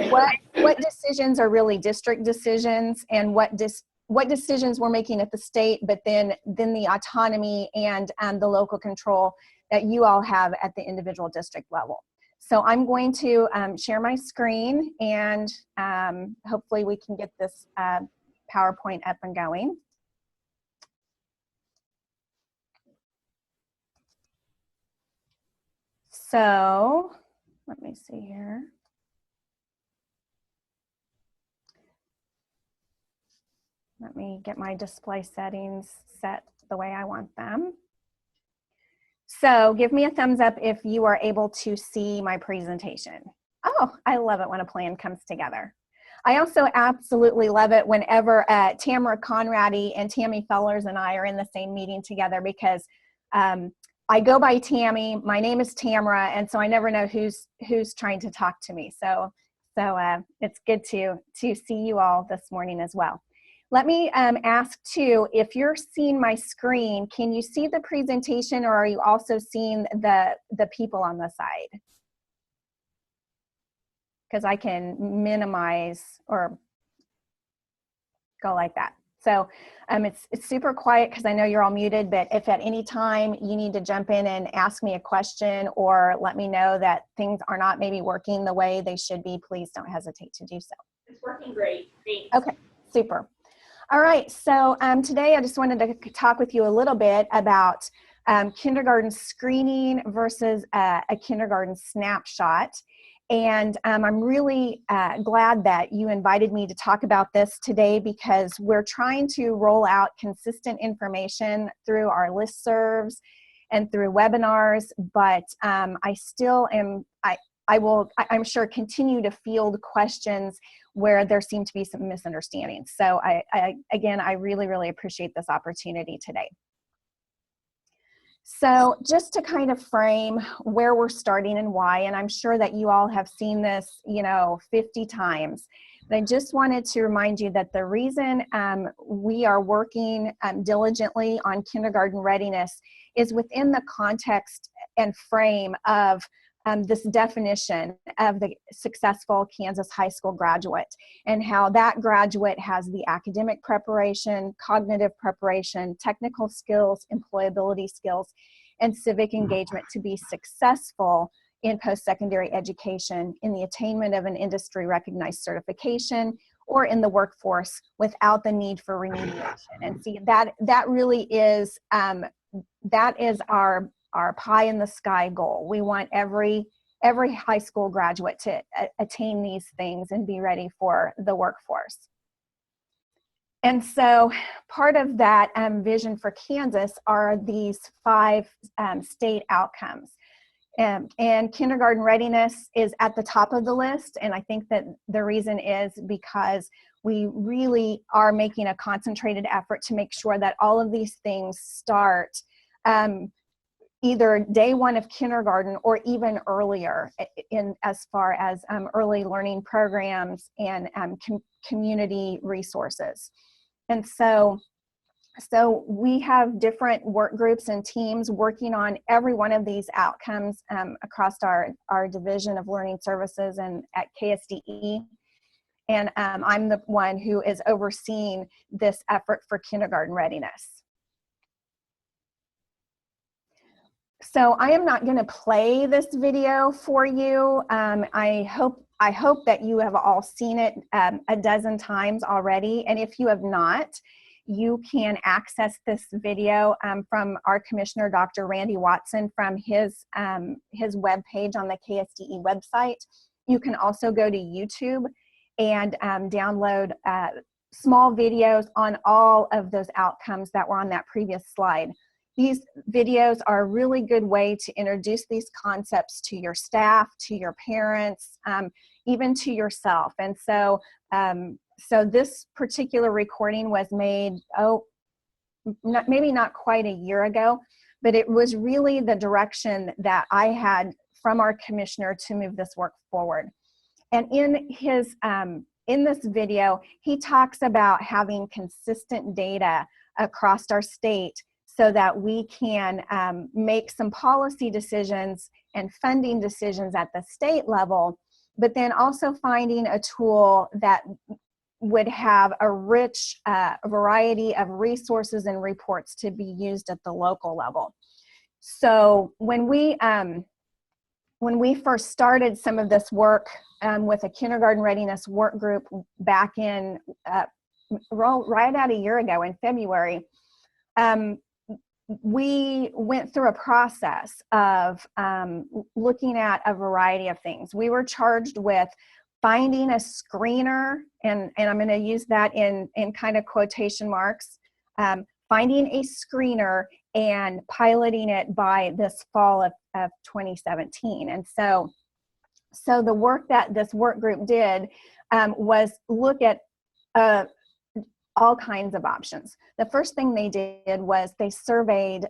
what decisions are really district decisions, and what decisions we're making at the state, but then the autonomy and the local control that you all have at the individual district level. So I'm going to share my screen, and hopefully we can get this PowerPoint up and going. So let me see here. Let me get my display settings set the way I want them. So give me a thumbs up if you are able to see my presentation. Oh, I love it when a plan comes together. I also absolutely love it whenever Tamara Conradi and Tammy Fellers and I are in the same meeting together, because I go by Tammy, my name is Tamara, and so I never know who's trying to talk to me. So it's good to see you all this morning as well. Let me ask too, if you're seeing my screen, can you see the presentation, or are you also seeing the people on the side? Because I can minimize or go like that. So it's super quiet because I know you're all muted, but if at any time you need to jump in and ask me a question or let me know that things are not maybe working the way they should be, please don't hesitate to do so. It's working great. Thanks. Okay, super. All right, so today I just wanted to talk with you a little bit about kindergarten screening versus a kindergarten snapshot. And I'm really glad that you invited me to talk about this today, because we're trying to roll out consistent information through our listservs and through webinars, but I still am, I'm sure, continue to field questions where there seem to be some misunderstandings. So again, I really, really appreciate this opportunity today. So just to kind of frame where we're starting and why, and I'm sure that you all have seen this, 50 times, but I just wanted to remind you that the reason we are working diligently on kindergarten readiness is within the context and frame of this definition of the successful Kansas high school graduate, and how that graduate has the academic preparation, cognitive preparation, technical skills, employability skills, and civic engagement to be successful in post-secondary education, in the attainment of an industry recognized certification, or in the workforce without the need for remediation. And see, that really is, that is our pie in the sky goal. We want every high school graduate to attain these things and be ready for the workforce. And so part of that vision for Kansas are these 5 state outcomes. And kindergarten readiness is at the top of the list. And I think that the reason is because we really are making a concentrated effort to make sure that all of these things start either day 1 of kindergarten or even earlier, in as far as early learning programs and community resources. And so we have different work groups and teams working on every one of these outcomes across our Division of Learning Services and at KSDE. And I'm the one who is overseeing this effort for kindergarten readiness. So I am not going to play this video for you. I hope that you have all seen it a dozen times already. And if you have not, you can access this video from our commissioner, Dr. Randy Watson, from his webpage on the KSDE website. You can also go to YouTube and download small videos on all of those outcomes that were on that previous slide. These videos are a really good way to introduce these concepts to your staff, to your parents, even to yourself. And so, so this particular recording was made, maybe not quite a year ago, but it was really the direction that I had from our commissioner to move this work forward. And in his, in this video, he talks about having consistent data across our state so that we can make some policy decisions and funding decisions at the state level but then also finding a tool that would have a rich variety of resources and reports to be used at the local level. So when we first started some of this work with a kindergarten readiness work group back in right about a year ago in February, we went through a process of looking at a variety of things. We were charged with finding a screener, and I'm going to use that in kind of quotation marks, finding a screener and piloting it by this fall of 2017. And so the work that this work group did was look at all kinds of options. The first thing they did was they surveyed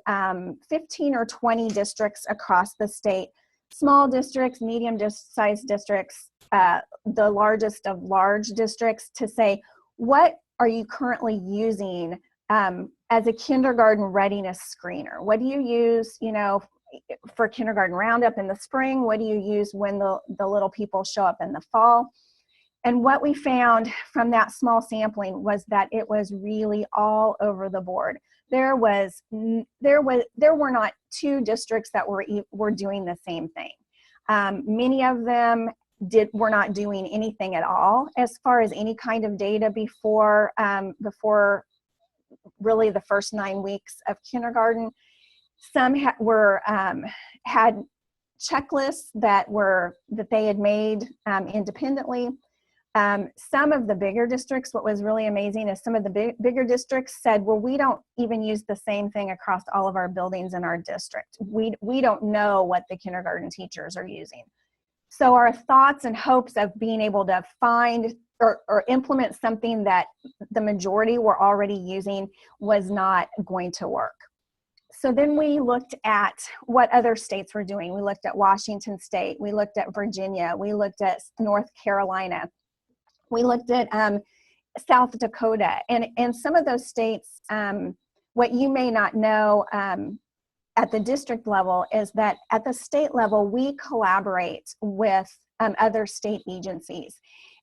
15 or 20 districts across the state, small districts, medium-sized districts, the largest of large districts, to say, what are you currently using as a kindergarten readiness screener? What do you use, for kindergarten roundup in the spring? What do you use when the little people show up in the fall? And what we found from that small sampling was that it was really all over the board. There were not two districts that were doing the same thing. Many of them were not doing anything at all as far as any kind of data before really the first 9 weeks of kindergarten. Some had checklists that they had made independently. Some of the bigger districts, what was really amazing is some of the bigger districts said, well, we don't even use the same thing across all of our buildings in our district. We don't know what the kindergarten teachers are using. So our thoughts and hopes of being able to find or implement something that the majority were already using was not going to work. So then we looked at what other states were doing. We looked at Washington State, we looked at Virginia, we looked at North Carolina. We looked at South Dakota, and some of those states, what you may not know at the district level is that at the state level, we collaborate with other state agencies.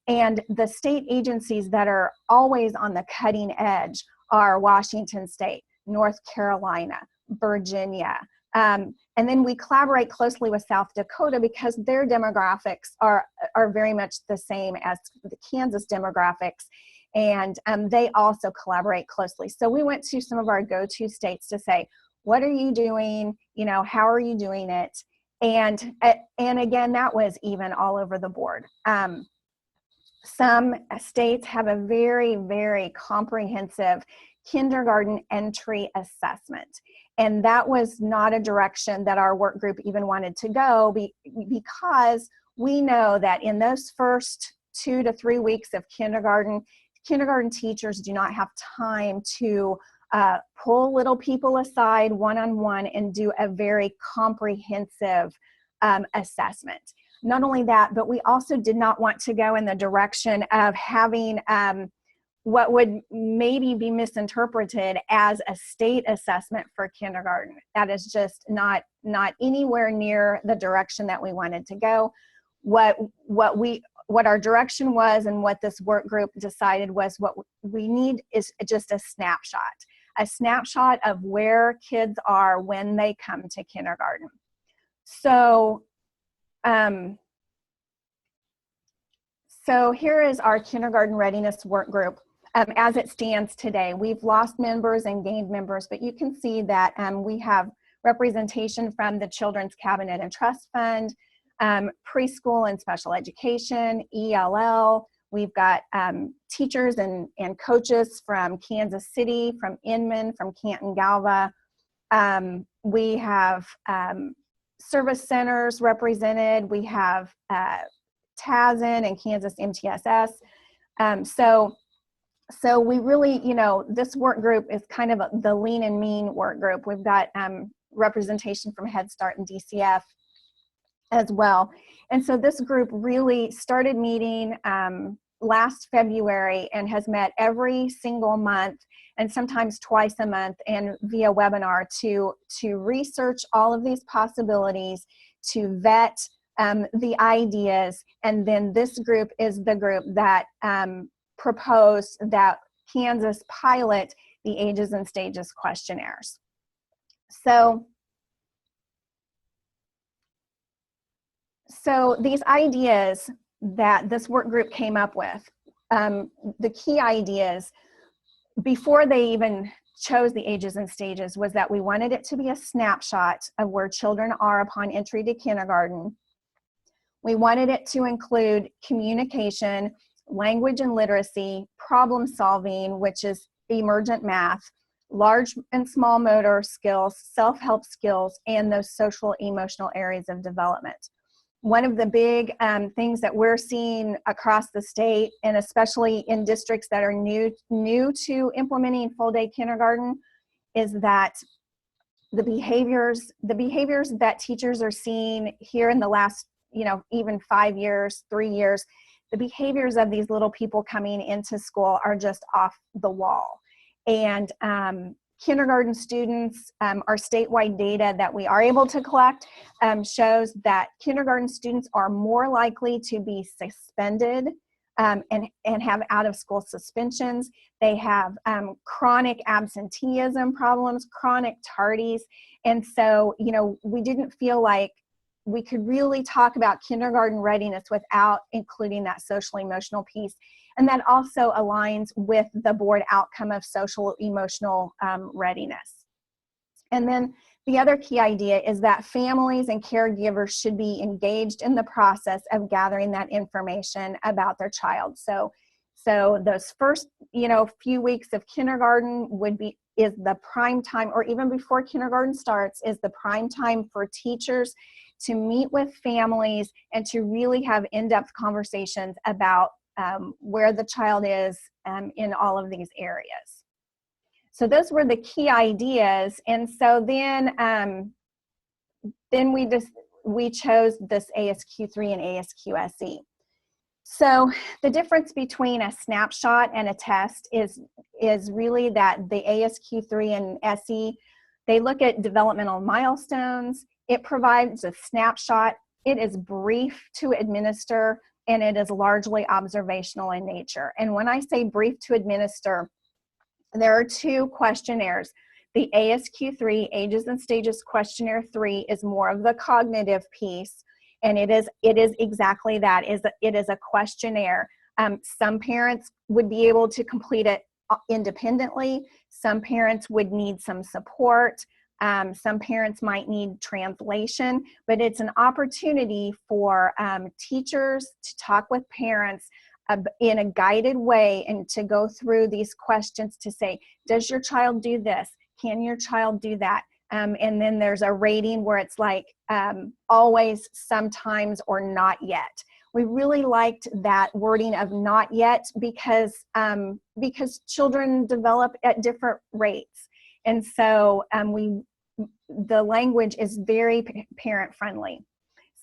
And the state agencies that are always on the cutting edge are Washington State, North Carolina, Virginia. And then we collaborate closely with South Dakota because their demographics are very much the same as the Kansas demographics, and they also collaborate closely. So we went to some of our go-to states to say, what are you doing? How are you doing it? And again, that was even all over the board. Some states have a very, very comprehensive kindergarten entry assessment. And that was not a direction that our work group even wanted to go because we know that in those first 2 to 3 weeks of kindergarten teachers do not have time to pull little people aside one-on-one and do a very comprehensive assessment. Not only that, but we also did not want to go in the direction of having what would maybe be misinterpreted as a state assessment for kindergarten. That is just not anywhere near the direction that we wanted to go. What our direction was and what this work group decided was what we need is just a snapshot of where kids are when they come to kindergarten. So here is our kindergarten readiness work group. As it stands today, we've lost members and gained members, but you can see that we have representation from the Children's Cabinet and Trust Fund, preschool and special education, ELL. We've got teachers and coaches from Kansas City, from Inman, from Canton Galva. We have service centers represented. We have TASN and Kansas MTSS. So we really, this work group is kind of the lean and mean work group. We've got representation from Head Start and DCF as well. And so this group really started meeting last February and has met every single month and sometimes twice a month and via webinar to research all of these possibilities, to vet the ideas, and then this group is the group that proposed that Kansas pilot the ages and stages questionnaires. So these ideas that this work group came up with, the key ideas before they even chose the ages and stages was that we wanted it to be a snapshot of where children are upon entry to kindergarten. We wanted it to include communication, language and literacy, problem solving, which is emergent math, large and small motor skills, self-help skills, and those social emotional areas of development. One of the big things that we're seeing across the state, and especially in districts that are new to implementing full-day kindergarten, is that the behaviors that teachers are seeing here in the last, even 5 years, 3 years, the behaviors of these little people coming into school are just off the wall. And kindergarten students, our statewide data that we are able to collect shows that kindergarten students are more likely to be suspended and have out-of-school suspensions. They have chronic absenteeism problems, chronic tardies. And so, we didn't feel like we could really talk about kindergarten readiness without including that social emotional piece. And that also aligns with the board outcome of social emotional readiness. And then the other key idea is that families and caregivers should be engaged in the process of gathering that information about their child. So those first, few weeks of kindergarten is the prime time, or even before kindergarten starts, is the prime time for teachers to meet with families and to really have in-depth conversations about where the child is in all of these areas. So those were the key ideas. And so then we chose this ASQ3 and ASQ-SE. So the difference between a snapshot and a test is really that the ASQ3 and SE, they look at developmental milestones. It provides a snapshot. It is brief to administer, and it is largely observational in nature. And when I say brief to administer, there are 2 questionnaires. The ASQ3, Ages and Stages Questionnaire 3, is more of the cognitive piece, and it is exactly that. It is a questionnaire. Some parents would be able to complete it independently. Some parents would need some support. Some parents might need translation, but it's an opportunity for teachers to talk with parents in a guided way and to go through these questions to say, does your child do this? Can your child do that? And then there's a rating where it's like always, sometimes, or not yet. We really liked that wording of not yet because children develop at different rates. And so the language is very parent friendly.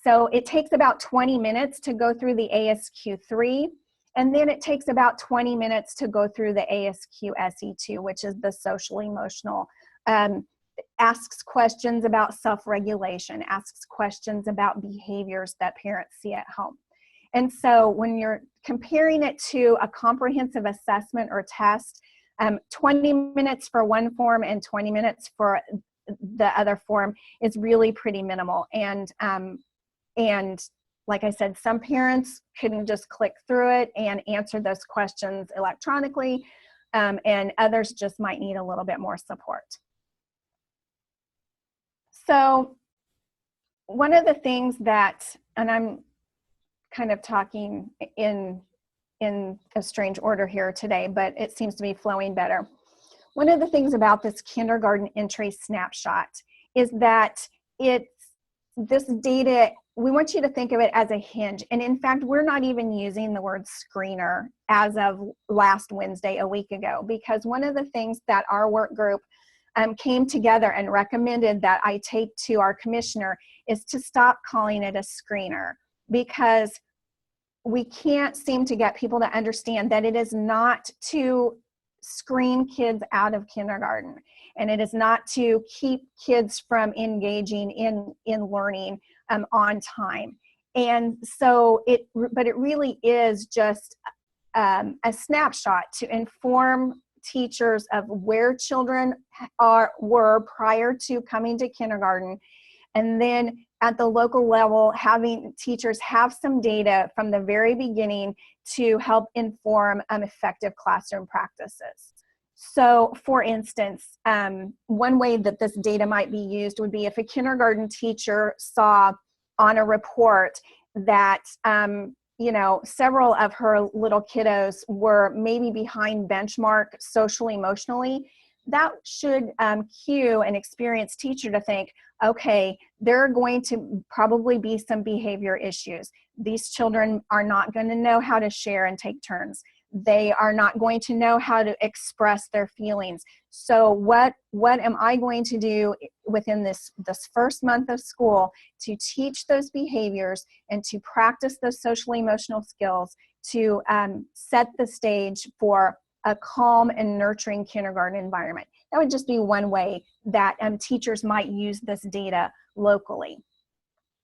So it takes about 20 minutes to go through the ASQ3, and then it takes about 20 minutes to go through the ASQ-SE2, which is the social emotional. Asks questions about self-regulation, asks questions about behaviors that parents see at home. And so when you're comparing it to a comprehensive assessment or test, 20 minutes for one form and 20 minutes for the other form is really pretty minimal. And like I said, some parents couldn't just click through it and answer those questions electronically, and others just might need a little bit more support. So one of the things that, and I'm kind of talking in a strange order here today, but it seems to be flowing better. One of the things about this kindergarten entry snapshot is that this data, we want you to think of it as a hinge. And in fact, we're not even using the word screener as of last Wednesday, a week ago, because one of the things that our work group came together and recommended that I take to our commissioner is to stop calling it a screener, because we can't seem to get people to understand that it is not to screen kids out of kindergarten, and it is not to keep kids from engaging in learning on time. And so but it really is just a snapshot to inform teachers of where children were prior to coming to kindergarten. And then at the local level, having teachers have some data from the very beginning to help inform effective classroom practices. So for instance, one way that this data might be used would be if a kindergarten teacher saw on a report that several of her little kiddos were maybe behind benchmark socially, emotionally, that should cue an experienced teacher to think, okay, there are going to probably be some behavior issues. These children are not going to know how to share and take turns. They are not going to know how to express their feelings. So what am I going to do within this first month of school to teach those behaviors and to practice those social emotional skills to set the stage for a calm and nurturing kindergarten environment? That would just be one way that teachers might use this data locally.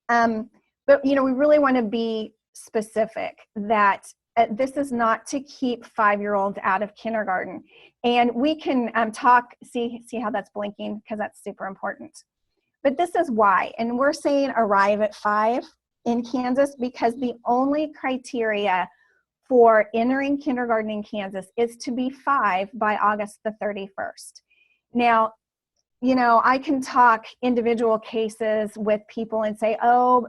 But we really want to be specific that this is not to keep 5-year-olds out of kindergarten. And we can see how that's blinking, because that's super important. But this is why, and we're saying arrive at 5 in Kansas because the only criteria for entering kindergarten in Kansas is to be 5 by August the 31st. Now, I can talk individual cases with people and say, oh,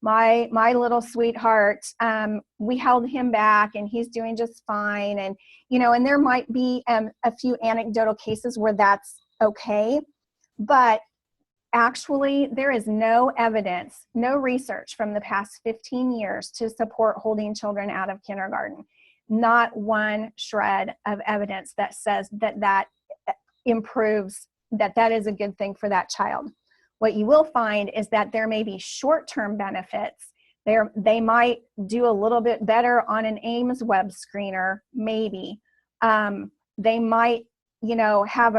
my little sweetheart, we held him back and he's doing just fine. And, and there might be a few anecdotal cases where that's okay, but actually there is no evidence, no research from the past 15 years to support holding children out of kindergarten. Not one shred of evidence that says that improves, that is a good thing for that child. What you will find is that there may be short-term benefits. They might do a little bit better on an Ames web screener, maybe. They might, have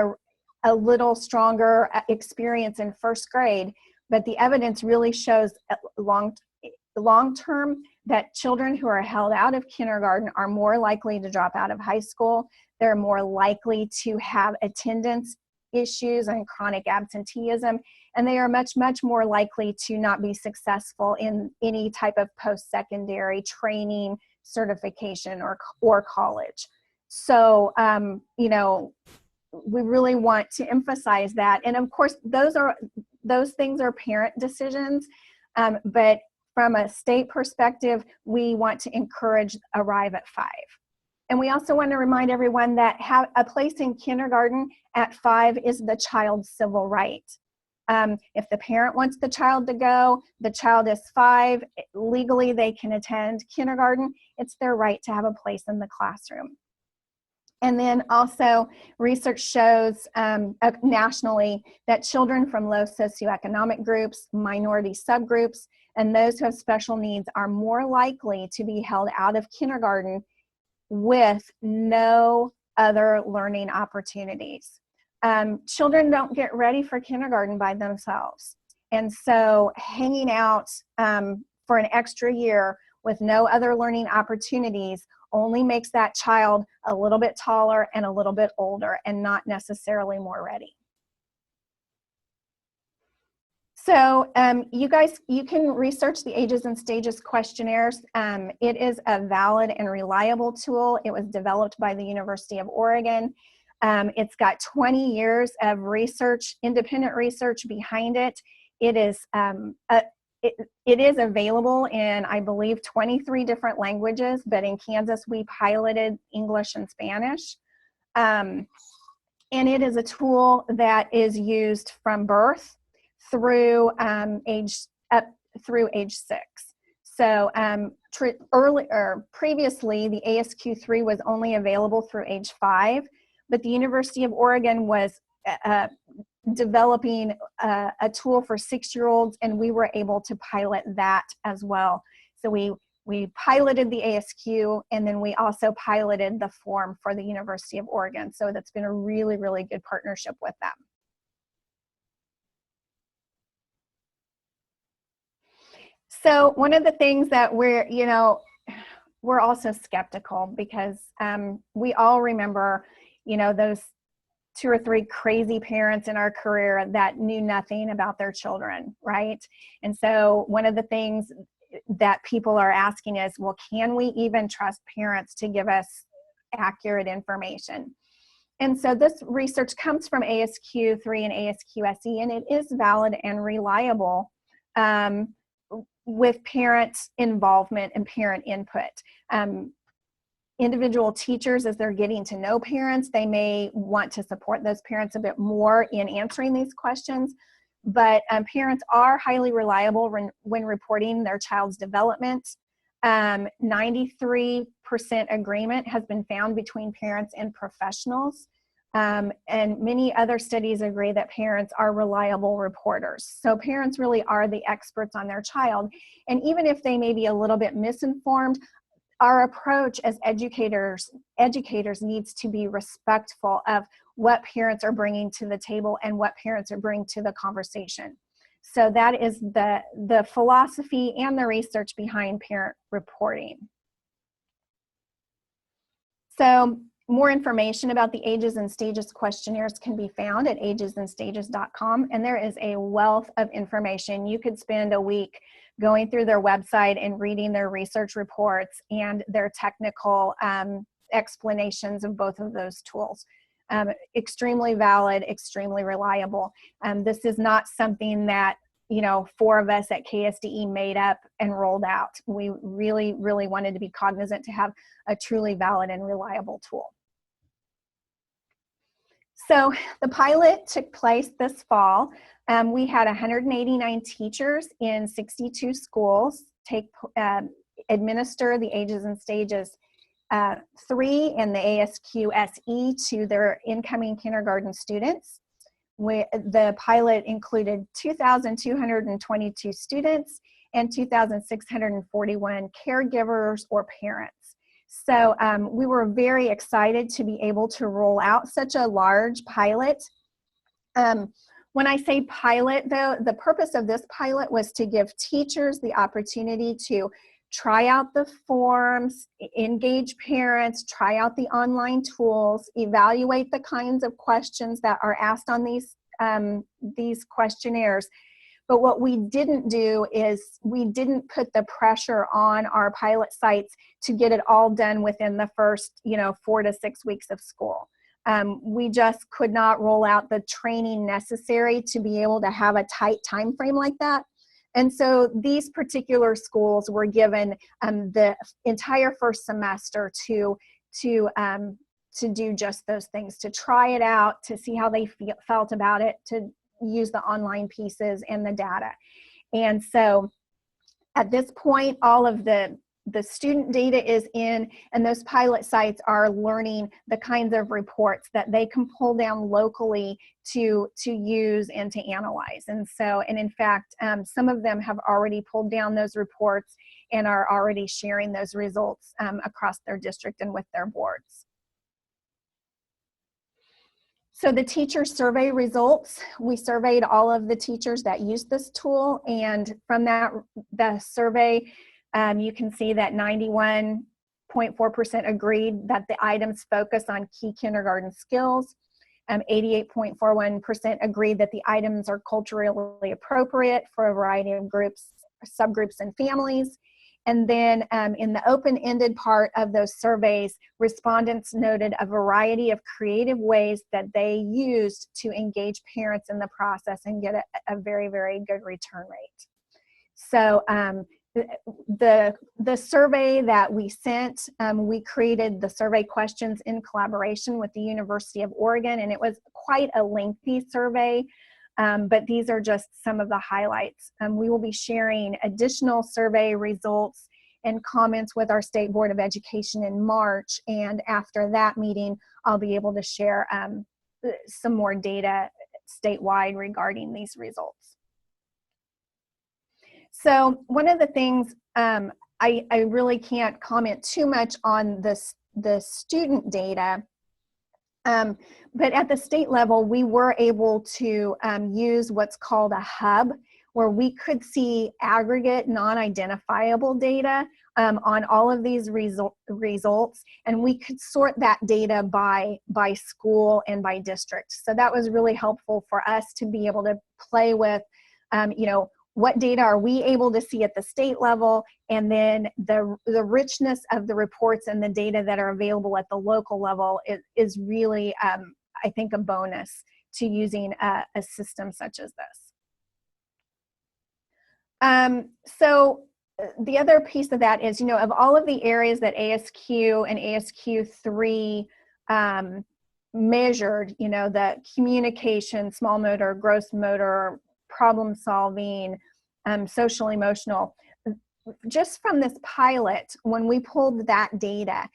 a little stronger experience in first grade, but the evidence really shows long-term that children who are held out of kindergarten are more likely to drop out of high school. They're more likely to have attendance issues and chronic absenteeism, and they are much, much more likely to not be successful in any type of post-secondary training, certification, or college. So, we really want to emphasize that. And of course, those things are parent decisions, but from a state perspective, we want to encourage arrive at 5. And we also want to remind everyone that a place in kindergarten at 5 is the child's civil right. If the parent wants the child to go, the child is 5, legally they can attend kindergarten. It's their right to have a place in the classroom. And then also research shows nationally that children from low socioeconomic groups, minority subgroups, and those who have special needs are more likely to be held out of kindergarten with no other learning opportunities. Children don't get ready for kindergarten by themselves. And so hanging out for an extra year with no other learning opportunities only makes that child a little bit taller and a little bit older and not necessarily more ready. So you can research the Ages and Stages questionnaires. It is a valid and reliable tool. It was developed by the University of Oregon. It's got 20 years of research, independent research behind it. It is available in, I believe, 23 different languages, but in Kansas we piloted English and Spanish. And it is a tool that is used from birth through age 6. So previously the ASQ3 was only available through age 5, but the University of Oregon was developing a tool for 6-year-olds, and we were able to pilot that as well. So we piloted the ASQ, and then we also piloted the form for the University of Oregon. So that's been a really, really good partnership with them. So one of the things that we're also skeptical because we all remember, those 2 or 3 crazy parents in our career that knew nothing about their children, right? And so one of the things that people are asking is, well, can we even trust parents to give us accurate information? And so this research comes from ASQ3 and ASQSE, and it is valid and reliable with parent involvement and parent input. Individual teachers, as they're getting to know parents, they may want to support those parents a bit more in answering these questions, but parents are highly reliable when reporting their child's development. 93% agreement has been found between parents and professionals. And many other studies agree that parents are reliable reporters. So parents really are the experts on their child. And even if they may be a little bit misinformed, our approach as educators needs to be respectful of what parents are bringing to the table and what parents are bringing to the conversation. So that is the philosophy and the research behind parent reporting. So more information about the Ages and Stages questionnaires can be found at agesandstages.com, and there is a wealth of information. You could spend a week going through their website and reading their research reports and their technical explanations of both of those tools. Extremely valid, extremely reliable. This is not something that 4 of us at KSDE made up and rolled out. We really, really wanted to be cognizant to have a truly valid and reliable tool. So the pilot took place this fall. We had 189 teachers in 62 schools administer the Ages and Stages 3 and the ASQ-SE to their incoming kindergarten students. The pilot included 2,222 students and 2,641 caregivers or parents. So we were very excited to be able to roll out such a large pilot. When I say pilot, though, the purpose of this pilot was to give teachers the opportunity to try out the forms, engage parents, try out the online tools, evaluate the kinds of questions that are asked on these questionnaires. But what we didn't do is we didn't put the pressure on our pilot sites to get it all done within the first 4 to 6 weeks of school. We just could not roll out the training necessary to be able to have a tight time frame like that. And so these particular schools were given the entire first semester to do just those things, to try it out, to see how they felt about it, to use the online pieces and the data. And so at this point, all of the student data is in, and those pilot sites are learning the kinds of reports that they can pull down locally to use and to analyze. And in fact, some of them have already pulled down those reports and are already sharing those results across their district and with their boards. So the teacher survey results, we surveyed all of the teachers that used this tool, and from the survey, you can see that 91.4% agreed that the items focus on key kindergarten skills. 88.41% agreed that the items are culturally appropriate for a variety of groups, subgroups, and families. And then in the open-ended part of those surveys, respondents noted a variety of creative ways that they used to engage parents in the process and get a very, very good return rate. So the survey that we sent, we created the survey questions in collaboration with the University of Oregon, and it was quite a lengthy survey. But these are just some of the highlights. We will be sharing additional survey results and comments with our State Board of Education in March, and after that meeting, I'll be able to share some more data statewide regarding these results. So one of the things, I really can't comment too much on the student data, but at the state level, we were able to use what's called a hub, where we could see aggregate non-identifiable data on all of these results, and we could sort that data by school and by district. So that was really helpful for us to be able to play with, you know, what data are we able to see at the state level, and then the richness of the reports and the data that are available at the local level is really, I think, a bonus to using a system such as this. So the other piece of that is, you know, of all of the areas that ASQ and ASQ3 measured, you know, the communication, small motor, gross motor, problem solving, social emotional, just from this pilot, when we pulled that data,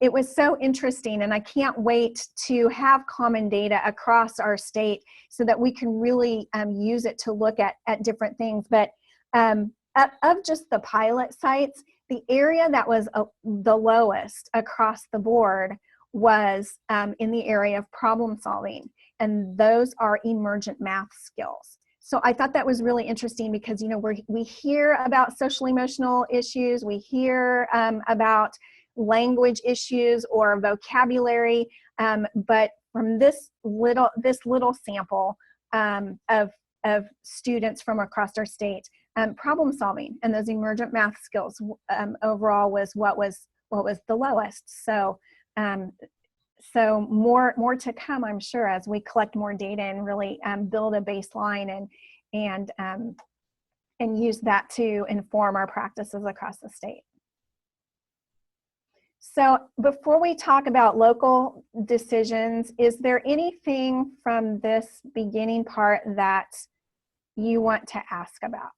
it was so interesting, and I can't wait to have common data across our state so that we can really use it to look at different things. But of just the pilot sites, the area that was the lowest across the board was in the area of problem solving, and those are emergent math skills. So I thought that was really interesting because, you know, we hear about social emotional issues, we hear about language issues or vocabulary, but from this little sample of students from across our state, problem solving and those emergent math skills overall was what was the lowest. So so more to come, I'm sure, as we collect more data and really build a baseline and use that to inform our practices across the state. So before we talk about local decisions, is there anything from this beginning part that you want to ask about?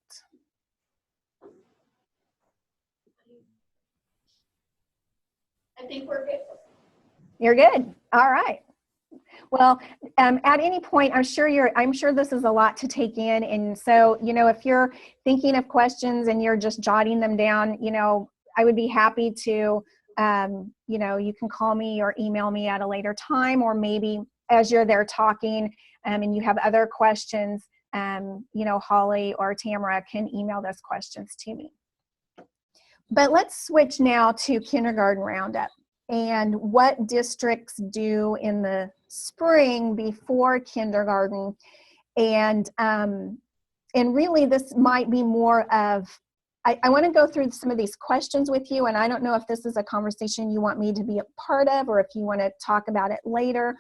I think we're good. You're good. All right. Well, at any point, I'm sure this is a lot to take in. And so, you know, if you're thinking of questions and you're just jotting them down, you know, I would be happy to, you know, you can call me or email me at a later time, or maybe as you're there talking and you have other questions, you know, Holly or Tamara can email those questions to me. But let's switch now to Kindergarten Roundup and what districts do in the spring before kindergarten. And really this might be more of, I want to go through some of these questions with you, and I don't know if this is a conversation you want me to be a part of or if you want to talk about it later.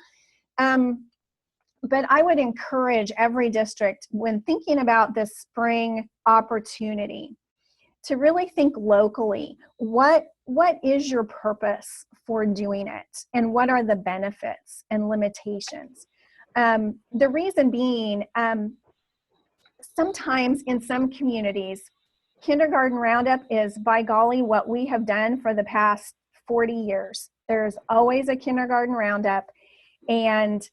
But I would encourage every district, when thinking about this spring opportunity, to really think locally. What is your purpose for doing it, and what are the benefits and limitations? The reason being, sometimes in some communities, Kindergarten Roundup is, by golly, what we have done for the past 40 years. There's always a Kindergarten Roundup, and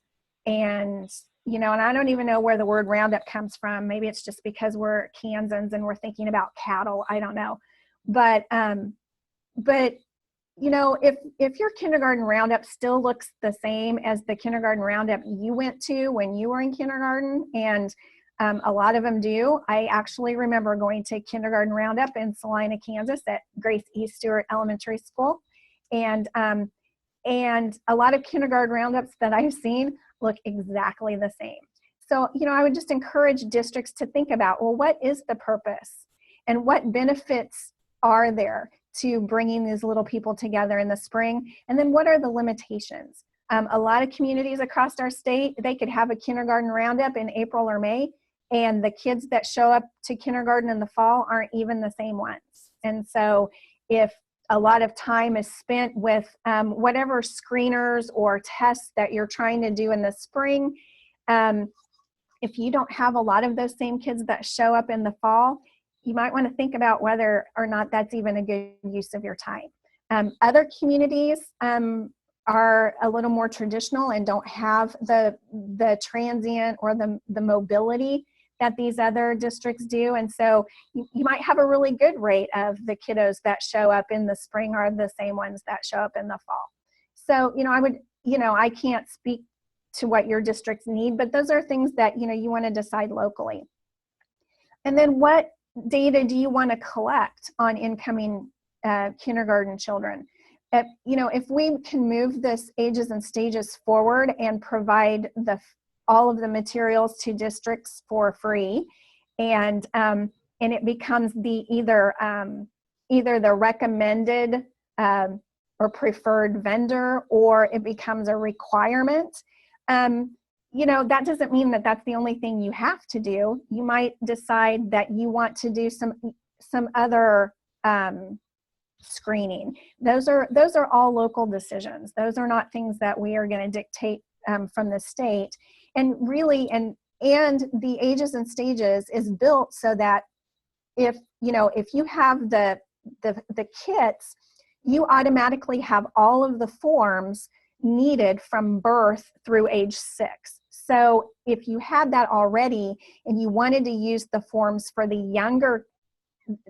you know, and I don't even know where the word roundup comes from. Maybe it's just because we're Kansans and we're thinking about cattle. I don't know. But you know, if your Kindergarten Roundup still looks the same as the Kindergarten Roundup you went to when you were in kindergarten, and a lot of them do. I actually remember going to Kindergarten Roundup in Salina, Kansas at Grace E. Stewart Elementary School. And a lot of Kindergarten Roundups that I've seen look exactly the same. So, you know, I would just encourage districts to think about, well, what is the purpose and what benefits are there to bringing these little people together in the spring? And then what are the limitations? A lot of communities across our state, they could have a Kindergarten Roundup in April or May, and the kids that show up to kindergarten in the fall aren't even the same ones. And so if a lot of time is spent with whatever screeners or tests that you're trying to do in the spring, if you don't have a lot of those same kids that show up in the fall, you might want to think about whether or not that's even a good use of your time. Other communities are a little more traditional and don't have the transient or the mobility that these other districts do. And so you might have a really good rate of the kiddos that show up in the spring are the same ones that show up in the fall. So, you know, I can't speak to what your districts need, but those are things that, you know, you want to decide locally. And then what data do you want to collect on incoming kindergarten children? If we can move this ages and stages forward and provide all of the materials to districts for free, and it becomes either the recommended or preferred vendor, or it becomes a requirement. That doesn't mean that that's the only thing you have to do. You might decide that you want to do some other screening. Those are all local decisions. Those are not things that we are going to dictate from the state. And really, and the ages and stages is built so that if you have the kits, you automatically have all of the forms needed from birth through age 6. So if you had that already and you wanted to use the forms for the younger,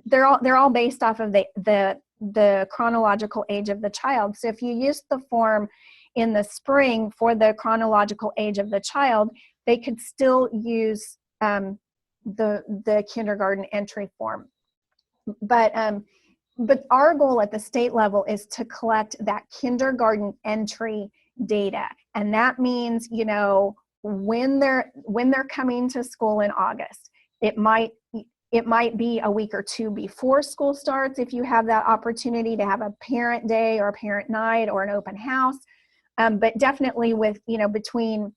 they're all based off of the chronological age of the child. So if you use the form in the spring for the chronological age of the child, they could still use the kindergarten entry form. But our goal at the state level is to collect that kindergarten entry data, and that means when they're coming to school in August. It might be a week or two before school starts if you have that opportunity to have a parent day or a parent night or an open house. But definitely between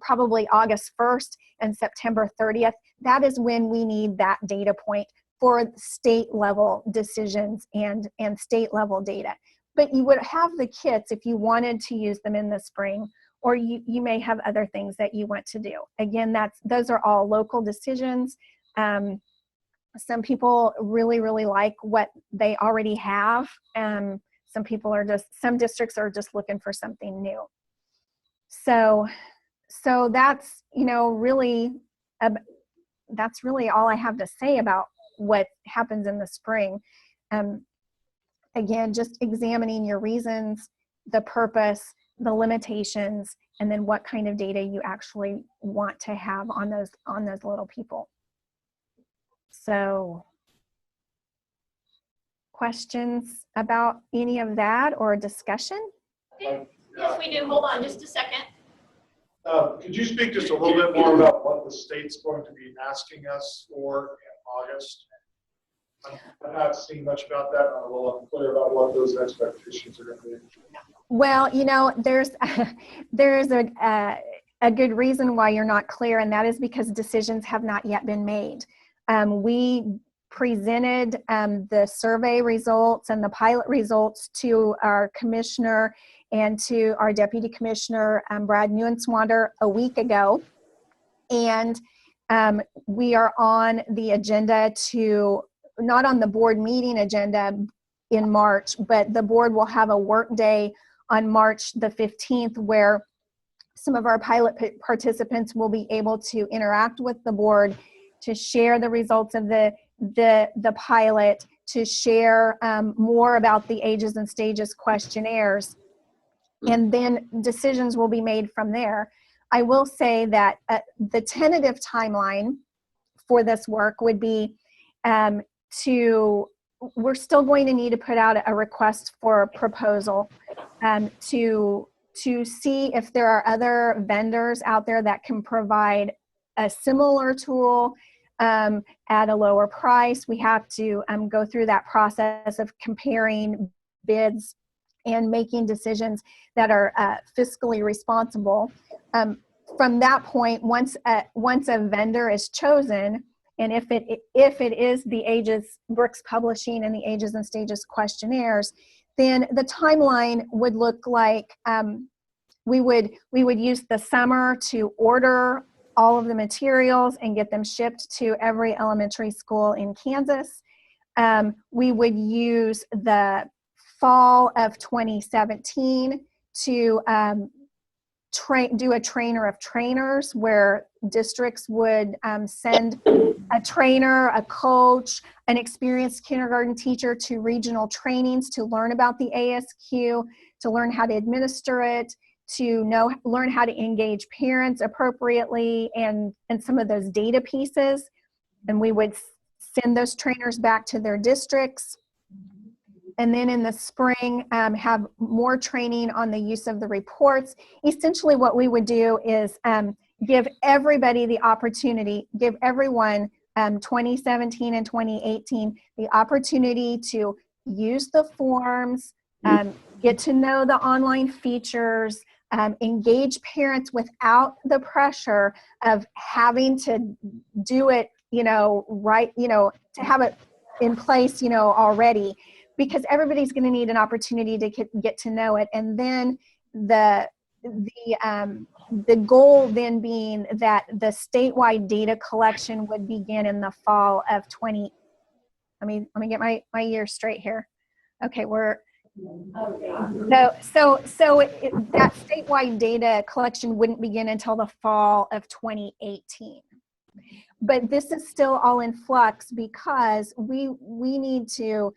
probably August 1st and September 30th, that is when we need that data point for state level decisions and state level data. But you would have the kits if you wanted to use them in the spring, or you may have other things that you want to do. Again, those are all local decisions. Some people really, really like what they already have. Some districts are just looking for something new. So that's, that's really all I have to say about what happens in the spring. Again, just examining your reasons, the purpose, the limitations, and then what kind of data you actually want to have on those little people. So, questions about any of that or discussion? Yes, we do. Hold on just a second. Could you speak just a little bit more about what the state's going to be asking us for in August? I'm not seeing much about that. I'm a little unclear about what those expectations are going to be. Well, there's a good reason why you're not clear, and that is because decisions have not yet been made. We presented the survey results and the pilot results to our commissioner and to our deputy commissioner, Brad Neuenswander, a week ago. And we are on the agenda not on the board meeting agenda in March, but the board will have a work day on March the 15th where some of our pilot participants will be able to interact with the board, to share the results of the pilot, to share more about the ages and stages questionnaires, and then decisions will be made from there. I will say that the tentative timeline for this work would be we're still going to need to put out a request for a proposal to see if there are other vendors out there that can provide a similar tool at a lower price. We have to go through that process of comparing bids and making decisions that are fiscally responsible. From that point, once a vendor is chosen, and if it is the Brooks Publishing and the Ages and Stages questionnaires, then the timeline would look like we would use the summer to order all of the materials and get them shipped to every elementary school in Kansas. We would use the fall of 2017 to do a trainer of trainers, where districts would send a trainer, a coach, an experienced kindergarten teacher to regional trainings to learn about the ASQ, to learn how to administer it, to learn how to engage parents appropriately, and some of those data pieces. and we would send those trainers back to their districts. And then in the spring, have more training on the use of the reports. Essentially what we would do is give everybody the opportunity, give everyone 2017 and 2018 the opportunity to use the forms, get to know the online features, engage parents without the pressure of having to do it, right, to have it in place, already, because everybody's going to need an opportunity to get to know it. And then the goal then being that the statewide data collection would begin in the fall of let me get my years straight here. Okay, that statewide data collection wouldn't begin until the fall of 2018. But this is still all in flux because we need to,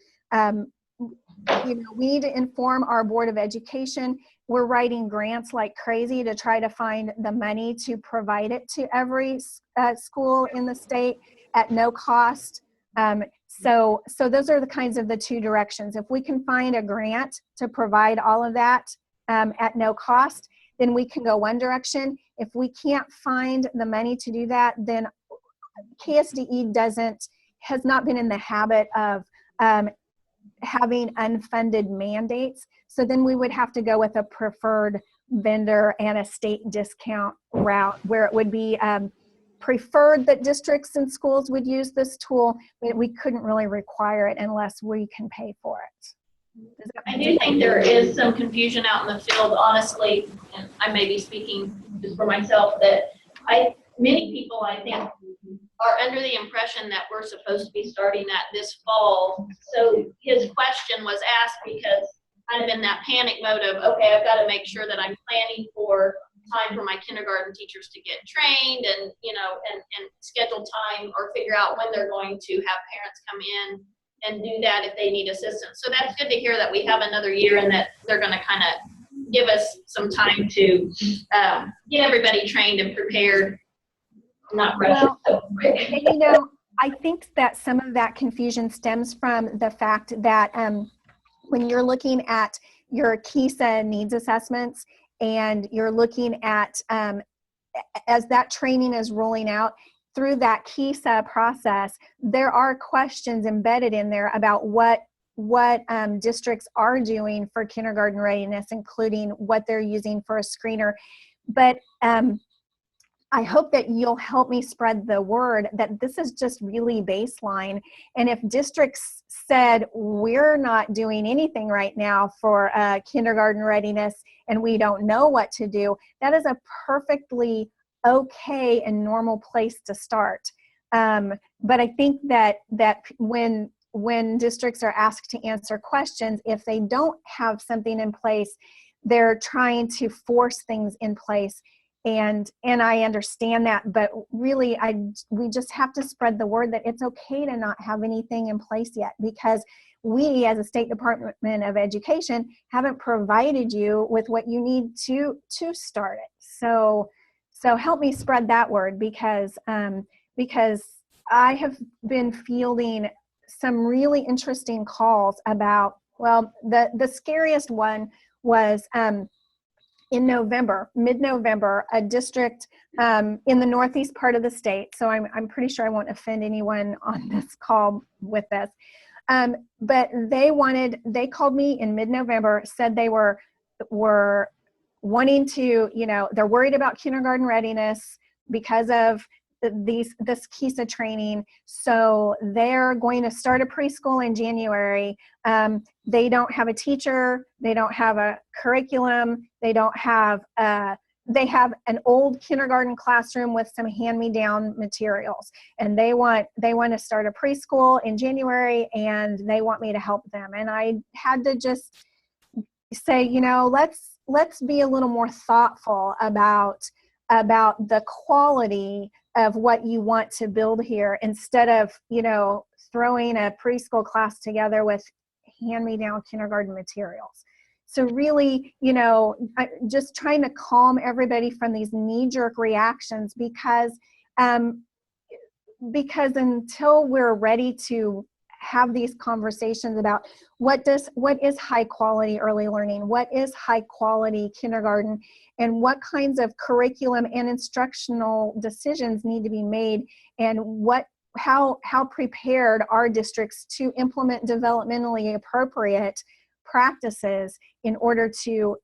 we need to inform our Board of Education. We're writing grants like crazy to try to find the money to provide it to every school in the state at no cost. So those are the kinds of the two directions. If we can find a grant to provide all of that at no cost, then we can go one direction. If we can't find the money to do that, then KSDE has not been in the habit of having unfunded mandates. So then we would have to go with a preferred vendor and a state discount route where it would be preferred that districts and schools would use this tool, but we couldn't really require it unless we can pay for it. I do think there is some confusion out in the field, honestly, and I may be speaking just for myself, that many people, I think, are under the impression that we're supposed to be starting that this fall. So his question was asked because kind of in that panic mode of, okay, I've got to make sure that I'm planning for time for my kindergarten teachers to get trained and, and schedule time or figure out when they're going to have parents come in and do that if they need assistance. So that's good to hear that we have another year and that they're going to kind of give us some time to get everybody trained and prepared. Not rush so quick. And, I think that some of that confusion stems from the fact that when you're looking at your KESA needs assessments and you're looking at, as that training is rolling out through that KESA process, there are questions embedded in there about what districts are doing for kindergarten readiness, including what they're using for a screener. But I hope that you'll help me spread the word that this is just really baseline. And if districts said, we're not doing anything right now for kindergarten readiness and we don't know what to do, that is a perfectly okay and normal place to start. But I think that when districts are asked to answer questions, if they don't have something in place, they're trying to force things in place. And I understand that, but really we just have to spread the word that it's okay to not have anything in place yet, because we as a State Department of Education haven't provided you with what you need to start it. So help me spread that word, because I have been fielding some really interesting calls about, well, the scariest one was in November, mid-November, a district in the northeast part of the state. So I'm pretty sure I won't offend anyone on this call with this. But they called me in mid-November, said they were wanting to, they're worried about kindergarten readiness because of this KESA training. So they're going to start a preschool in January. They don't have a teacher. They don't have a curriculum. They don't have, they have an old kindergarten classroom with some hand-me-down materials. And they want to start a preschool in January, and they want me to help them. And I had to just say, let's be a little more thoughtful about the quality of what you want to build here, instead of, throwing a preschool class together with hand-me-down kindergarten materials. So really, just trying to calm everybody from these knee-jerk reactions, because because until we're ready to have these conversations about what is high quality early learning, what is high quality kindergarten, and what kinds of curriculum and instructional decisions need to be made, and how prepared are districts to implement developmentally appropriate practices in order to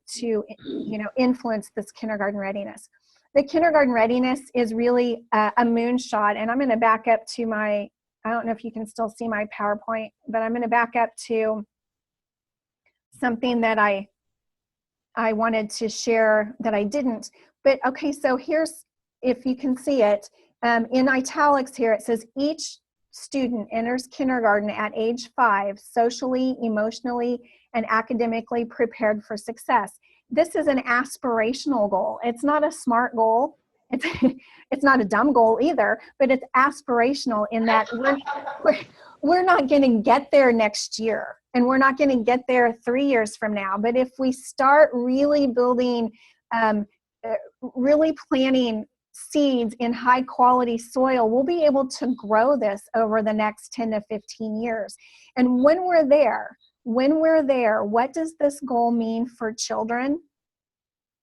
influence this kindergarten readiness. The kindergarten readiness is really a moonshot, and I'm going to back up to my, I don't know if you can still see my PowerPoint, but I'm going to back up to something that I wanted to share that I didn't. But okay, so here's, if you can see it, in italics here, it says each student enters kindergarten at age 5, socially, emotionally, and academically prepared for success. This is an aspirational goal. It's not a SMART goal. It's not a dumb goal either, but it's aspirational in that we're not going to get there next year, and we're not going to get there 3 years from now. But if we start really building, really planting seeds in high quality soil, we'll be able to grow this over the next 10 to 15 years. And when we're there, what does this goal mean for children?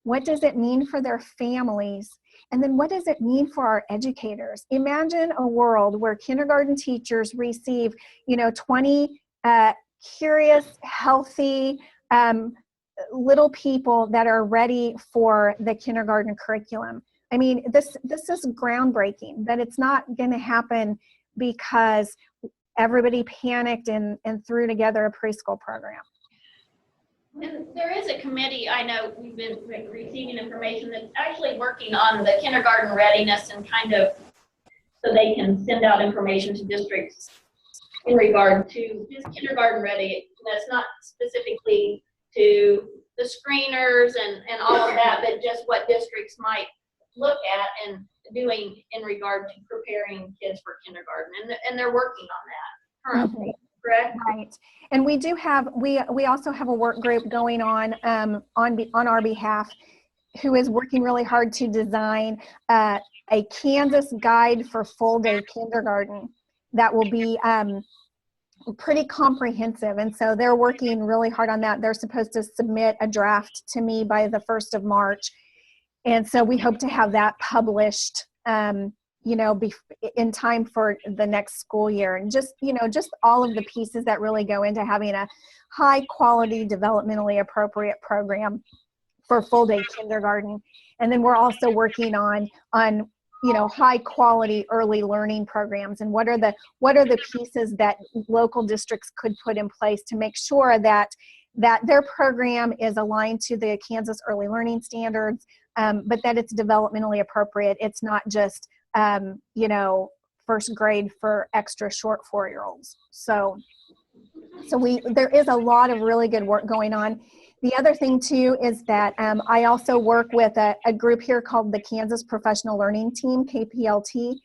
What does it mean for their families? And then what does it mean for our educators? Imagine a world where kindergarten teachers receive, 20 curious, healthy little people that are ready for the kindergarten curriculum. I mean, this is groundbreaking, but it's not going to happen because everybody panicked and threw together a preschool program. And there is a committee, I know we've been receiving information that's actually working on the kindergarten readiness, and kind of so they can send out information to districts in regard to just kindergarten readiness, not specifically to the screeners and all of that, but just what districts might look at and doing in regard to preparing kids for kindergarten. And they're working on that currently. Mm-hmm. Correct? Right. And we do have, we also have a work group going on our behalf, who is working really hard to design a Kansas guide for full day kindergarten that will be pretty comprehensive. And so they're working really hard on that. They're supposed to submit a draft to me by the 1st of March. And so we hope to have that published in time for the next school year. And just all of the pieces that really go into having a high quality, developmentally appropriate program for full day kindergarten. And then we're also working on high quality early learning programs, and what are the pieces that local districts could put in place to make sure that their program is aligned to the Kansas early learning standards, but that it's developmentally appropriate. It's not just first grade for extra short 4-year-olds. So there is a lot of really good work going on. The other thing too is that I also work with a group here called the Kansas Professional Learning Team, KPLT.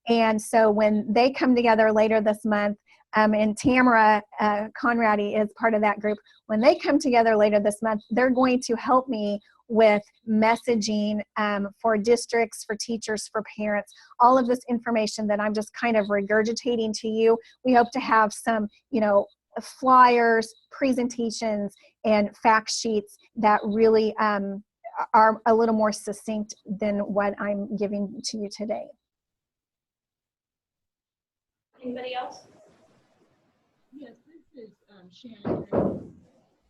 And so when they come together later this month, and Tamara Conradi is part of that group, when they come together later this month, they're going to help me with messaging for districts, for teachers, for parents, all of this information that I'm just kind of regurgitating to you. We hope to have some, flyers, presentations, and fact sheets that really are a little more succinct than what I'm giving to you today. Anybody else? Yes, this is Shannon.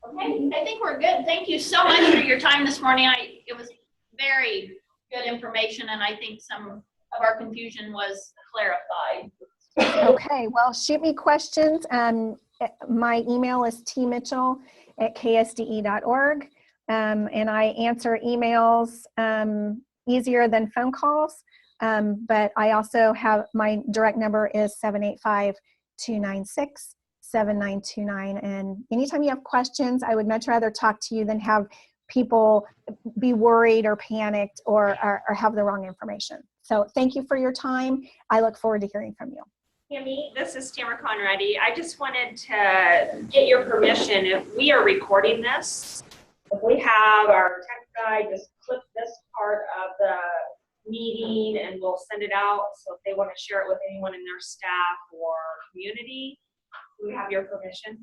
Okay, I think we're good. Thank you so much for your time this morning. It was very good information, and I think some of our confusion was clarified. Okay, well, shoot me questions. My email is tmitchell@ksde.org, and I answer emails easier than phone calls, but I also have, my direct number is 785-296-7929, and anytime you have questions, I would much rather talk to you than have people be worried or panicked or have the wrong information. So thank you for your time. I look forward to hearing from you. Tammy, this is Tamara Conradi. I just wanted to get your permission. If we are recording this, if we have our tech guy just clip this part of the meeting, and we'll send it out. So if they want to share it with anyone in their staff or community, we have your permission.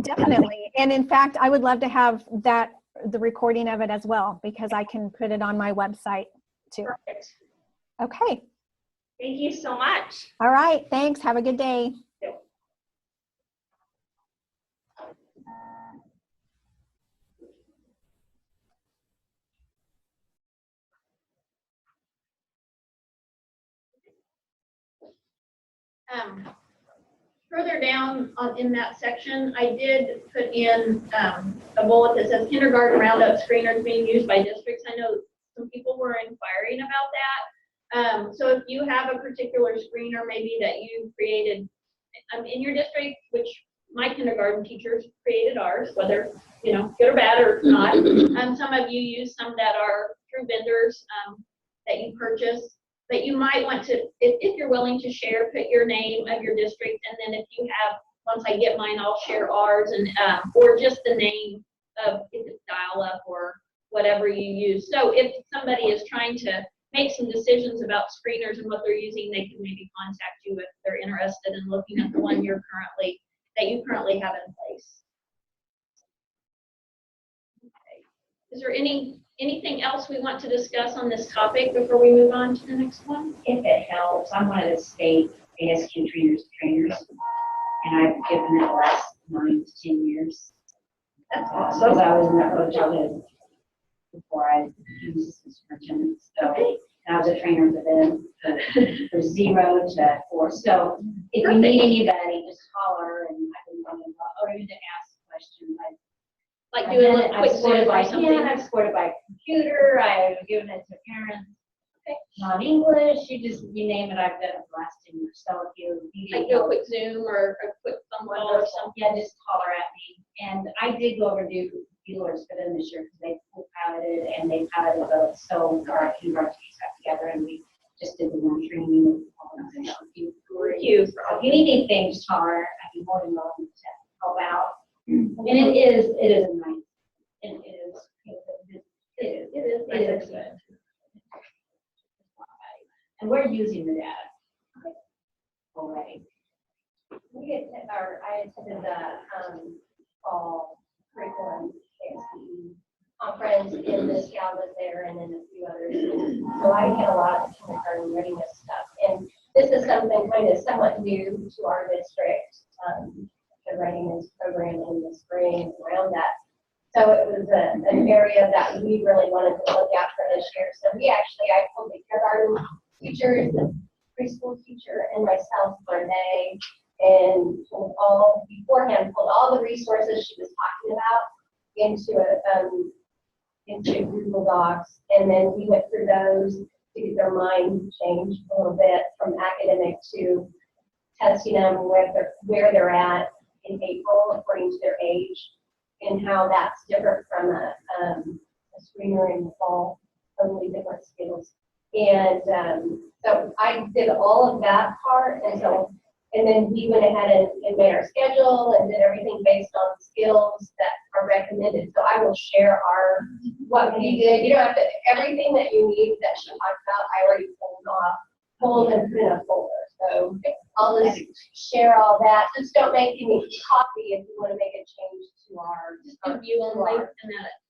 Definitely. And in fact, I would love to have the recording of it as well, because I can put it on my website too. Perfect. Okay. Thank you so much. All right. Thanks. Have a good day. Further down in that section, I did put in a bullet that says kindergarten roundup screeners being used by districts. I know some people were inquiring about that. So if you have a particular screener maybe that you created in your district, which my kindergarten teachers created ours, whether good or bad or not. Some of you use some that are through vendors that you purchase. But you might want to, if you're willing to share, put your name of your district, and then if you have, once I get mine, I'll share ours, and or just the name of, if it's dial-up or whatever you use. So if somebody is trying to make some decisions about screeners and what they're using, they can maybe contact you if they're interested in looking at the one that you currently have in place. Okay. Is there anything else we want to discuss on this topic before we move on to the next one? If it helps, I'm one of the state ASQ trainers, and I've given it the last 9 to 10 years. That's Because awesome. I was in that early childhood before I became assistant superintendent. So and I was a trainer for them from 0 to 4. So if you need anybody, just holler, and I can come in, or even to ask questions. Like do a little quick supported Zoom by or something. hand, I've supported by computer, I've given it to parents. Okay. Non-English, you name it, I've done it the last 10 years. So if you need Like do a quick Zoom or a quick phone call or something. yeah, just holler at me. And I did go over and do feelers for them this year because they piloted and they piloted both. So our kindergarten teams got together and we just did the one training. Thank If you. you need anything, just holler. I'd be more than willing to help out. And it is a nice, it is good. And we're using the data already. I attended the fall curriculum KSE conference, and Ms. Gal was there, and then a few others. So I get a lot of kindergarten readiness stuff, and this is something kind of somewhat new to our district. The readiness program in the spring around that. So it was an area that we really wanted to look at for this year. So I pulled the kindergarten teachers, the preschool teacher, and myself for a day, and pulled all the resources she was talking about into Google Docs, and then we went through those to get their mind changed a little bit from academic to testing them where they're at in April according to their age, and how that's different from a screener in the fall, totally different skills. And so I did all of that part, and then we went ahead and made our schedule and did everything based on skills that are recommended. So I will share what we did. You don't have to, everything that you need that she talked about, I already pulled and put in a folder. So I'll just share all that. Just don't make any copy if you want to make a change to our. Just review and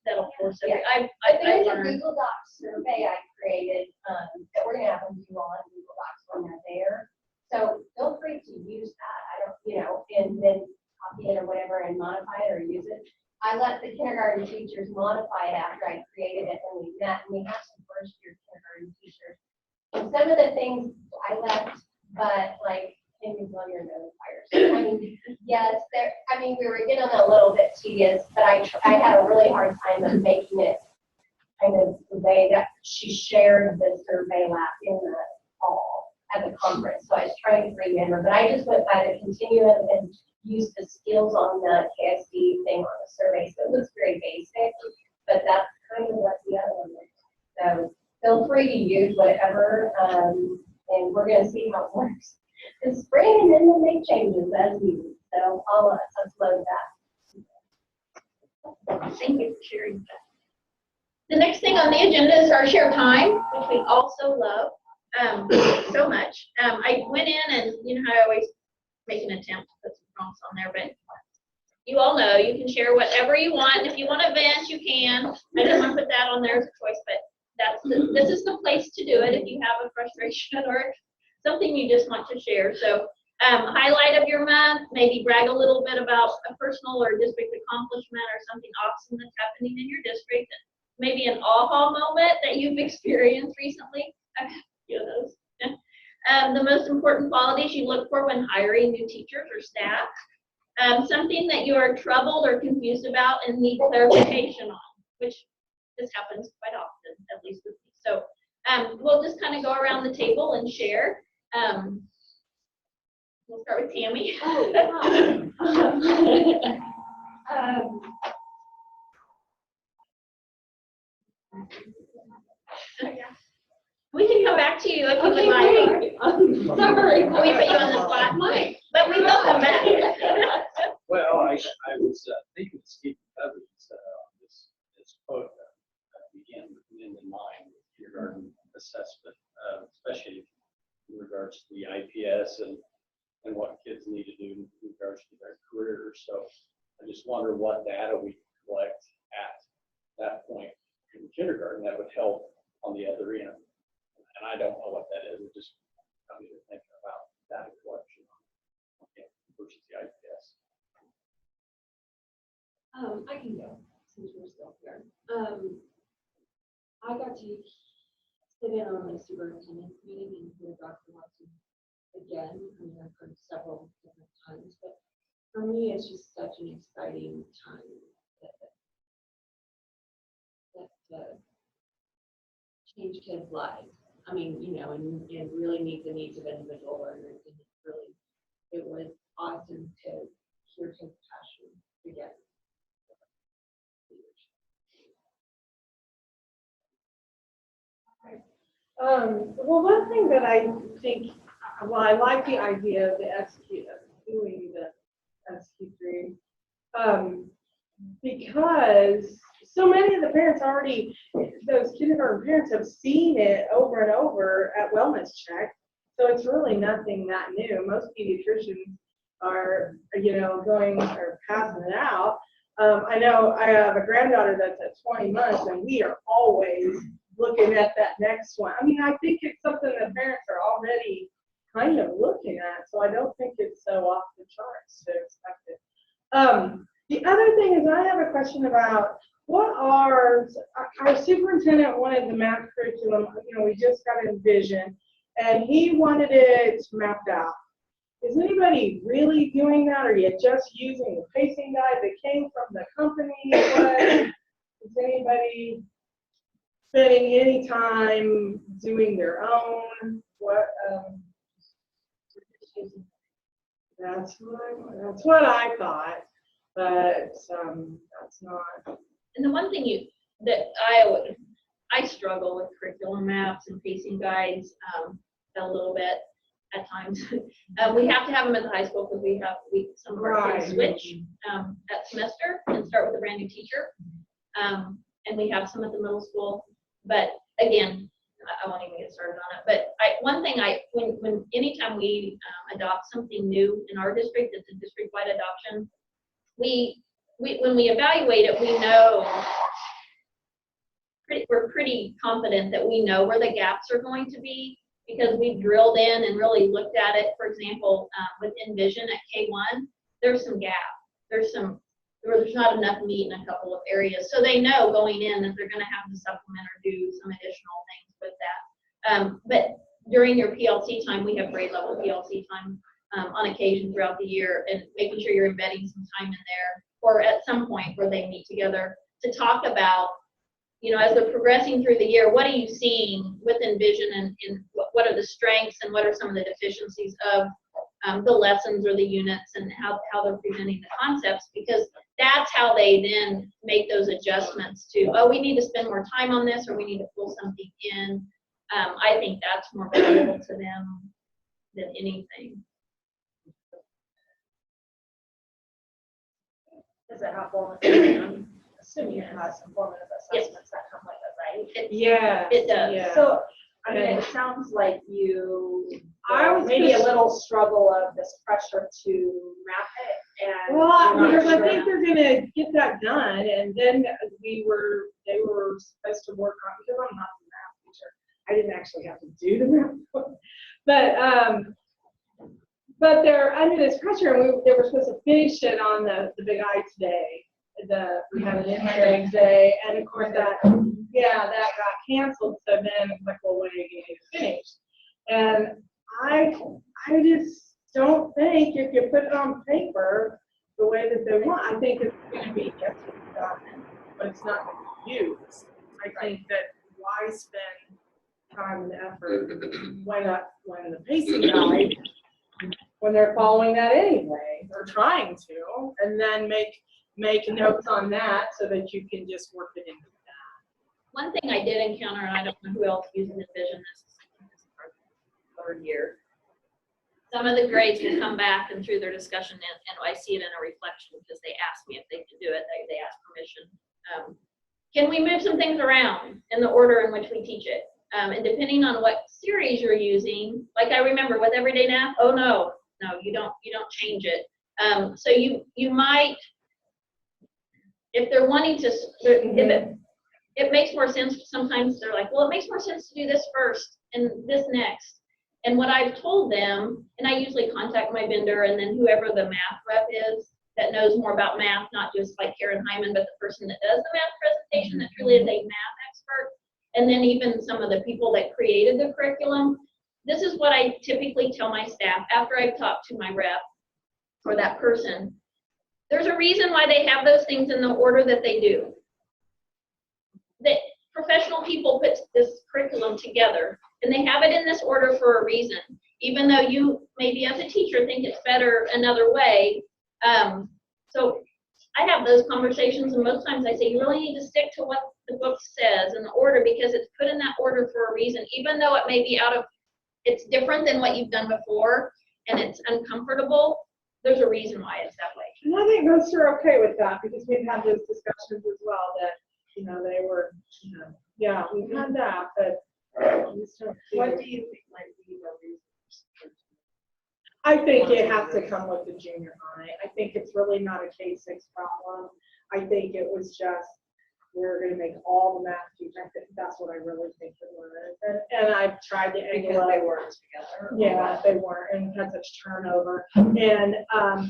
that'll force it. Yeah. I There's a learned. Google Docs survey I created that we're gonna have them do on Google Docs when they're there. So feel free to use that. And then copy it or whatever and modify it or use it. I let the kindergarten teachers modify it after I created it, and we met, and we have some first year kindergarten teachers. And some of the things I left, but like, can you blow your nose fires? I mean, yes, we were getting a little bit tedious, but I had a really hard time of making it kind of the way that she shared the survey in the fall at the conference. So I was trying to remember, but I just went by the continuum and used the skills on the KSD thing on the survey. So it looks very basic, but that's kind of what the other one is. So feel free to use whatever, and we're going to see how it works in spring, and then we'll make changes as needed. So I'll upload that. Thank you for sharing that. The next thing on the agenda is our share time, which we also love so much. I went in and, you know how I always make an attempt to put some prompts on there, but you all know you can share whatever you want. If you want to vent, you can. I didn't want to put that on there as a choice, but this is the place to do it if you have a frustration or something you just want to share. So highlight of your month, maybe brag a little bit about a personal or district accomplishment or something awesome that's happening in your district. Maybe an aha moment that you've experienced recently. I've had a few of those. The most important qualities you look for when hiring new teachers or staff. Something that you are troubled or confused about and need clarification on, which this happens quite often, at least with me. So we'll just kind of go around the table and share. We'll start with Tammy. We can come back to you if you would like. Sorry, we put you on the spot, but we will come back. Well, I was thinking of Steve Evans on this quote that began with an end in mind with kindergarten assessment, especially in regards to the IPS and what kids need to do in regards to their careers. So I just wonder what data we collect at that point in kindergarten that would help on the other end. And I don't know what that is. It just got me to thinking about data collection versus the IPS. I can go since we're still here. I got to sit in on the superintendent's meeting and hear Dr. Watson again. I mean, I've heard several different times, but for me, it's just such an exciting time that change kids' lives. I mean, you know, and really meet the needs of individual learners. And it was awesome to hear his passion again. Well, one thing that I think, well, I like the idea of the SQ, doing the SQ3, because so many of the parents already, those kindergarten parents have seen it over and over at wellness check. So it's really nothing that new. Most pediatricians are, you know, going or passing it out. I know I have a granddaughter that's at 20 months and we are always looking at that next one. I mean, I think it's something that parents are already kind of looking at. So I don't think it's so off the charts to expect it. The other thing is I have a question about what our superintendent wanted the math curriculum, you know, we just got Envision, and he wanted it mapped out. Is anybody really doing that, or are you just using the pacing guide that came from the company? Is anybody spending any time doing their own? That's what I thought, but that's not. And the one thing I struggle with curriculum maps and pacing guides a little bit at times. We have to have them at the high school because some of our kids switch at semester and start with a brand new teacher. And we have some at the middle school. But again, I won't even get started on it. But one thing when anytime we adopt something new in our district, it's a district-wide adoption. When we evaluate it, we know we're pretty confident that we know where the gaps are going to be because we've drilled in and really looked at it. For example, with Envision at K1, there's some gap. There's not enough meat in a couple of areas. So they know going in that they're going to have to supplement or do some additional things with that. But during your PLC time, we have grade level PLC time on occasion throughout the year, and making sure you're embedding some time in there or at some point where they meet together to talk about, you know, as they're progressing through the year, what are you seeing with Envision and what are the strengths and what are some of the deficiencies of the lessons or the units and how they're presenting the concepts, because that's how they then make those adjustments to, oh, we need to spend more time on this or we need to pull something in. I think that's more valuable to them than anything. Is it helpful? I'm assuming it has some formative assessments that come with It does. Yeah. So, I mean, Okay. it sounds like you, I was maybe a just- little struggle of this pressure to map it and. Well, you're not because I sure. think they're gonna get that done, and then they were supposed to work on, because I'm not the math teacher, I didn't actually have to do the math. But they're under this pressure, and they were supposed to finish it on the Big I today. We had an intern today, and of course that got canceled, so then it's like, well, when are you gonna get it finished? And I just don't think if you put it on paper the way that they want, I think it's gonna be yes, it's done, but it's not gonna be used. I think that why spend time and effort when the pacing guide, when they're following that anyway, or trying to, and then make notes on that so that you can just work it into that. One thing I did encounter, and I don't know who else uses Envision, this is our third year. Some of the grades will come back and through their discussion, and I see it in a reflection because they ask me if they can do it, they ask permission. Can we move some things around in the order in which we teach it? And depending on what series you're using, like I remember with Everyday Math, oh no, you don't change it. So you might, if they're wanting to, it makes more sense. Sometimes they're like, well, it makes more sense to do this first and this next. And what I've told them, and I usually contact my vendor and then whoever the math rep is that knows more about math, not just like Karen Hyman, but the person that does the math presentation that truly is a math expert. And then even some of the people that created the curriculum. This is what I typically tell my staff after I've talked to my rep or that person. There's a reason why they have those things in the order that they do. That professional people put this curriculum together, and they have it in this order for a reason. Even though you maybe as a teacher think it's better another way. So I have those conversations, and most times I say you really need to stick to what the book says in the order because it's put in that order for a reason. Even though it may be it's different than what you've done before, and it's uncomfortable, there's a reason why it's that way. And I think most are okay with that because we've had those discussions as well that, they were, yeah, we've had that, but. What do you think might be the reasons? I think it has to come with the junior high. I think it's really not a K-6 problem. I think it was just, we're gonna make all the math teachers, I think that's what I really think it was. And I've tried to angle Because they up. weren't together? Yeah, they weren't, and had such turnover. And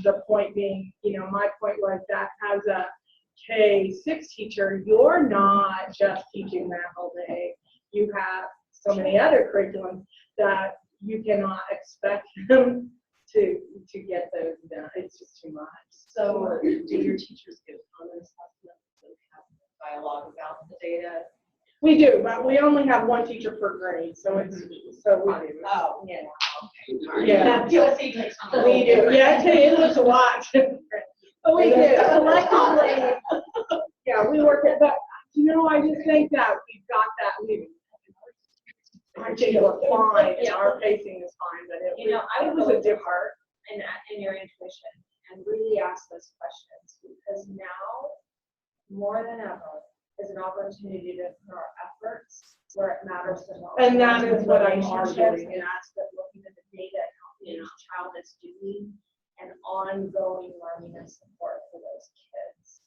the point being, my point was that as a K-6 teacher, you're not just teaching math all day. You have so many other curriculums that you cannot expect them to get those done. It's just too much. So do your teachers give honest assessments and have dialogue about the data? We do, but we only have one teacher per grade, so we do. Oh, yeah. Okay. Yeah. USC takes on. We do, yeah, it looks a lot different. But we do, collectively, yeah, we work it, but, I just think that we've got that, I think we're fine, and our pacing is fine, but I it would was a go different. in your intuition and really ask those questions because now, more than ever, is an opportunity to put our efforts where it matters the most. And that is what I'm Relationships, arguing. and that's what looking at the data and how each child is doing and ongoing learning and support for those kids.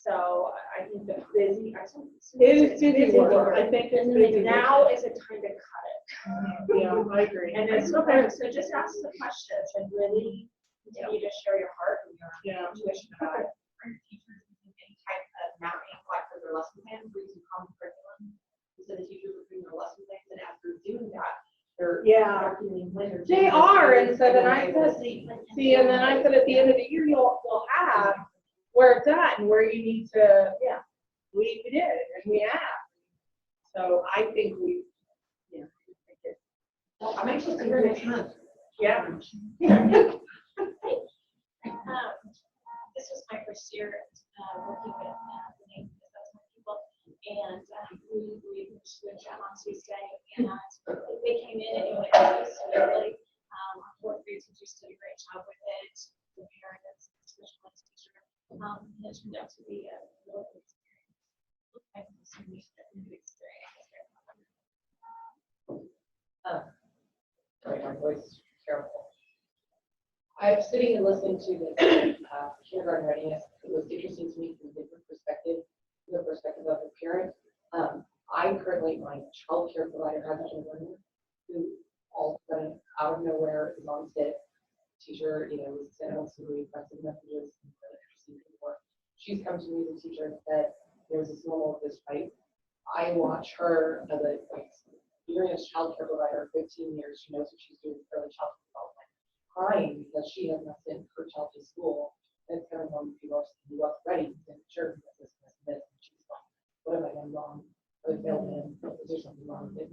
So I think the busy, It is busy work, I think it's busy. now is a time to cut it. Yeah, I agree. And it's okay, so just ask the questions and really continue to share your heart and your intuition about it. Are your teachers using any type of mapping, like for their lesson plans, or using common curriculum? So the teachers are doing their lesson plans, and as they're doing that, they're documenting when they're doing They this, are, and and so then I said, and then I said at the end of the year, we'll have where it's at and where you need to, we did, and we have. So I think I'm anxious to hear next month. yeah. This was my first year working with the name assessment people, and we switched out on Tuesday, and they came in and it went really smoothly. Our fourth grade teachers did a great job with it. The parents, special ed teacher, and it turned out to be a really good experience. I think it's a new experience. my voice is terrible. I'm sitting and listening to this kindergarten readiness. It was interesting to me from a different perspective, from the perspective of a parent. I currently, my child care provider has a kindergartner who all of a sudden, out of nowhere, is on sick. Teacher, was sent out some really impressive messages, some really interesting paperwork. She's come to me as a teacher and said, there's this normal of this fight. I watch her as a experienced child care provider, 15 years. She knows what she's doing for early childhood development, crying because she has not sent her child to school. And it's coming home, people are ready, and sure, this. And she's like, what have I done wrong? Or failed him? Is there something wrong? And,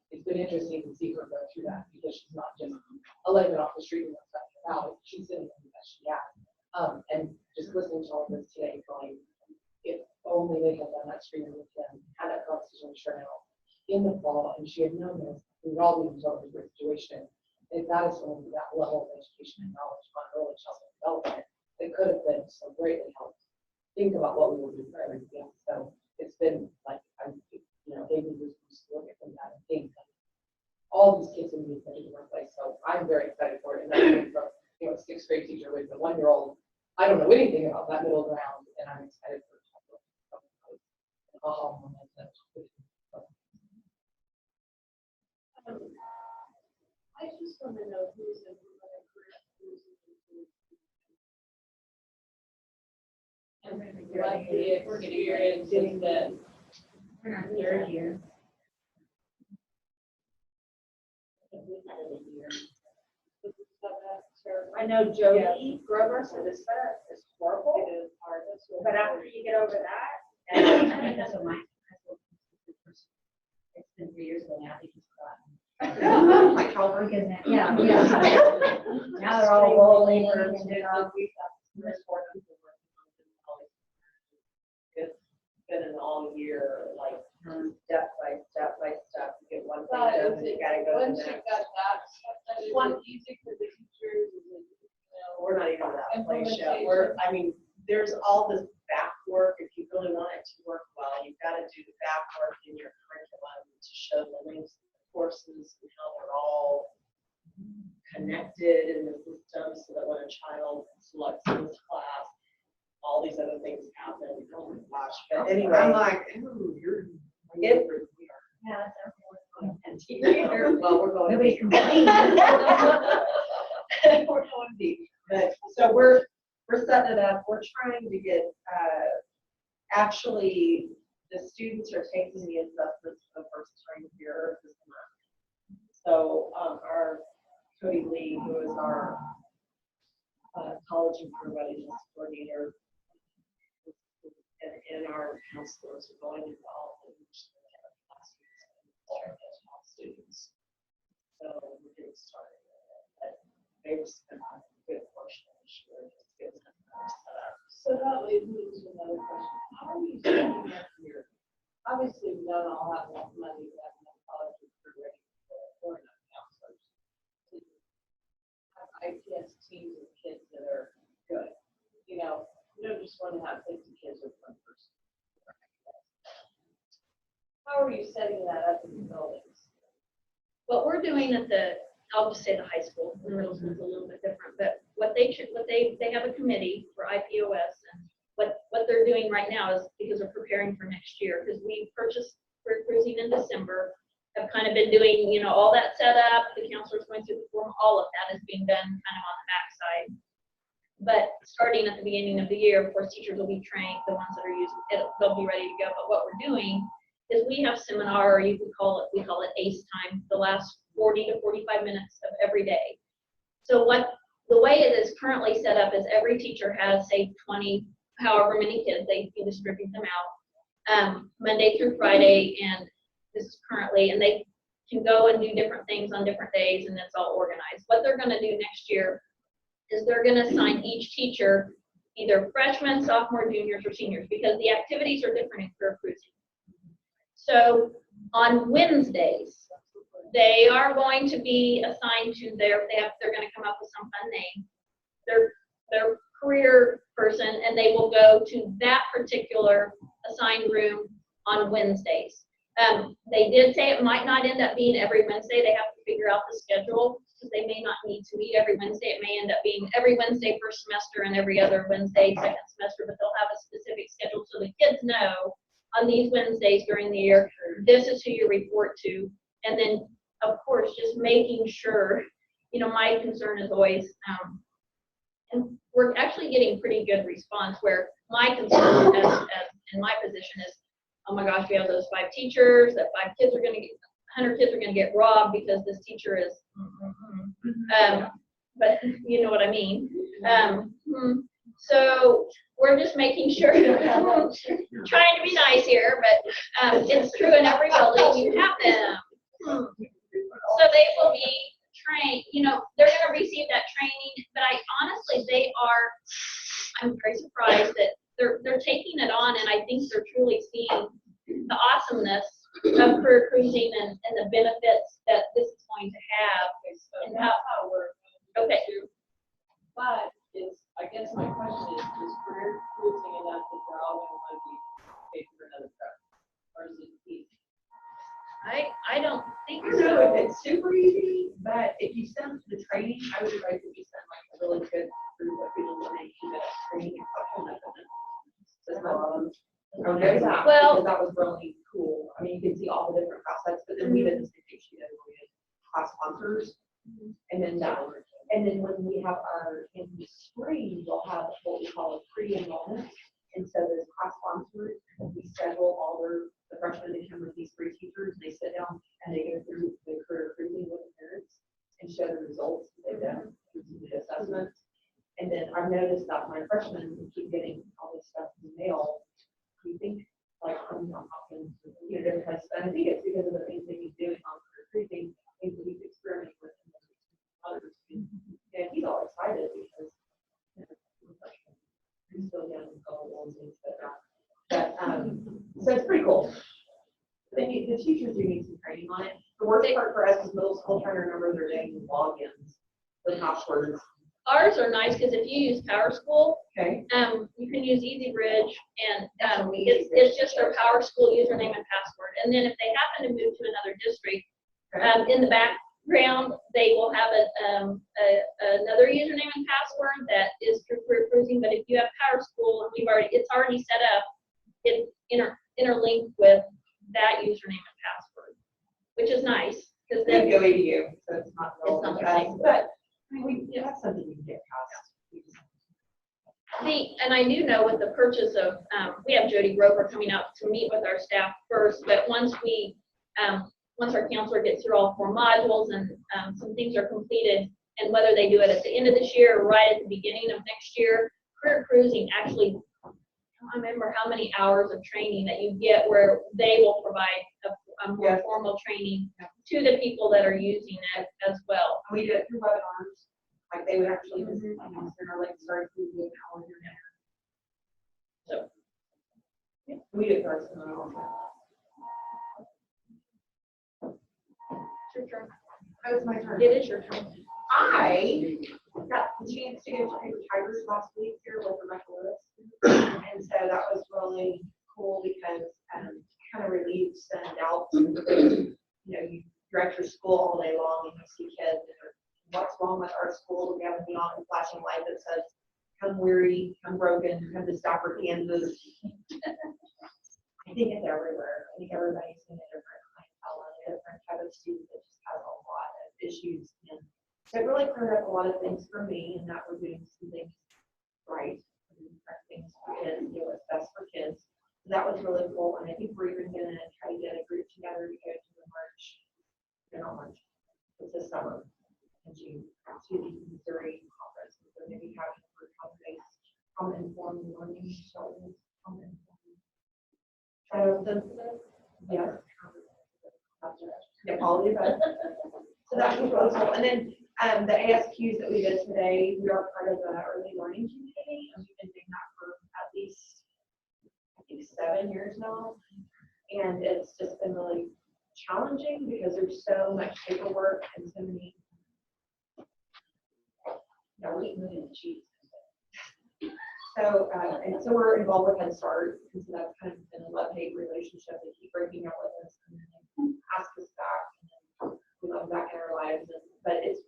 it's been interesting to see her go through that because she's not just a lemon off the street and what's nothing about it. She's sitting in the best she has. And just listening to all of this today, going, if only they had done that screening with him, had that conversation with Chanel in the fall, and she had known this, we would all be in a great situation. If that is only that level of education and knowledge on early childhood development, it could have been so greatly helped. Think about what we will do for everything else. So it's been like, David was used to look at them that and think all these kids will be in such a different place. So I'm very excited for it. And I'm from, a 6th grade teacher with a 1-year-old. I don't know anything about that middle ground, and I'm excited for it. I just want to know who's in what the experience is that We're not third year. I know Jody Grover said this is horrible. It is hard. But after you get over that, And I think that's what it's been 3 years ago now, I think he's forgotten. my children. Yeah. Now they're all rolling and It's been an all year, like step by step, you get one thing But done, and you gotta go to once the you've next. got that, it's one easy for the teachers and We're not even at that place yet. There's all this back work. If you really want it to work well, you've got to do the back work in your curriculum to show the links to the courses and how they're all connected in the system so that when a child selects this class, all these other things happen. Oh my gosh. But anyway, I'm like, ooh, you're Yeah, that's our well, we're going. Nobody complained. We're going deep. But so we're setting it up. We're trying to get actually the students are taking the assessments for the first time here this month. So our Cody Lee, who is our college and career readiness coordinator, and our counselors are going involved in students. So we're getting started. But they've spent a good portion of this year just getting them set up. so that leads me to another question. How are you spending that year? Obviously, we don't all have enough money to have enough college and career ready for enough counselors. IPS teams of kids that are good. You don't just want to have 50 kids with one person. How are you setting that up in the buildings? What we're doing at I'll just say the high school, the middle school is a little bit different, but they have a committee for IPOS, and what they're doing right now is, because we're preparing for next year, because we purchased for cruising in December, have kind of been doing, all that setup, the counselors going through the form, all of that is being done kind of on the backside. But starting at the beginning of the year, of course, teachers will be trained, the ones that are using it, they'll be ready to go. But what we're doing is we have seminar, or we call it ACE time, the last 40 to 45 minutes of every day. So the way it is currently set up is every teacher has, say, 20, however many kids, they distribute them out Monday through Friday, and this is currently, and they can go and do different things on different days, and it's all organized. What they're going to do next year is they're going to assign each teacher either freshmen, sophomore, juniors, or seniors, because the activities are different in career cruising. So on Wednesdays, they are going to be assigned to they're going to come up with some fun name, their career person, and they will go to that particular assigned room on Wednesdays. They did say it might not end up being every Wednesday. They have to figure out the schedule because they may not need to meet every Wednesday. It may end up being every Wednesday first semester and every other Wednesday second semester, but they'll have a specific schedule so the kids know on these Wednesdays during the year, this is who you report to. And then, of course, just making sure, my concern is always, and we're actually getting pretty good response where my concern as in my position is, oh my gosh, we have those 5 teachers, that 100 kids are going to get robbed because this teacher is, but you know what I mean. So we're just making sure, trying to be nice here, but it's true in every building, you have them. So they will be trained, they're going to receive that training, but honestly, I'm very surprised that they're taking it on, and I think they're truly seeing the awesomeness of career cruising and the benefits that this is going to have. And how we're, okay. But I guess my question is career cruising enough that they're all going to want to be paid for another truck? Or is it easy? I don't think I don't know so. if it's super easy, but if you send the training, I would advise that you send like a really good group of people that they keep it training and helping them. I would know that, Well- because that was really cool. I mean, you can see all the different process, but then we did the same thing. She did, we did class sponsors, and then when we have in the spring, we'll have what we call a pre-enrollment. And so there's class sponsors, and we schedule all the freshmen that come with these free teachers, and they sit down and they go through the career cruising with the parents and show the results that they've done through the assessments. And then I've noticed that my freshmen keep getting all this stuff in the mail. You think, like, I'm often, different places, and I think it's because of the things that he's doing on career cruising, things that he's experimenting with and others. And he's all excited because he's still young and gullible and things like that. But, so it's pretty cool. The teachers do need some training on it. The worst part for us is middle school trying to remember their names and logins, the passwords. Ours are nice because if you use PowerSchool, Okay. you can use EasyBridge, and it's just their PowerSchool username and password. And then if they happen to move to another district, in the background, they will have another username and password that is for career cruising. But if you have PowerSchool and it's already set up, it's interlinked with that username and password, which is nice because Then then go ADU, so it's not It's not the same. But I mean, that's something we can get past. and I do know with the purchase of, we have Jody Grover coming out to meet with our staff first, but once our counselor gets through all 4 modules and some things are completed, and whether they do it at the end of this year or right at the beginning of next year, career cruising actually, I don't remember how many hours of training that you get where they will provide a more Yes. formal training to the people that are using it as well. And we do it through webinars, like they would actually just, send our link, sorry, we do it now on your So. yeah, we do it first. It's your turn. Oh, it's my turn. It is your turn. I got the chance to go to Paper Tigers last week here with Rebecca Lewis. And so that was really cool because kind of relieves some doubts. You're at your school all day long and you see kids and what's wrong with our school? We have a neon flashing light that says, come weary, come broken, come to Stafford, Kansas. I think it's everywhere. I think everybody's in a different clientele and a different type of student that just has a lot of issues. And so it really cleared up a lot of things for me, and that we're doing some things right, things for kids, do what's best for kids. So that was really cool, and I think we're even going to try to get a group together to go to the it's this summer, in June, to the Missouri conference. So maybe having a conference, common informed learning, common yes. Yeah, all of the above. So that was really cool. And then the ASQs that we did today, we are part of the early learning community, and we've been doing that for at least, I think, 7 years now. And it's just been really challenging because there's so much paperwork and so many. Yeah, we're eating the cheese. So, and so we're involved with Head Start, and so that's kind of been a love-hate relationship. They keep breaking up with us and then they ask us back, and then we love them back in our lives. But it's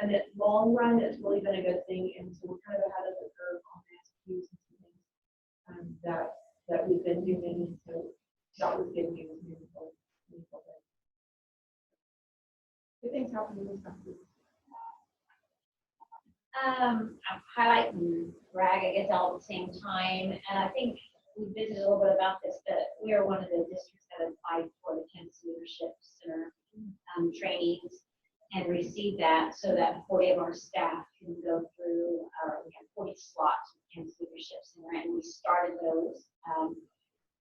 in the long run, it's really been a good thing, and so we're kind of ahead of the curve on SQs and some things that we've been doing. And so that was good news. Good things happen in this country. Highlight and brag, I guess, all at the same time. And I think we visited a little bit about this, but we are one of the districts that applied for the Kansas Leadership Center trainings and received that so that 40 of our staff can go through, we have 40 slots with Kansas Leadership Center, and we started those.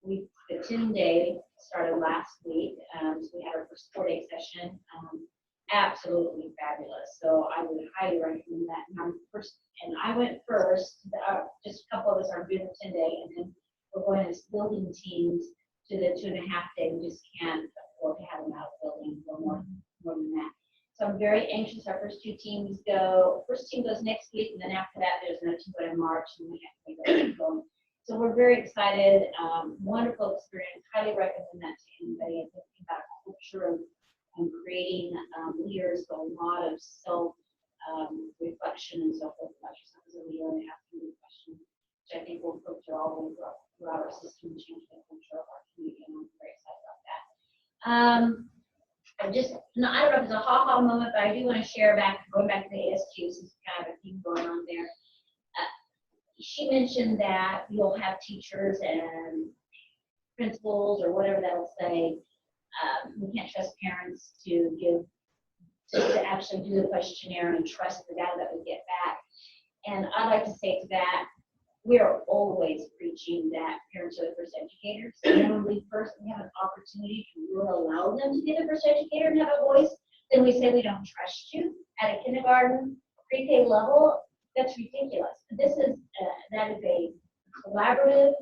The 10-day started last week, so we had our first 4-day session. Absolutely fabulous. So I would highly recommend that. And I went first. Just a couple of us are doing the 10-day, and then we're going as building teams to the 2.5-day. We just can't afford to have them out of building for more than that. So I'm very anxious. Our first 2 teams go. First team goes next week, and then after that, there's another team going in March, and we have to keep going. So we're very excited. Wonderful experience. Highly recommend that to anybody. Thinking about a culture of creating leaders, but a lot of self reflection and self reflection as a leader, and asking the question, which I think will filter all the way throughout our system and change the culture of our community. And I'm very excited about that. I don't know if it's a ha-ha moment, but I do want to share going back to the ASQ, since kind of a theme going on there. She mentioned that you'll have teachers and principals or whatever that'll say, we can't trust parents to actually do the questionnaire and trust the data that we get back. And I'd like to say to that, we are always preaching that parents are the first educators. And when we have an opportunity to really allow them to be the first educator and have a voice, then we say we don't trust you at a kindergarten, pre-K level. That's ridiculous. That is a collaborative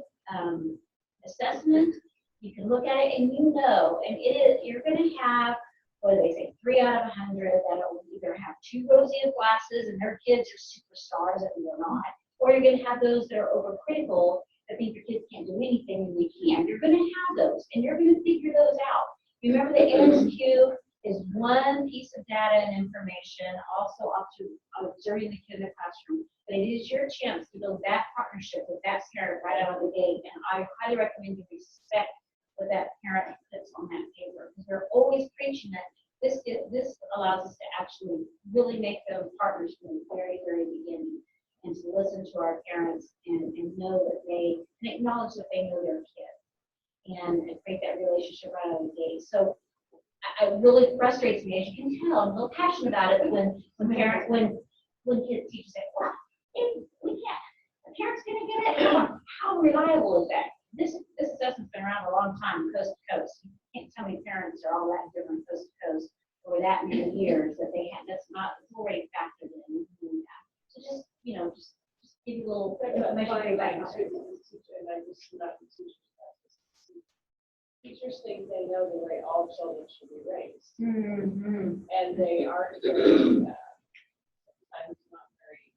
assessment. You can look at it and and you're going to have, what do they say, 3 out of 100 that'll either have 2 Rosie classes and their kids are superstars that we are not, or you're going to have those that are overcritical that think your kids can't do anything and we can. You're going to have those, and you're going to figure those out. Remember, the ASQ is one piece of data and information, also up to observing the kid in the classroom. But it is your chance to build that partnership with that parent right out of the gate, and I highly recommend you respect what that parent puts on that paper, because we're always preaching that this allows us to actually really make them partners from the very, very beginning, and to listen to our parents and know that they can acknowledge that they know their kids and create that relationship right out of the gate. So it really frustrates me, as you can tell. I'm a little passionate about it when kids teach say, "Well, we can't. The parent's going to get it." How reliable is that? This assessment's been around a long time, coast to coast. You can't tell me parents are all that different coast to coast for that many years that they have. That's not, it's already factored in. So just give you a little information. Teachers think they know the way all children should be raised, Mm-hmm. and they aren't very, sometimes not very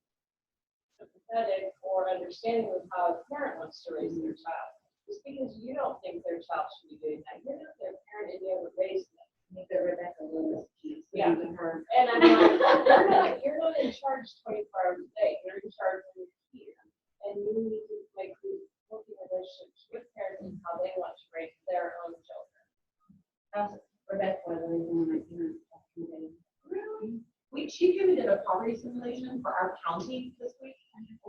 sympathetic or understanding of how a parent wants to raise their child. Just because you don't think their child should be doing that, you're not their parent and you haven't raised them. I think that Rebecca Lewis keeps Yeah. her. And I'm like, you're not in charge 24 hours a day. You're in charge when you're here. And you need to make these healthy relationships with parents and how they want to raise their own children. Rebecca was the reason why I didn't talk to me. Really? She came and did a poverty simulation for our county this week.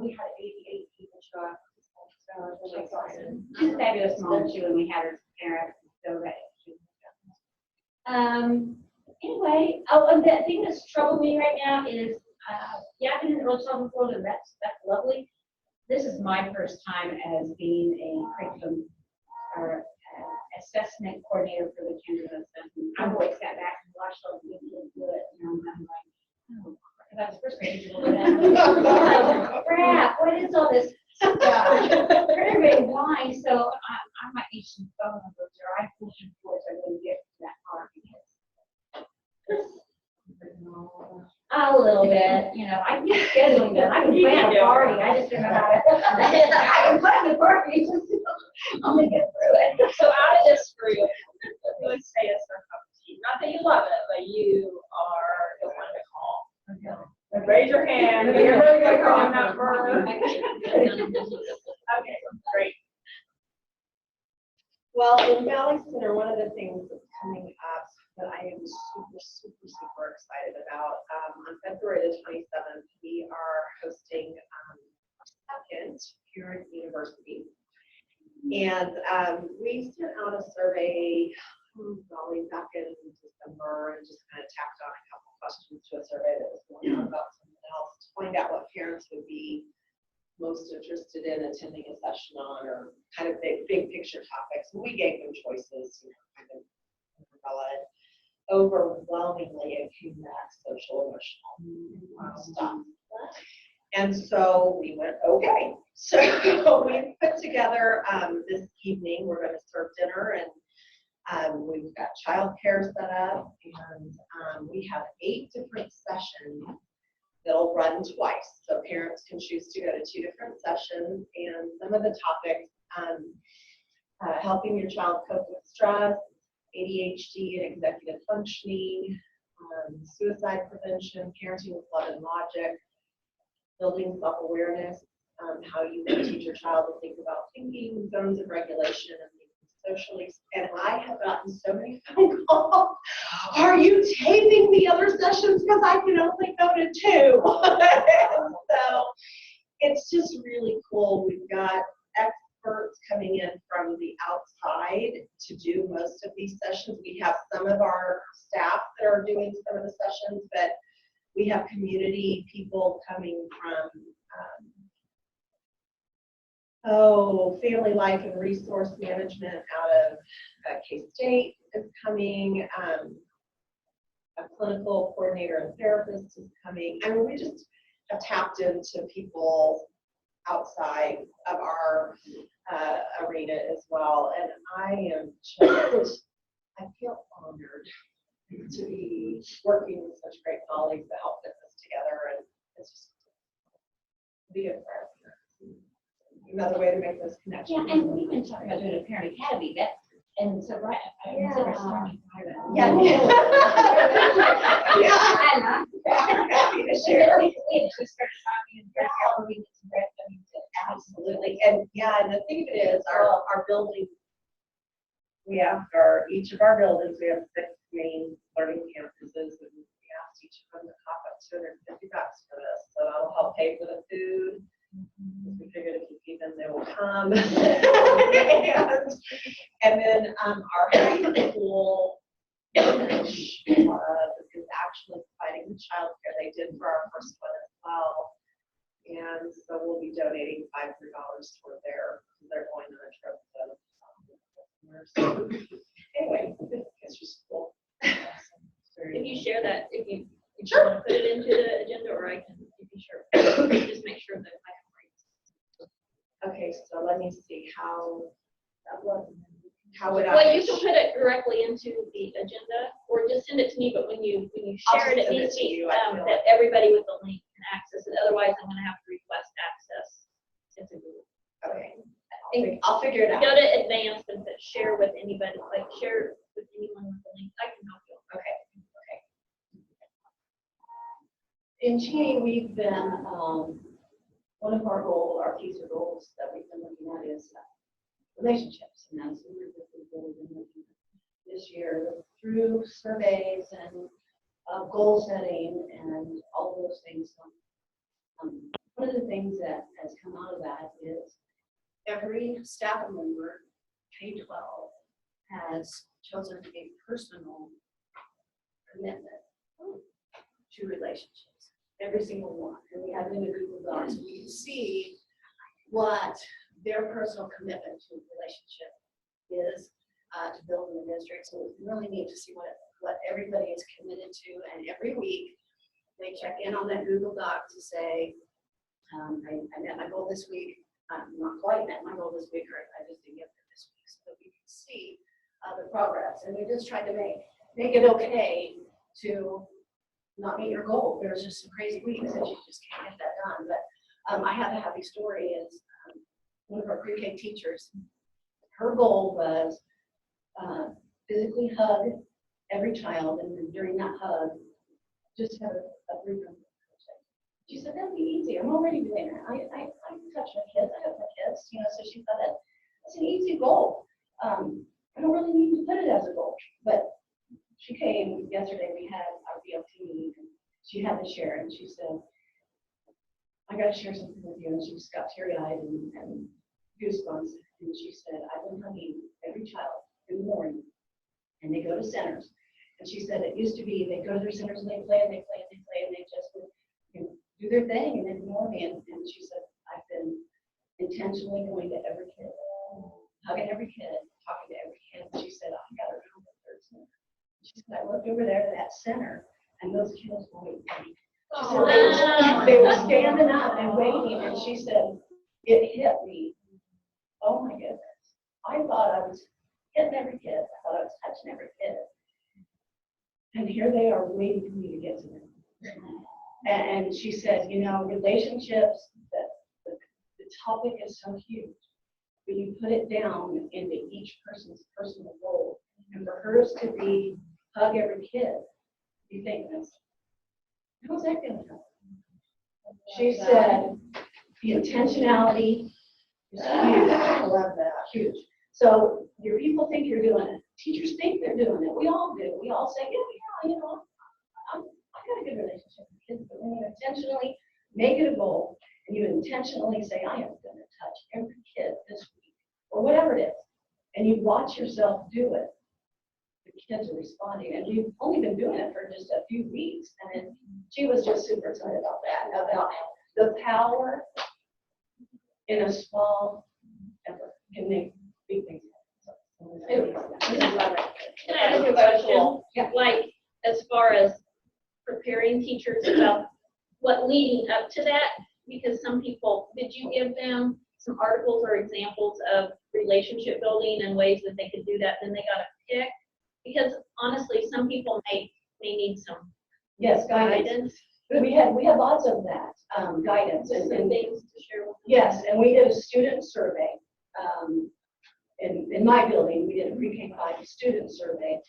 We had 88 people show up. She's a fabulous mom too, and we had her parent so ready. Anyway, and the thing that's troubling me right now is, I've been in the early childhood before, and that's lovely. This is my first time as being a curriculum or assessment coordinator for the Kansas assessment. I've always sat back and watched all the people do it, and I'm like, oh, that's the first grade. Crap, what is all this stuff? They're very blind, so I might need some phone numbers, or I'm pushing forward so I can get to that part. out a little bit, you know, I keep scheduling them, I can plan a party, I just don't know how to. I can plan the party, just, I'll make it through it. So out of this group, who would say it's their cup of tea? Not that you love it, but you are the one to call. Raise your hand, you're really good phone number. Okay, great. Well, in Valley Center, one of the things that's coming up that I am super excited about, on February the 27th, we are hosting second parent university. And we sent out a survey, golly, back in December, and just kind of tacked on a couple questions to a survey that was going on about something else to find out what parents would be most interested in attending a session on, or kind of big picture topics. And we gave them choices, you know, kind of umbrella. Overwhelmingly, it came back social emotional stuff. And so we went, okay. So we put together this evening, we're going to serve dinner, and we've got childcare set up, and we have 8 different sessions that'll run twice. So parents can choose to go to 2 different sessions, and some of the topics, helping your child cope with stress, ADHD and executive functioning, suicide prevention, parenting with love and logic, building self-awareness, how you can teach your child to think about thinking, zones of regulation, and socially. And I have gotten so many phone calls. Are you taping the other sessions? Because I can only go to 2. So it's just really cool. We've got experts coming in from the outside to do most of these sessions. We have some of our staff that are doing some of the sessions, but we have community people coming from family life and resource management out of K-State is coming. A clinical coordinator and therapist is coming. I mean, we just have tapped into people outside of our arena as well. And I am just, I feel honored to be working with such great colleagues to help put this together. And it's just be a prayer. Another way to make those connections. Yeah, and we've been talking about doing a parent academy, and so right, I consider starting private. Yeah. Yeah. I'm happy to share. We started talking and we Absolutely. And yeah, and the thing of it is, our building, we have each of our buildings, we have 6 main learning campuses, and we asked each of them to top up $250 for this. So that'll help pay for the food. We figured if you feed them, they will come. and then our high school is actually providing the childcare they did for our first one as well. And so we'll be donating $500 toward they're going on a trip to anyway, it's just cool. If you share that, if you Sure. want to put it into the agenda, or I can, if you share, just make sure that I have rights. Okay, so let me see how would I? Well, you can put it directly into the agenda, or just send it to me, but when you I'll share it, just it send needs it to to be, you, I feel that everybody with the link can access it, otherwise I'm gonna have to request access. It's a Google. Okay, I'll figure it out. Go to advanced and put share with anybody, like share with anyone with the link, I can help you. Okay. In GA, we've been, one of our future goals that we've been looking at is relationships. And that's what we've been looking at this year through surveys and goal setting and all of those things. One of the things that has come out of that is every staff member, K-12, has chosen a personal commitment to relationships. Every single one. And we have it in the Google Docs. And you can see what their personal commitment to a relationship is to build in the district. So it's really neat to see what everybody is committed to. And every week they check in on that Google Doc to say, I met my goal this week. I'm not quite met my goal this week, or I just didn't get there this week. So that we can see the progress. And we just tried to make it okay to not meet your goal. There's just some crazy weeks that you just can't get that done. But I have a happy story is one of our pre-K teachers, her goal was physically hug every child, and then during that hug, just have a brief conversation. She said, that'd be easy. I'm already doing that. I touch my kids. I have my kids, you know, so she thought that's an easy goal. I don't really need to put it as a goal. But she came yesterday, we had our BLT meeting, and she had to share, and she said, I got to share something with you. And she just got teary-eyed and goosebumps. And she said, I've been hugging every child in the morning, and they go to centers. And she said, it used to be they go to their centers and they play and they play and they play and they just would, you know, do their thing and then ignore me. And she said, I've been intentionally going to every kid, hugging every kid, talking to every kid. And she said, I got around the third center. She said, I looked over there to that center and those kids were waiting. She said, they were standing up and waiting. And she said, it hit me. Oh my goodness. I thought I was hitting every kid. I thought I was touching every kid. And here they are waiting for me to get to them. And she said, you know, relationships, the topic is so huge, but you put it down into each person's personal goal. And for hers to be hug every kid, you think, how's that going to happen? She said, the intentionality is huge. I love that. Huge. So your people think you're doing it. Teachers think they're doing it. We all do. We all say, yeah, you know, I got a good relationship with kids, but when you intentionally make it a goal and you intentionally say, I am going to touch every kid this week, or whatever it is, and you watch yourself do it, the kids are responding. And you've only been doing it for just a few weeks. And then she was just super excited about that, about the power in a small effort can make big things happen. Can I ask you a question? Yeah. Like, as far as preparing teachers about what leading up to that, because some people, did you give them some articles or examples of relationship building and ways that they could do that, then they got to pick? Because honestly, some people may need some guidance. We had lots of that guidance and things to share with them. Yes, and we did a student survey. In my building, we did a pre-K 5 student survey,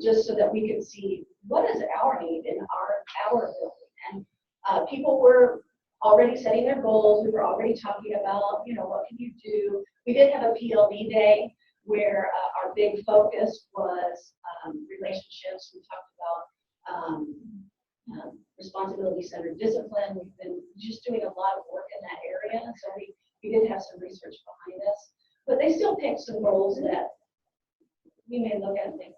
just so that we could see what is our need in our building. And people were already setting their goals. We were already talking about, you know, what can you do? We did have a PLD day where our big focus was relationships. We talked about responsibility-centered discipline. We've been just doing a lot of work in that area, so we did have some research behind us. But they still picked some goals that we may look at and think.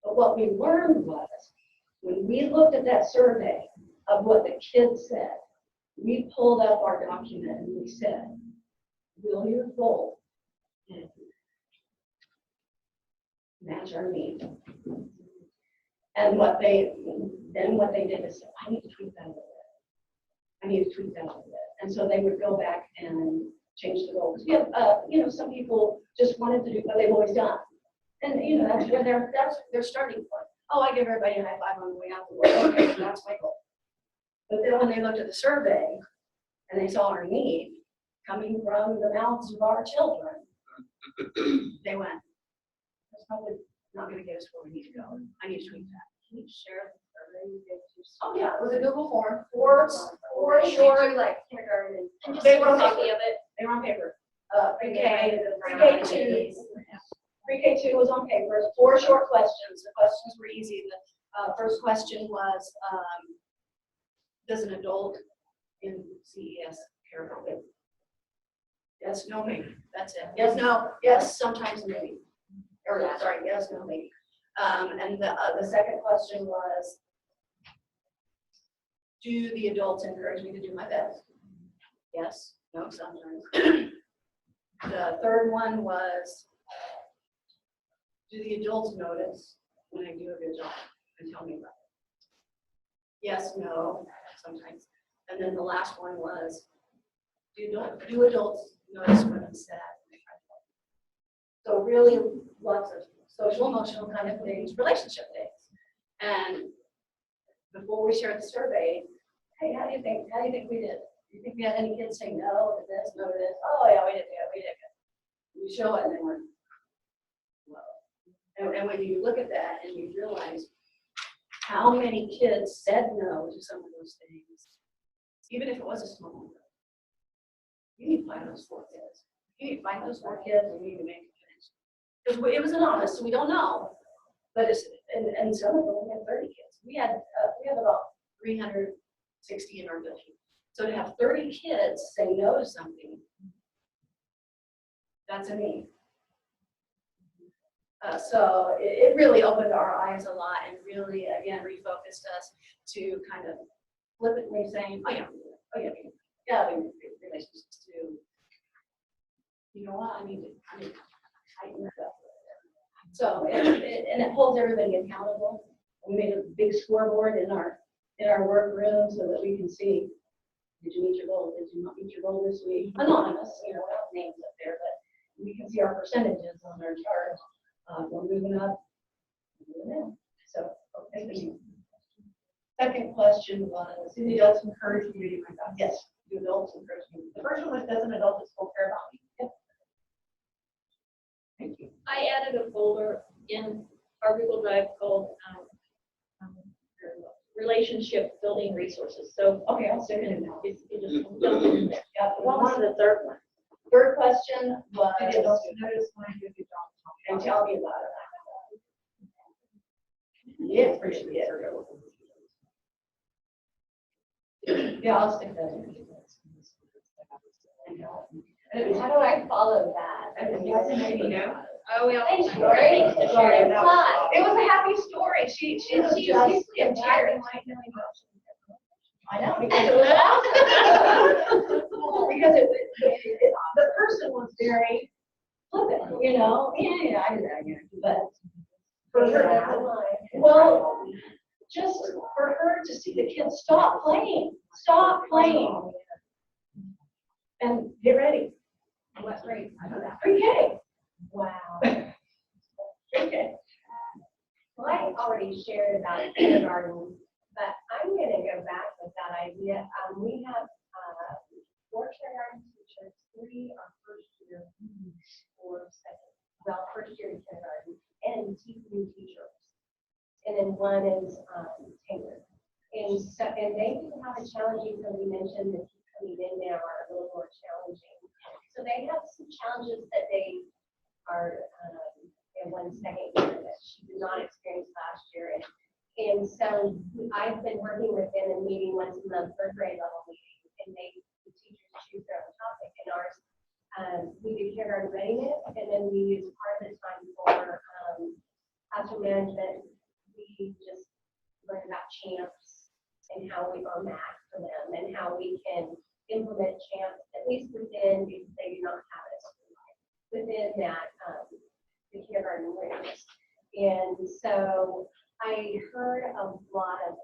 But what we learned was, when we looked at that survey of what the kids said, we pulled up our document and we said, will your goal match our need? And what they did is say, I need to tweak that a little bit. I need to tweak that a little bit. And so they would go back and change the goals. We have, you know, some people just wanted to do what they've always done. And, you know, that's their starting point. Oh, I give everybody a high five on the way out the door. Okay, that's my goal. But then when they looked at the survey and they saw our need coming from the mouths of our children, they went, that's probably not going to get us where we need to go. I need to tweak that. Can you share the survey you did? Oh, yeah, it was a Google form. Four short, like kindergarten. And just They a were on copy paper. of it. They were on paper. Pre-K 2 was on paper. 4 short questions. The questions were easy. The first question was, does an adult in CES care for it? Yes, no, maybe. That's it. Yes, no. Yes, sometimes, maybe. Or sorry, yes, no, maybe. And the second question was, do the adults encourage me to do my best? Yes, no, sometimes. The third one was, do the adults notice when I do a good job and tell me about it? Yes, no, sometimes. And then the last one was, do adults notice when I'm sad? So really lots of social, emotional kind of things, relationship things. And before we shared the survey, hey, how do you think we did? Do you think we had any kids say no to this, no to this? Oh, yeah, we did good, we did good. You show it and then we're, well. And when you look at that and you realize how many kids said no to some of those things, even if it was a small number, you need to find those 4 kids. You need to find those 4 kids and you need to make a connection. Because it was anonymous, so we don't know. But it's, and some of them, we had 30 kids. We have about 360 in our building. So to have 30 kids say no to something, that's a need. So it really opened our eyes a lot and really, again, refocused us to kind of flippantly saying, oh yeah, relationships too. You know what, I need to tighten that up. So, and it holds everybody accountable. We made a big scoreboard in our workroom so that we can see, did you meet your goal? Did you not meet your goal this week? Anonymous, without names up there, but we can see our percentages on our chart. We're moving up, we're moving down. So, thank you. Second question was, do the adults encourage you to do my best? Yes, do adults encourage me? The first one was, does an adult still care about me? Yep. Thank you. I added a folder in our Google Drive called relationship building resources. So Okay, I'll stick it in now. you just dump it in there. Yeah, What was the third one? third question was, Do the adults notice when I do the job? and tell me about it. Yeah, appreciate it. Yeah, I'll stick that in. How do I follow that? Oh, we all. Thanks, Lori. It It's was a happy story. She's just in tears. I know, because it was awesome. Because the person was very flippant, yeah, I did that again, but for her, well, just for her to see the kids stop playing, and get ready. What grade? Pre-K. Wow. Pre-K. Well, I already shared about kindergarten, but I'm gonna go back with that idea. We have 4 kindergarten teachers, 3 are first year, 4 second, first year in kindergarten, and 2 new teachers. And then 1 is tenured. And so, and they do have a challenging, so we mentioned that coming in now are a little more challenging. So they have some challenges that they are in 1 second year that she did not experience last year. And so I've been working with them and meeting once a month for grade level meetings, and the teachers choose their own topic. And ours, we do kindergarten readiness, and then we use part of the time for classroom management. We just learn about champs and how we earn that for them, and how we can implement champs, at least within, because they do not have it, within that the kindergarten readiness. And so I heard a lot of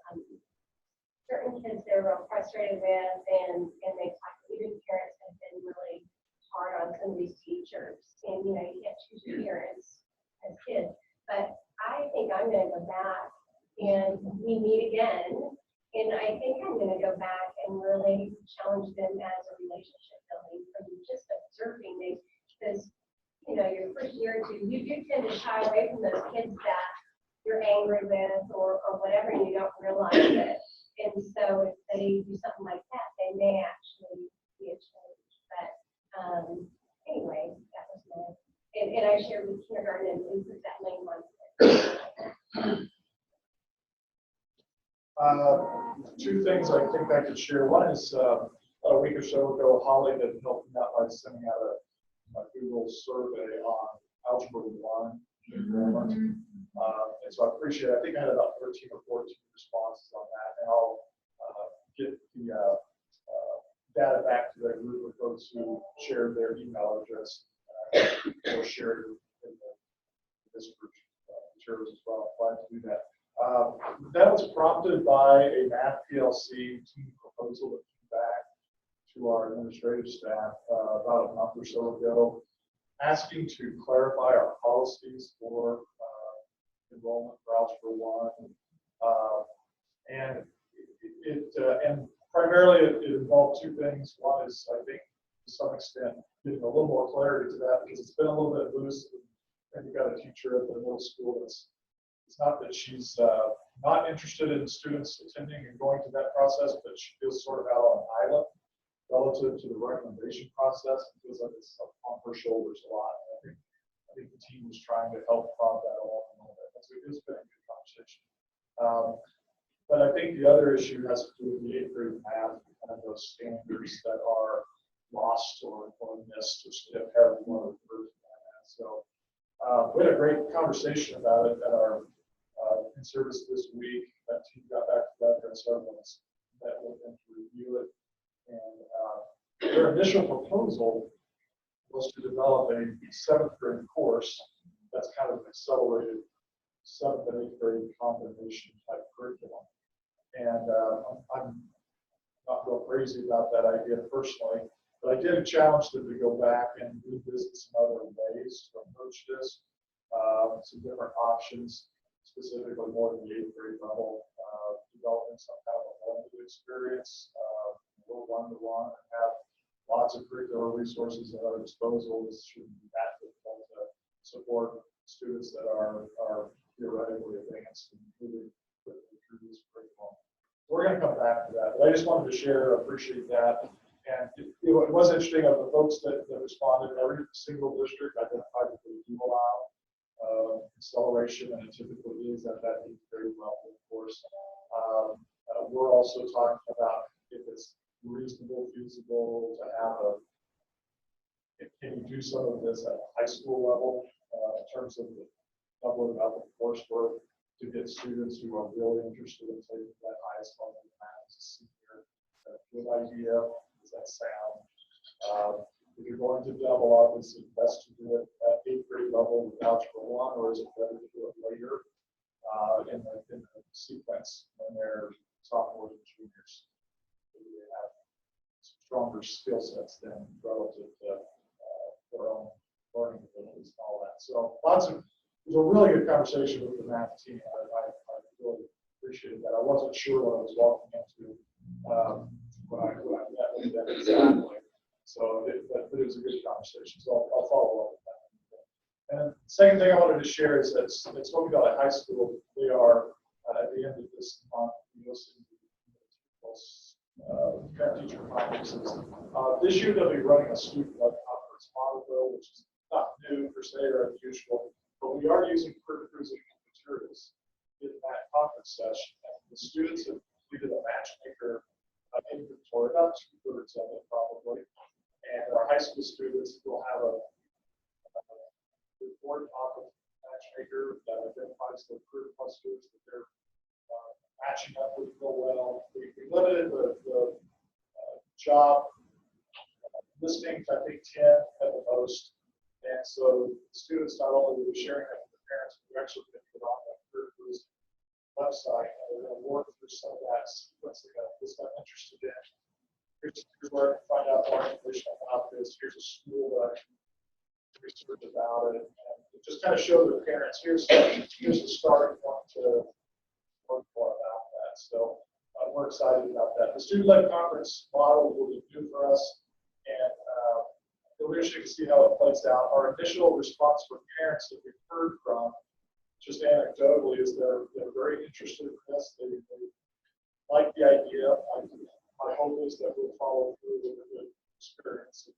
certain kids they were frustrated with, and they talked, even parents have been really hard on some of these teachers. And you can't choose your parents as kids. But I think I'm going to go back and we meet again. And I think I'm going to go back and really challenge them as a relationship building from just observing these, because your first year or two, you do tend to shy away from those kids that you're angry with or whatever, and you don't realize it. And so if they do something like that, they may actually be a change. But anyway, that was my, and I shared with kindergarten and put that link on. 2 things I think I could share. One is a week or so ago, Holly had helped me out by sending out a Google survey on Algebra 1 enrollment. And so I appreciate it. I think I had about 13 or 14 responses on that. And I'll get the data back to that group of folks who shared their email address or shared in this group materials as well. Glad to do that. That was prompted by a Math PLC team proposal that came back to our administrative staff about a month or so ago, asking to clarify our policies for enrollment for Algebra 1 help two things. One is, I think, to some extent, getting a little more clarity to that, because it's been a little bit loose. And you've got a teacher at the middle school it's not that she's not interested in students attending and going to that process, but she feels sort of out on an island relative to the recommendation process. It feels like it's up on her shoulders a lot. And I think the team was trying to help prod that along a little bit. So it's been a good conversation. But I think the other issue has to do with the 8th grade math, kind of those standards that are lost or missed, or have one of the So we had a great conversation about it at our in-service this week. That team got back together and started met with them to review it. And their initial proposal was to develop a 7th grade course that's kind of an accelerated 7th and 8th grade combination type curriculum. And I'm not real crazy about that idea personally, but I did challenge them to go back and revisit some other ways to approach this, some different options, specifically more than the 8th grade level, developing some kind of a blended experience, one-to-one, and have lots of curricular resources at our disposal. This shouldn't be that difficult to support students that are theoretically advanced and moving quickly through this curriculum. We're going to come back to that, but I just wanted to share, appreciate that. And it was interesting of the folks that responded. Every single district identified that they do allow acceleration, and it typically is at that 8th grade level, of course. We're also talking about if it's reasonable, feasible to have can you do some of this at a high school level in terms of the doubling up of coursework to get students who are really interested in taking that highest level of math as a senior. A good idea. Does that sound? If you're going to double up, is it best to do it at 8th grade level with Algebra 1, or is it better to do it later in the sequence when they're sophomores and juniors? They have stronger skill sets than relative to their own learning abilities and all that. So it was a really good conversation with the math team. I really appreciated that. I wasn't sure what I was walking into when I met with them exactly. So but it was a good conversation. So I'll follow up with that. And the second thing I wanted to share is that at Smoky Valley High School, they are at the end of this month, parent-teacher conferences. This year they'll be running a student-led conference model, though, which is not new per se or unusual, but we are using cruising materials in that conference session. And the students have completed a matchmaker inventory, about 2/3 of it probably. And our high school students will have a report off of matchmaker that identifies the career clusters that they're matching up with real well. We limited the job listings, I think 10 at the most. And so students not only will be sharing that with the parents, but we're actually going to put on that career cruise website. And we're going to work through some of that sequence that I'm interested in. Here's where I can find out more information about this. Here's a school that I can research about it. And just kind of show the parents, here's the starting point to learn more about that. So we're excited about that. The student-led conference model will be new for us, and it'll be interesting to see how it plays out. Our initial response from parents that we've heard from, just anecdotally, is they're very interested in this. They like the idea. My hope is that we'll follow through with a good experience. And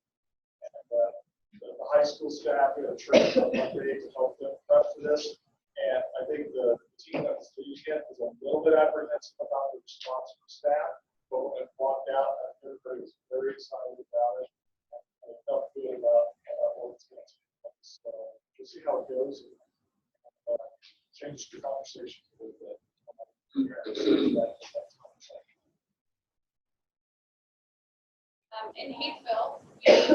the high school staff, we have trained on Monday to help them prep for this. And I think the team that was leading it was a little bit apprehensive about the response from staff, but when it walked out, everybody was very excited about it. And it felt good about what it's going to take. So we'll see how it goes. And, change the conversation a little bit. In Hayesville,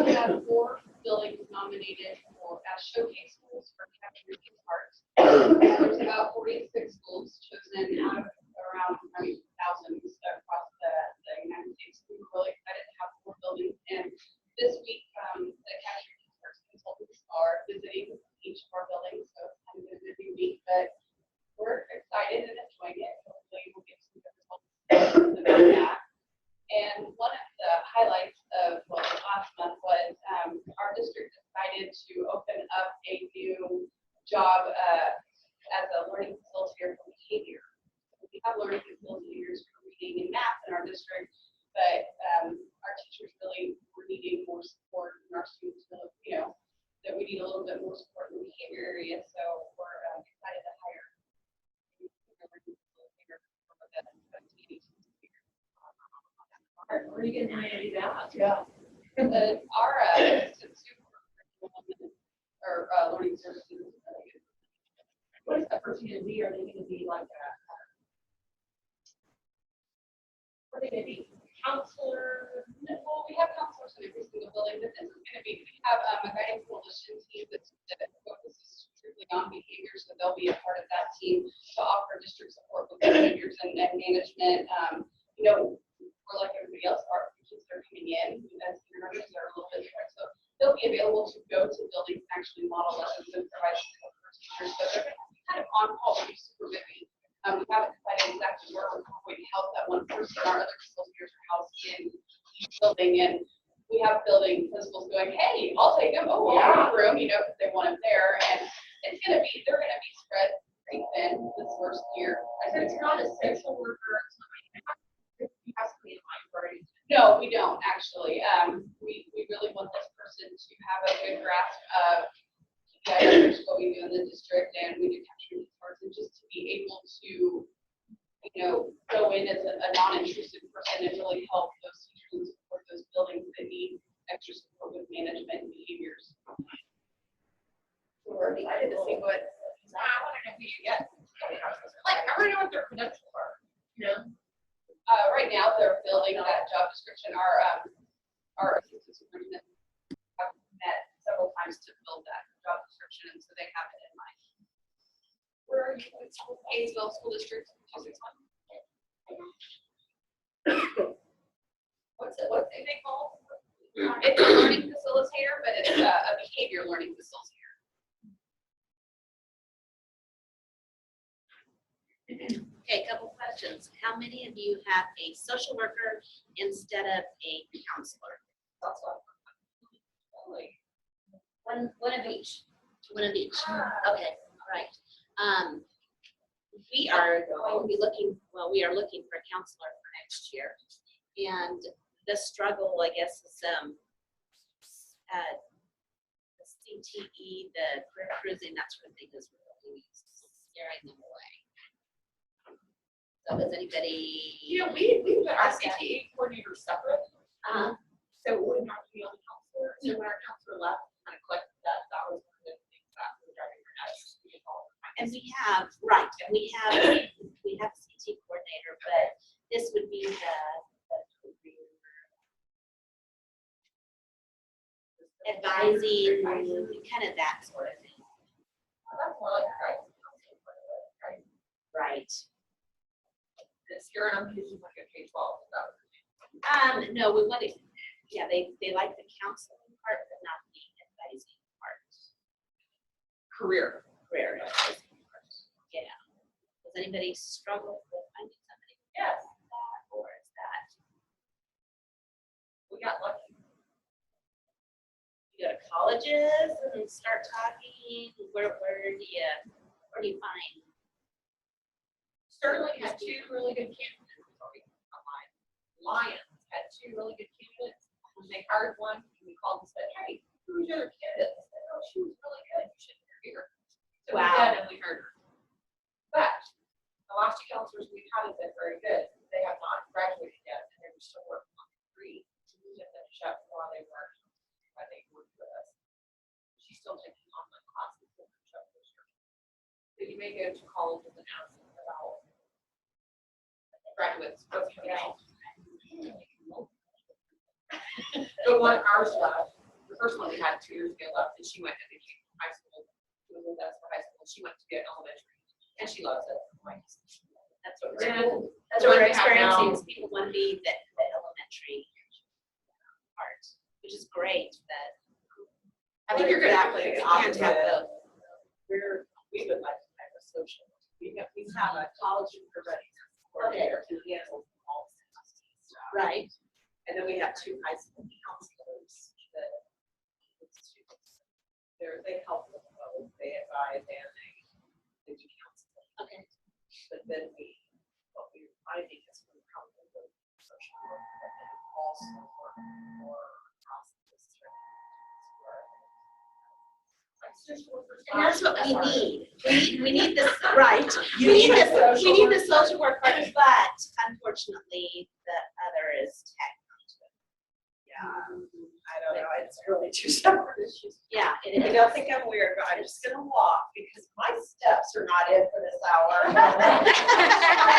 we have 4 buildings nominated as showcase schools for capturing youth hearts. There's about 46 schools chosen out of around 1,000 across the United States. We were really excited to have 4 buildings. And this week, the capturing youth hearts consultants are visiting each of our buildings. So it's kind of a busy week, but we're excited and enjoying it. Hopefully we'll get some good results about that. And one of the the highlights of what was last month was our district decided to open up a new job as a learning facilitator for behavior. We have learning facilitators for reading and math in our district, but our teachers really were needing more support, and our students, that we need a little bit more support in the behavior area. So we're excited to hire a learning facilitator for that meeting. Where are you getting money to do that? Yeah. Our assistant super or learning services. What is that person gonna be? Are they gonna be like are they gonna be counselor? Well, we have counselors in every single building, but this is going to be, we have a guidance coalition team that focuses strictly on behavior, so they'll be a part of that team to offer district support with behaviors and management. We're like everybody else, our kids are coming in as learners are a little bit different, so they'll be available to go to buildings and actually model lessons and provide support for teachers. So they're going to be kind of on call to be super busy. We haven't decided exactly where we're going to help that one person. Our other facilitators are housed in each building, and we have building principals going, hey, I'll take them. Oh, well, yeah. Room, because they want them there. And they're going to be spread pretty thin this first year. I said, it's not a social worker. You have to be in my priority. No, we don't actually. We really want this person to have a good grasp of what we do in the district, and we do capture these parts, and just to be able to, go in as a non-intrusive person and really help those teachers and support those buildings that need extra support with management and behaviors. So we're excited to see what. I want to know who you get. Like, I want to know what their credentials are. Right now, they're building that job description. Our assistant superintendent have met several times to build that job description, and so they have it in mind. Where are you? It's Hayesville School District 261. What's they call? It's a learning facilitator, but it's a behavior learning facilitator. Okay, a couple questions. How many of you have a social worker instead of a counselor? That's what. One of each. One of each. Okay, all right. We are going to be looking. Well, we are looking for a counselor for next year, and the struggle, I guess, is the CTE, the career cruising. That's what they is really scaring them away. So, is anybody? We put our CTE coordinator separate. So it wouldn't have to be on the counselor. So when our counselor left, kind of clicked that was one of the things that was driving her nuts. And we have, right, and we have a CT coordinator, but this would be the career advising, kind of that sort of thing. That's more like guidance counseling, right? Right. It's here and I'm using like a K-12. No, we want to, yeah, they like the counseling part, but not the advising part. Career. Advising part. Yeah. Does anybody struggle with finding somebody? Yes. Or is that? We got lucky. You go to colleges and start talking. Where do you find? Sterling had two really good candidates. Online. Lions had two really good candidates. When they hired one, we called and said, hey, who's your other candidate? They said, oh, she was really good. You should interview her. So Wow. we did, and we heard her. But the last two counselors we've had have been very good. They have not graduated yet, and they were still working on the degree to finish up while they were with us. She's still taking online classes to finish up this year. So you may go to college and ask about graduates, what's coming out. The one ours left, the first one we had 2 years ago left, and she went to high school. She was with us for high school. She went to get elementary, and she loves it. That's what And that's so what we're they have now- experiencing. Is people want to be the elementary part, which is great. That I think you're gonna have Exactly. to can't have both. We would like to have a social. We have a college and ready. Okay. To handle all Right. And then we have 2 high school counselors that, they help with both, they advise and they do counsel. Okay. But then what we're finding is we're probably with social work, but then also work more across the district. And that's what we need. We need this, right. We need the social work part, but unfortunately, the other is tech. Yeah, I don't know, it's really 2 separate issues. Yeah, it I is. don't think I'm weird, but I'm just gonna walk because my steps are not in for this hour.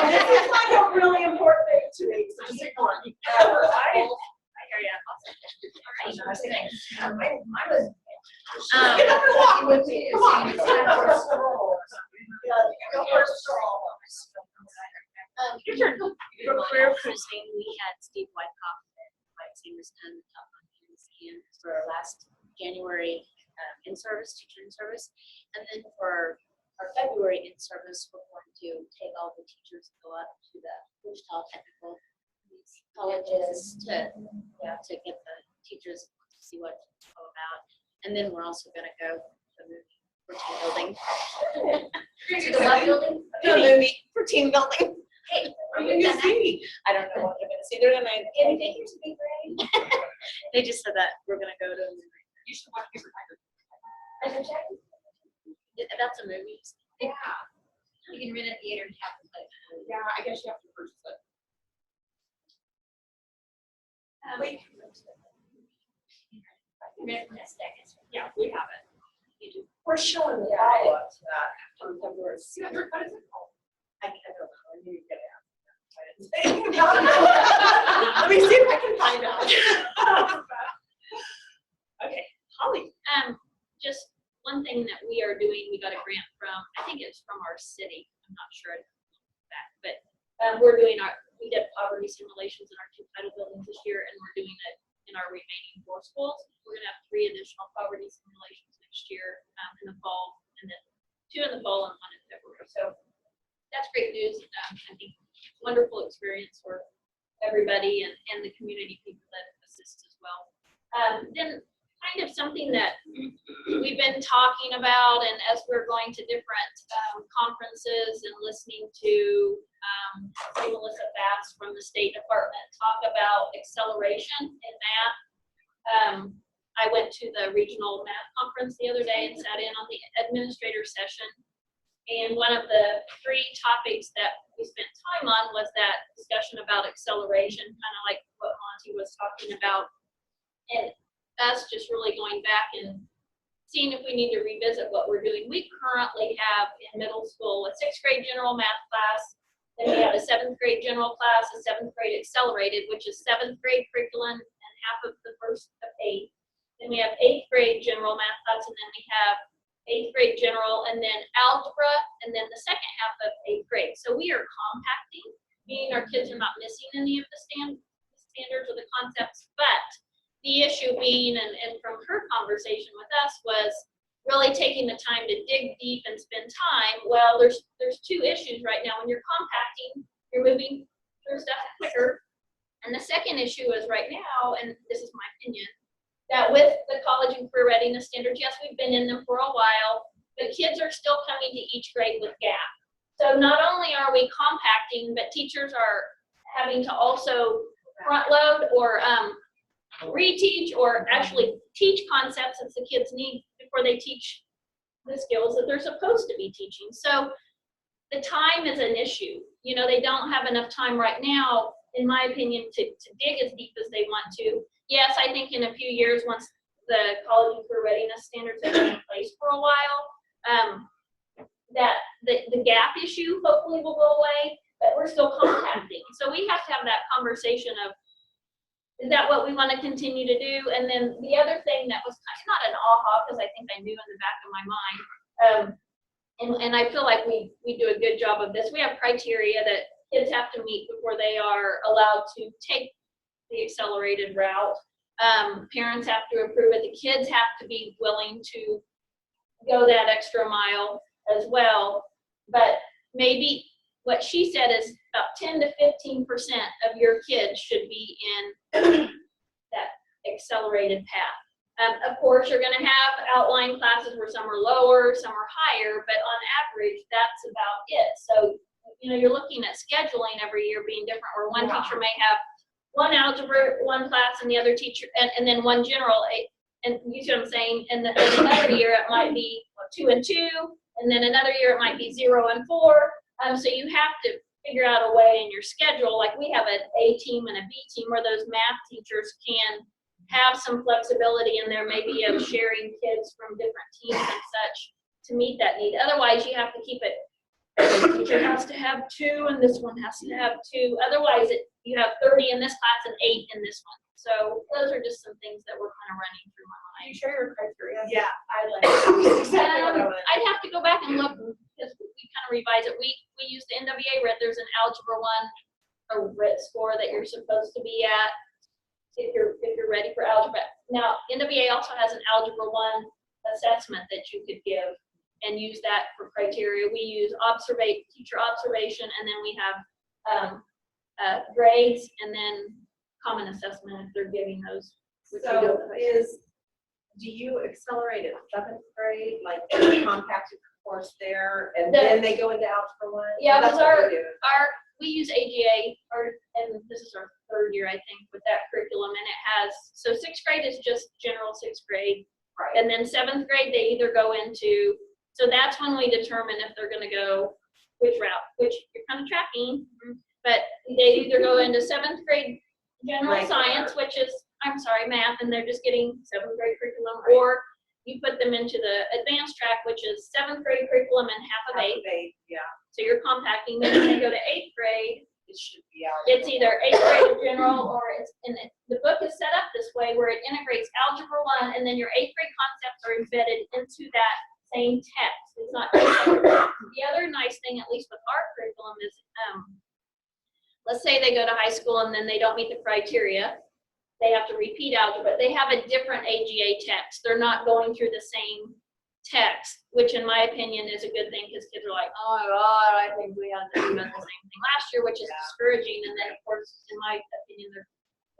This is like a really important thing to me, so just ignore me. I hear you. Awesome. Mine was. Get up and walk with me, come on. It's time for a stroll. Go for a stroll. Your turn. For career cruising, we had Steve Wyckoff and Mike Seamerston up on his hand for our last January teacher in service. And then for our February in service, we're going to take all the teachers, go up to the Wichita Technical colleges to get the teachers to see what it's all about. And then we're also going to go to the team building. To the what building? The movie for team building. Hey, What are you gonna see? I don't know what they're gonna see. They're gonna. anything to be great? They just said that we're gonna go to. You should watch Paper Tiger. I can check. That's a movie. Yeah. You can rent a theater and have to play. Yeah, I guess you have to purchase it. Wait. Rent from that second. Yeah, we have it. You do. We're showing the follow-up to that on February 6th. What is it called? I don't know, I knew you'd get it. Let me see if I can find out. Okay, Holly. Just one thing that we are doing, we got a grant from, I think it's from our city, I'm not sure that, but we did poverty simulations in our 2 title buildings this year, and we're doing it in our remaining 4 schools. We're gonna have 3 additional poverty simulations next year in the fall, and then 2 in the fall and 1 in February. So that's great news. I think wonderful experience for everybody and the community people that assist as well. Then kind of something that we've been talking about, and as we're going to different conferences and listening to Melissa Bass from the State Department talk about acceleration in math. I went to the regional math conference the other day and sat in on the administrator session. And one of the 3 topics that we spent time on was that discussion about acceleration, kind of like what Monty was talking about. And us just really going back and seeing if we need to revisit what we're doing. We currently have in middle school a 6th grade general math class, then we have a 7th grade general class, a 7th grade accelerated, which is 7th grade curriculum and half of the first of 8. Then we have 8th grade general math class, and then we have 8th grade general, and then algebra, and then the second half of 8th grade. So we are compacting, meaning our kids are not missing any of the standards or the concepts, but the issue being, and from her conversation with us, was really taking the time to dig deep and spend time. Well, there's 2 issues right now. When you're compacting, you're moving through stuff quicker. And the second issue is right now, and this is my opinion, that with the college and career readiness standards, yes, we've been in them for a while, but kids are still coming to each grade with gap. So not only are we compacting, but teachers are having to also front load or reteach or actually teach concepts that the kids need before they teach the skills that they're supposed to be teaching. So the time is an issue. You know, they don't have enough time right now, in my opinion, to dig as deep as they want to. Yes, I think in a few years, once the college and career readiness standards have been in place for a while, that the gap issue hopefully will go away, but we're still compacting. So we have to have that conversation of, is that what we want to continue to do? And then the other thing that was kind of not an aha, because I think I knew in the back of my mind, and I feel like we do a good job of this. We have criteria that kids have to meet before they are allowed to take the accelerated route. Parents have to approve it. The kids have to be willing to go that extra mile as well. But maybe what she said is about 10 to 15% of your kids should be in that accelerated path. Of course, you're gonna have outline classes where some are lower, some are higher, but on average, that's about it. So, you know, you're looking at scheduling every year being different, where one teacher may have one algebra, one class, and the other teacher, and then one general, and you see what I'm saying? And another year it might be 2 and 2, and then another year it might be 0 and 4. So you have to figure out a way in your schedule, like we have an A team and a B team where those math teachers can have some flexibility in there, maybe of sharing kids from different teams and such to meet that need. Otherwise, you have to keep it, every teacher has to have 2 and this one has to have 2. Otherwise, you have 30 in this class and 8 in this one. So those are just some things that we're kind of running through my mind. Can you share your criteria? Yeah. I'd like to. Exactly what I want. I'd have to go back and look because we kind of revise it. We use the NWA RIT. There's an Algebra 1, a RIT score that you're supposed to be at if you're ready for algebra. Now, NWA also has an Algebra 1 assessment that you could give and use that for criteria. We use teacher observation, and then we have grades, and then common assessment if they're giving those. So do you accelerate at 7th grade, like compacted course there, and then they go into algebra 1? Yeah, That's because what we do. we use AGA, and this is our 3rd year, I think, with that curriculum, and it has, so 6th grade is just general 6th grade, Right. and then 7th grade, they either go into, so that's when we determine if they're gonna go which route, which you're kind of tracking, but they either go into 7th grade general Right. science, which is, math, and they're just getting 7th grade curriculum, Right. or you put them into the advanced track, which is 7th grade curriculum and half of 8. Yeah. So you're compacting. Then when they go to 8th grade, It should be out. it's either 8th grade or general, or it's the book is set up this way where it integrates algebra 1, and then your 8th grade concepts are embedded into that same text. It's not. The other nice thing, at least with our curriculum, is let's say they go to high school and then they don't meet the criteria. They have to repeat algebra. They have a different AGA text. They're not going through the same text, which in my opinion is a good thing, because kids are like, oh my God, I think we had to do the same thing last year, which is discouraging. And then of course, in my opinion, they're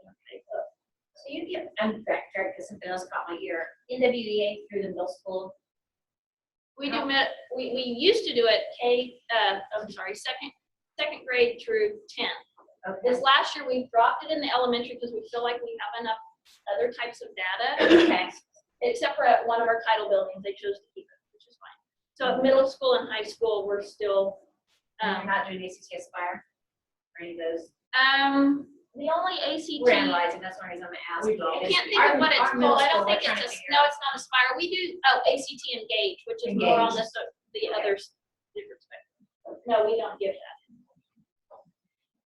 okay. So you get, I'm correct, because something else caught my ear. NWEA through the middle school. We do we used to do it second grade through 10th. Okay. This last year we dropped it in the elementary because we feel like we have enough other types of data. Okay. Except for at one of our title buildings, they chose to keep it, which is fine. So at middle school and high school, we're still Not doing ACT Aspire or any of those. the only ACT. We're analyzing, that's one reason I'm asking. I can't think of what it's called. I don't think it's it's not Aspire. We do ACT Engage, which is more on the others different spectrum. No, we don't give that.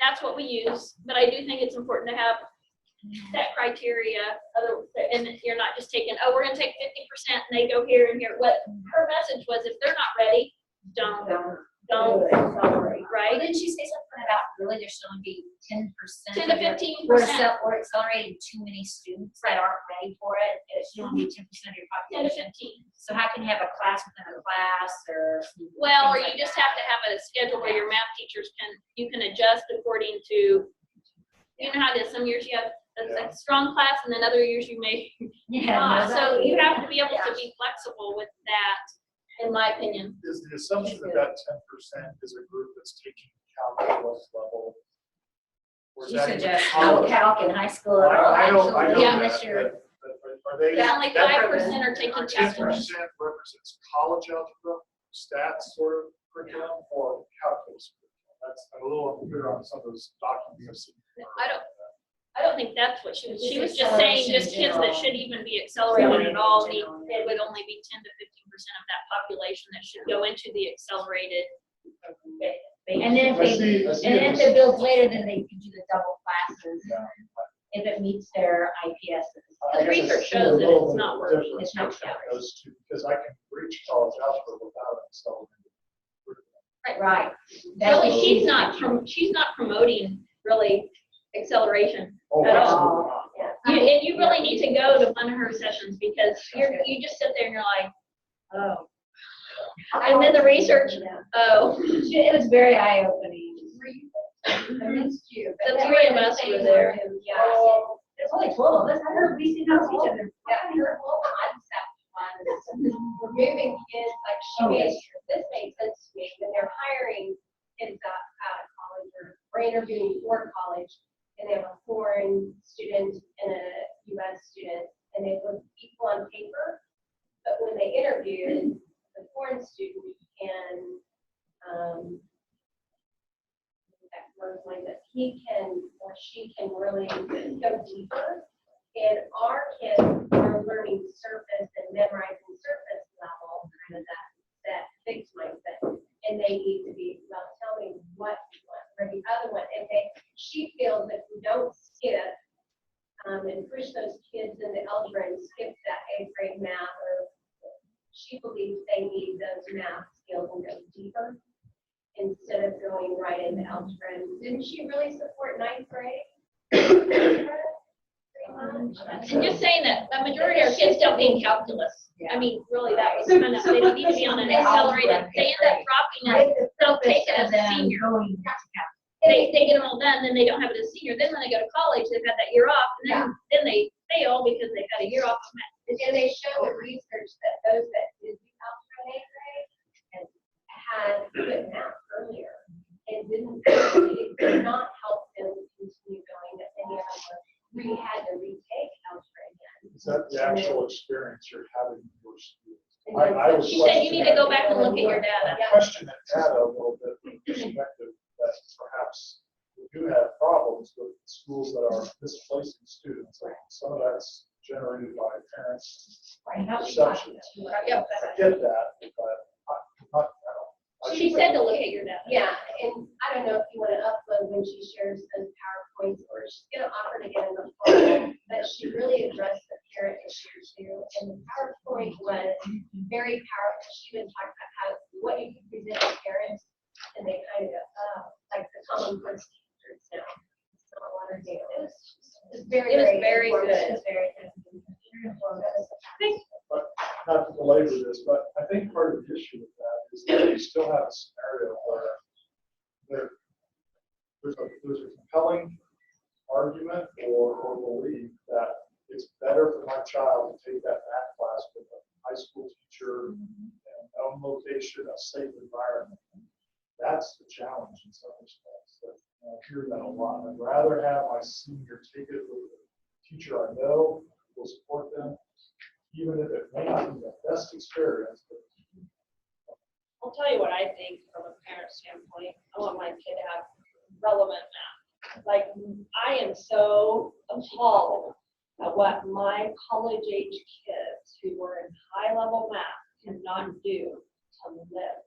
That's what we use, but I do think it's important to have that criteria, and you're not just taking, oh, we're gonna take 50% and they go here and here. What her message was, if they're not ready, don't accelerate, right? Well, didn't she say something about really there should only be 10%? 10 to 15%. We're accelerating too many students that aren't ready for it. It should only be 10% of your 10 to population. 15. So how can you have a class within a class or? Well, or things you like just that? have to have a schedule where your math teachers you can adjust according to, you know how it is, some years you have a strong class and then other years you may not. So you have to be able to be flexible with that, in my opinion. Is the assumption that that 10% is a group that's taking calculus level? Or is You that suggest college? calc in high school. I know Yeah, that, this year. but are they? Yeah, only 5% are taking calculus. 10% represents college algebra, stats sort of curriculum, or calculus curriculum? I'm a little unclear on some of those documents. I don't think that's what she was just saying, just kids that should even be accelerated at all it would only be 10 to 15% of that population that should go into the accelerated. And then I see if it. they build later, then they can do the double classes if it meets their IPS. The research shows that it's not working. It's not Those two, because I can reach college algebra without accelerated. Right. Really, she's not promoting really acceleration Oh, at absolutely all. not. And you really need to go to one of her sessions, because you just sit there and you're like, oh. And then the research, oh, It was very eye-opening. I missed you. the three of us were there. Yeah. There's only 12 of us. I heard we see how each other. Yeah, her whole concept was removing kids, like she made, this made sense to me, when they're hiring kids out of college or interviewing for college, and they have a foreign student and a US student, and they look equal on paper, but when they interview, the foreign student can, that word like that, he can or she can really go deeper. And our kids are learning surface and memorizing surface level, kind of that fixed mindset. And they need to be, well, tell me what you want, or the other one. And she feels if we don't skip and push those kids into algebra and skip that 8th grade math, or she believes they need those math skills and go deeper instead of going right into algebra. And didn't she really support 9th grade? And just saying that the majority of our kids don't need calculus. I mean, really, that was kind of, they don't need to be on an accelerated, they end up dropping it, they'll take it as a senior. They get them all done, then they don't have it as senior, then when they go to college, they've had that year off, and then they fail because they've had a year off of math. And they show the research that those that did do algebra in 8th grade and had good math earlier, it did not help them continue going, that many of them had to retake algebra again. Is that the actual experience you're having in your students? She said you need to go back and look at your data. I question that data a little bit from the perspective that perhaps we do have problems with schools that are displacing students. Some of that's generated by parents' perceptions. I get that, but not. She said to look at your data. Yeah, and I don't know if you want to upload when she shares those PowerPoints, or she's going to offer to get in the fall, but she really addressed the parent issue too. And the PowerPoint was very powerful. She would talk about how, what you can present to parents, and they kind of go, oh, like the common sense teachers now. It's not watered down. It was very good. It was very good. But not to belabor this, but I think part of the issue with that is that you still have a scenario where there's a compelling argument or belief that it's better for my child to take that math class with a high school teacher in own location, a safe environment. That's the challenge in some respects. I hear that a lot. I'd rather have my senior take it with a teacher I know will support them, even if it may not be the best experience. I'll tell you what I think from a parent standpoint. I want my kid to have relevant math. Like, I am so appalled at what my college age kids who were in high level math cannot do to live.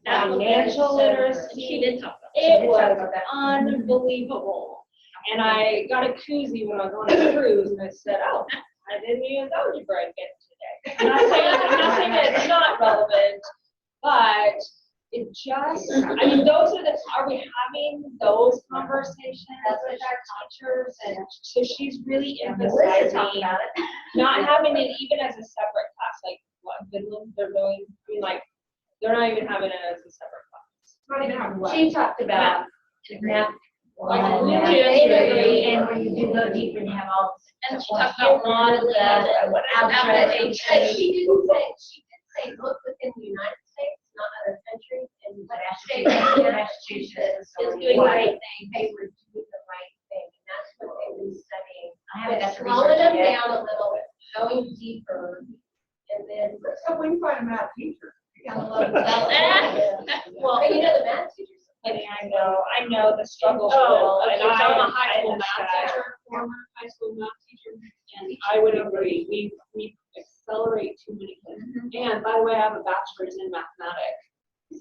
Financial literacy. She did talk about It was unbelievable. And I got a koozie when I was on a cruise, and I said, oh, I didn't use algebra again today. Not saying it's not relevant, but it just, I mean, are we having those conversations with our teachers? And so she's really emphasizing not having it even as a separate class, like what Finland, they're doing, I mean, like, they're not even having it as a separate class. She talked about math. Like, and where you do go deeper and you have all. And she talked about modeling and And she did say, look within the United States, not other countries, and Massachusetts is doing the right thing. They were doing the right thing, and that's what they've been studying. I haven't got to Slowing research them it yet. down a little bit, going deeper, and then. So when you find a math teacher. Well, But you know, the math teachers. I know the struggle. And I'm a high school math teacher, former high school math teacher, and I would agree, we accelerate too many kids. And by the way, I have a bachelor's in mathematics,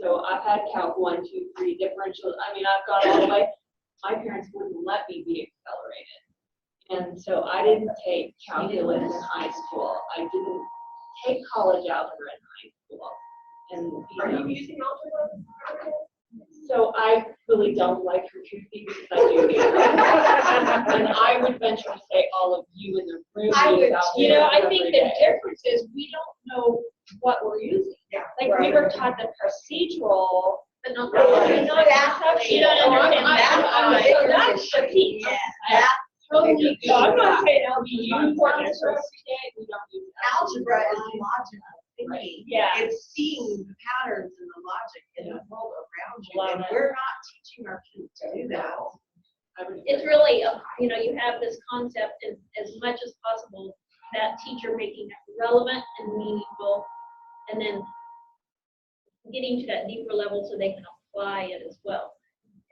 so I've had calc 1, 2, 3 differential, I mean, I've gone all the way. My parents wouldn't let me be accelerated. And so I didn't take calculus in high school. I didn't take college algebra in high school. And Are you using algebra? So I really don't like her to speak because I do. And I would venture to say all of you in the room. I would out too. there You know, I every think the day. difference is we don't know what we're using. Yeah. Like we were taught the procedural. But not Right. the Not Exactly. You don't understand That's So the that's the piece. Yeah, that's Totally. So I'm not saying We use algebra. algebra every day, we don't use algebra is logical thinking. Yeah. It's seeing the patterns and the logic in the world around you, Love and it. we're not teaching our kids to do that. I would It's really, you have this concept as much as possible, that teacher making it relevant and meaningful, and then getting to that deeper level so they can apply it as well.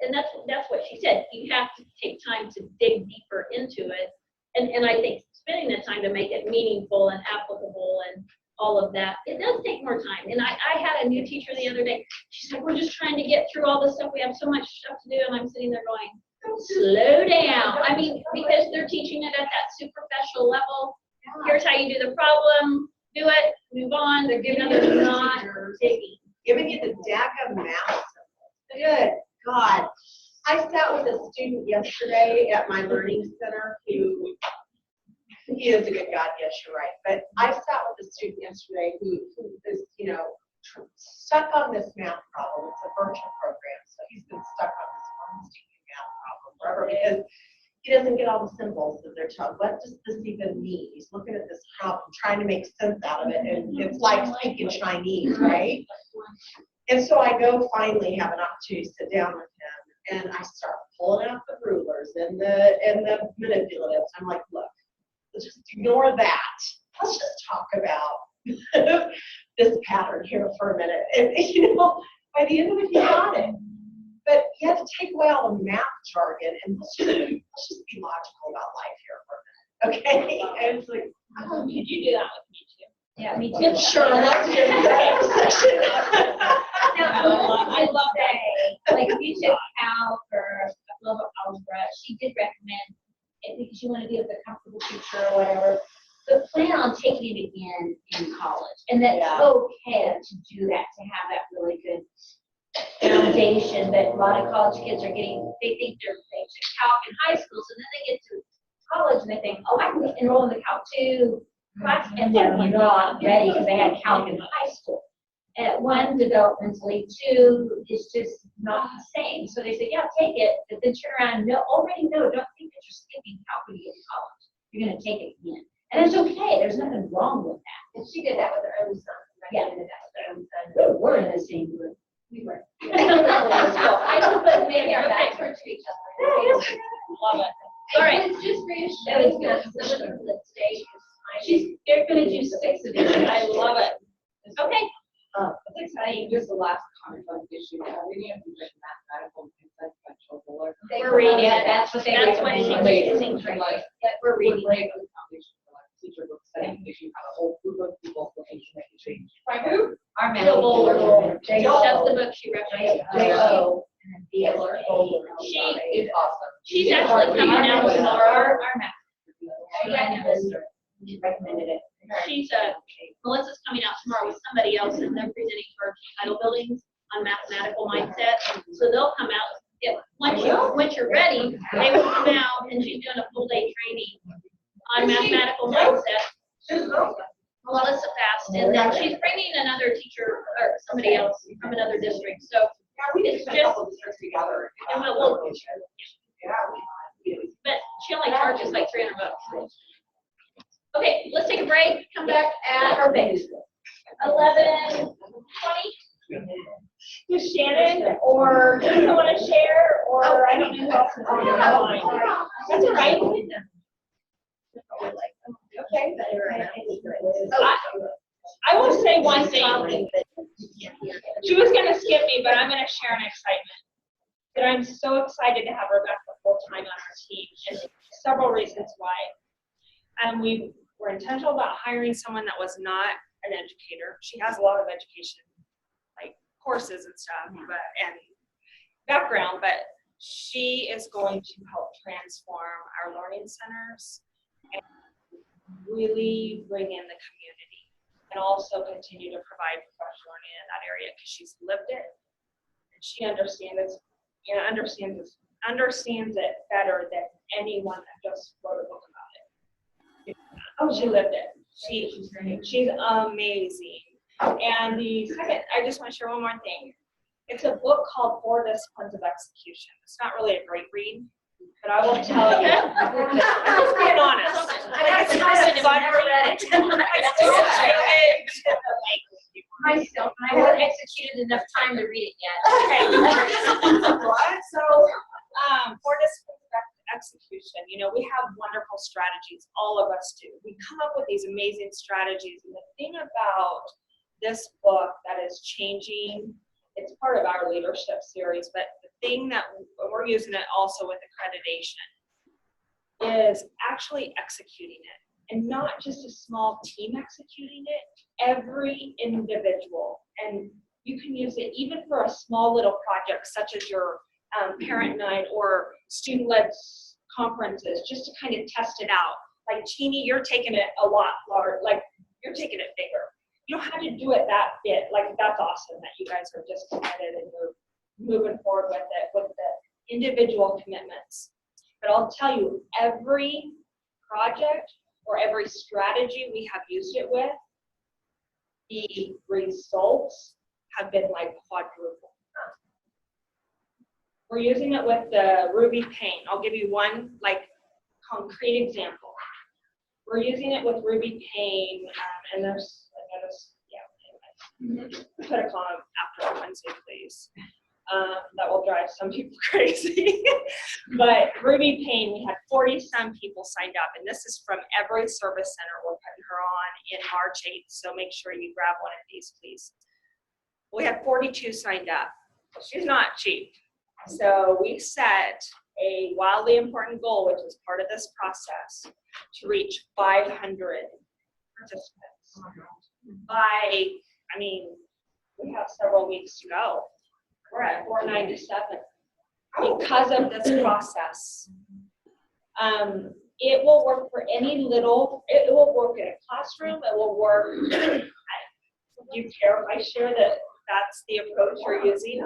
And that's what she said. You have to take time to dig deeper into it. And I think spending the time to make it meaningful and applicable and all of that, it does take more time. And I had a new teacher the other day. She's like, we're just trying to get through all this stuff. We have so much stuff to do. And I'm sitting there going, slow down. I mean, because they're teaching it at that superficial level. Here's how you do the problem, do it, move on. They're giving They're you not procedures. digging. Giving you the daggum math. Good God. I sat with a student yesterday at my learning center who, he is a good God, yes, you're right. But I sat with a student yesterday who is, stuck on this math problem. It's a virtual program, so he's been stuck on this one stinking math problem forever because he doesn't get all the symbols that they're taught. What does this even mean? He's looking at this problem, trying to make sense out of it, and it's like speaking Chinese, right? And so I go finally have an opportunity to sit down with him, and I start pulling out the rulers and the manipulatives. I'm like, look, let's just ignore that. Let's just talk about this pattern here for a minute. And by the end of it, he got it. But you have to take away all the math jargon and let's just be logical about life here for a minute, okay? And it's like, Could you do that with me too? Yeah, me too. sure, let's do that session. I love that. Like if you took calc or a level of algebra, she did recommend it because you want to be with a comfortable teacher or whatever. But plan on taking it again in college. And that's okay to do that, to have that really good foundation. But a lot of college kids are they think they took calc in high school, so then they get to college and they think, oh, I can enroll in the Calc 2 class, and they're not ready because they had calc in high school. At one, developmentally, two, it's just not the same. So they say, yeah, take it, but then turn around and already know, don't think that you're skipping calc when you get to college. You're going to take it again. And it's okay, there's nothing wrong with that. And she did that with her own son. Yeah. Did that with her own son. We're in the same group. We were. I just put maybe our backs were to each other. Love it. All right. It's just reassuring that some of them that stay. They're gonna do 6 of these. I love it. Okay. It's exciting, just the last comment on the issue, reading of like mathematical and consequential ruler. We're reading it. That's what they That's what recommend. she's using. Like, We're reading it. the foundation for like teacher books, setting you have a whole group of people looking to make a change. By who? Our Jill Bowler. J-O. That's the book she recommended. J-O. And then B-O-L-A. She, It's awesome. she's actually coming out with more. Our math. She recommended it. She's, Melissa's coming out tomorrow with somebody else, and they're presenting for title buildings on mathematical mindset. So they'll come out, once you're ready, they will come out, and she's doing a full day training on mathematical mindset. Melissa passed, and then she's bringing another teacher, or somebody else from another district, so it's just, and we'll, but she only charges like $300. Okay, let's take a break, come back at 11:20. Does Shannon or does someone want to share, or I don't know who else is on the line. That's all right. Okay. I will say one thing. She was going to skip me, but I'm going to share an excitement. That I'm so excited to have Rebecca full-time on our team, and several reasons why. We were intentional about hiring someone that was not an educator. She has a lot of education, like courses and stuff, and background, but she is going to help transform our learning centers and really bring in the community, and also continue to provide professional learning in that area because she's lived it And she understands it better than anyone that just wrote a book about it. Oh, she lived it. She's amazing. And the second, I just want to share one more thing. It's a book called 4 Disciplines of Execution. It's not really a great read, but I will tell you, I'm just being honest. It's kind of fun read. Myself, and I haven't executed enough time to read it yet. Okay. So, 4 Disciplines of Execution, you know, we have wonderful strategies. All of us do. We come up with these amazing strategies. And the thing about this book that is changing, it's part of our leadership series, but the thing that we're using it also with accreditation is actually executing it, and not just a small team executing it, every individual. And you can use it even for a small little project such as your parent night or student-led conferences, just to kind of test it out. Like Teeny, you're taking it a lot larger, like you're taking it bigger. You don't have to do it that bit. Like, that's awesome that you guys are just committed and you're moving forward with it, with the individual commitments. But I'll tell you, every project or every strategy we have used it with, the results have been like quadruple. We're using it with the Ruby Paint. I'll give you one like concrete example. We're using it with Ruby Paint, and there's another, put a comment after Wednesday, please. That will drive some people crazy. But Ruby Paint, we had 40-some people signed up, and this is from every service center we're putting her on in March 8th, so make sure you grab one of these, please. We had 42 signed up. She's not cheap. So we set a wildly important goal, which is part of this process, to reach 500 participants. I mean, we have several weeks to go. We're at 497 because of this process. It will work for any little, it will work in a classroom, it will work, do you care if I share that that's the approach you're using?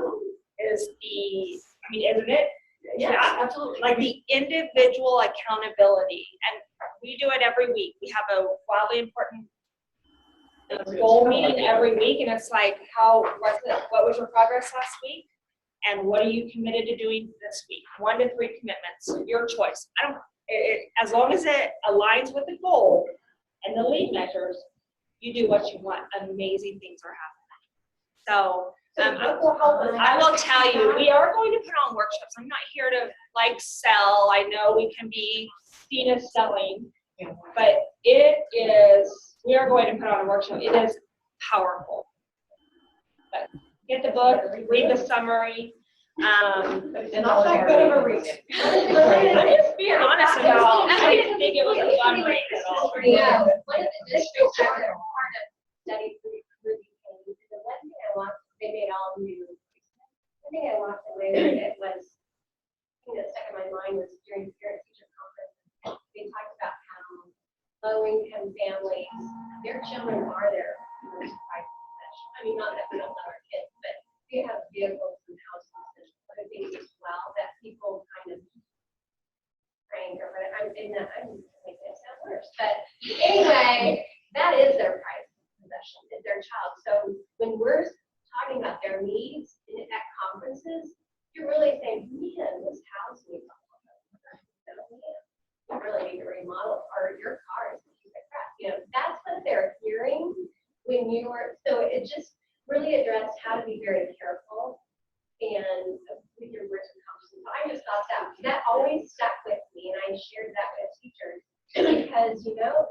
Isn't it? Yeah, absolutely. Like the individual accountability, and we do it every week. We have a wildly important goal meeting every week, and it's like, what was your progress last week? And what are you committed to doing this week? 1 to 3 commitments, your choice. As long as it aligns with the goal and the lead measures, you do what you want. Amazing things are happening. So I will tell you, we are going to put on workshops. I'm not here to like sell. I know we can be seen as selling, but we are going to put on a workshop. It is powerful. But get the book, read the summary. And not that good of a read. I'm just being honest about, I didn't think it was a fun read at all. Yeah, one of the districts that were part of study Ruby Paint, the one thing I walked, they made all new. One thing I walked away with it was, the thing that stuck in my mind was during the parent teacher conference, they talked about how low income families, their children are their most prized possession. I mean, not that we don't love our kids, but we have vehicles and houses and other things as well that people kind of prank or whatever. I'm making that sound worse. But anyway, that is their prized possession, is their child. So when we're talking about their needs at conferences, you're really saying, man, this house needs a lot of you really need to remodel, or your car is a piece of crap. You know, that's what they're hearing when you are, so it just really addressed how to be very careful and with your words and conversations. I just thought that always stuck with me, and I shared that with teachers because, you know,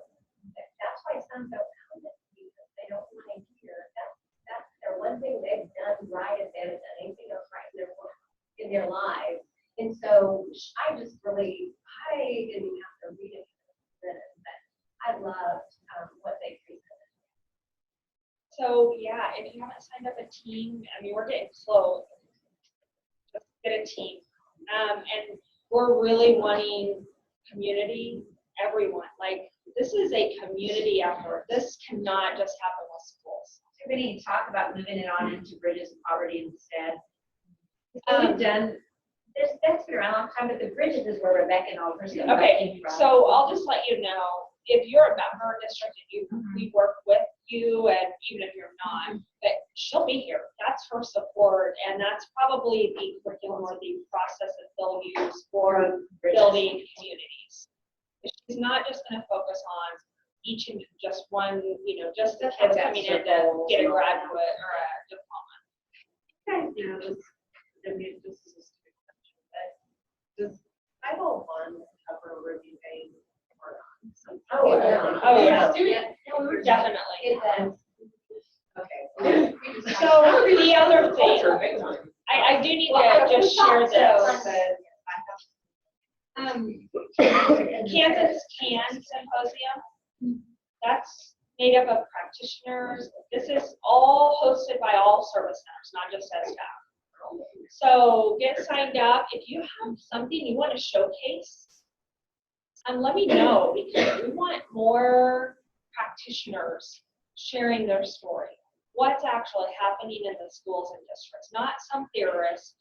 that's why some don't come to you, because they don't want to hear that's their one thing they've done right if they haven't done anything else right in their lives. And so I just really, I didn't have to read it, but I loved what they presented. So yeah, if you haven't signed up a team, I mean, we're getting close. Just get a team. And we're really wanting community, everyone. Like, this is a community effort. This cannot just happen with schools. We need to talk about moving it on into Bridges of Poverty instead. We've done, that's been around a long time, but the bridges is where Rebecca and all her stuff. Okay, so I'll just let you know, if you're a member district and we work with you, and even if you're not, but she'll be here. That's her support, and that's probably the curriculum or the process that they'll use for building communities. She's not just gonna focus on each and just one, just the kids coming in to get a graduate or a diploma. Guys, this is just a quick question, but does 501 cover reviewing or not? Oh, yeah. Definitely. It does. Okay. So the other thing, I do need to just share this. Kansas Can Symposium, that's made up of practitioners. This is all hosted by all service centers, not just as staff. So get signed up. If you have something you want to showcase, let me know, because we want more practitioners sharing their story. What's actually happening in the schools and districts, not some theorists,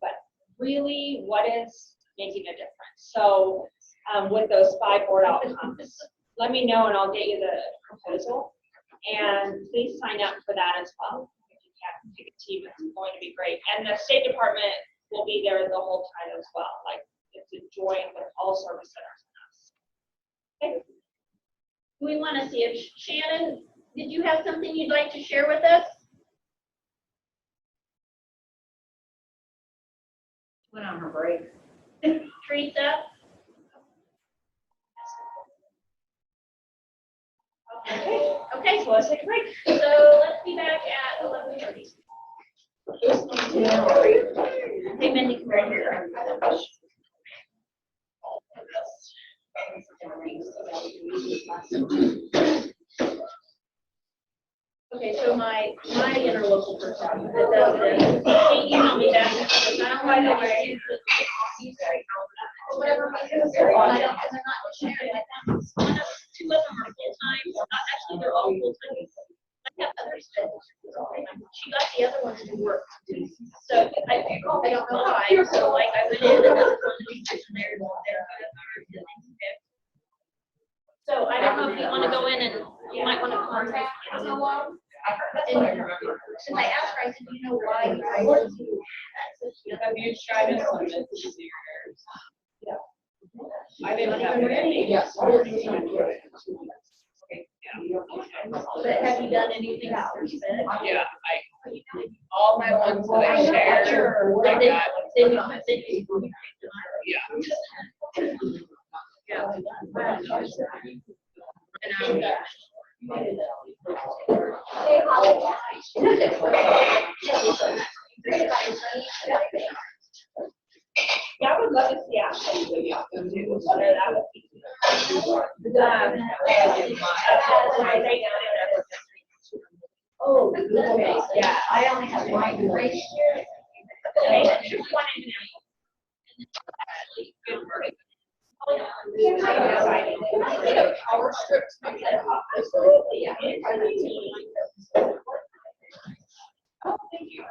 but really what is making a difference. So with those 5 board outcomes, let me know and I'll get you the proposal. And please sign up for that as well. If you can't pick a team, it's going to be great. And the State Department will be there the whole time as well. Like, it's a join with all service centers. Okay. We want to see if Shannon, did you have something you'd like to share with us? Went on her break. Teresa? Okay, So let's take a break. so let's be back at 11:30. Hey, Mindy, come here. Okay, so my interlocal person that does this, can you email me that? Because I don't like the way whatever my kids are, and they're not sharing like that. 2 of them are full-time, actually, they're all full-time. I have others that, she got the other ones to work. So I don't know why, so like I went in and there was one there. So I don't know if you want to go in and you might want to contact how long. Since I asked her, I said, you know why I want to do that? Have you tried to limit to your Yeah. I didn't have any. Yes. But have you done anything since then? Yeah, all my ones that I shared, I got. Yeah. Yeah, I would love to see Ashley do the outcome too. So that would be. Oh, okay, yeah, I only have one right here. Our strips. Absolutely, yeah. Oh, thank you.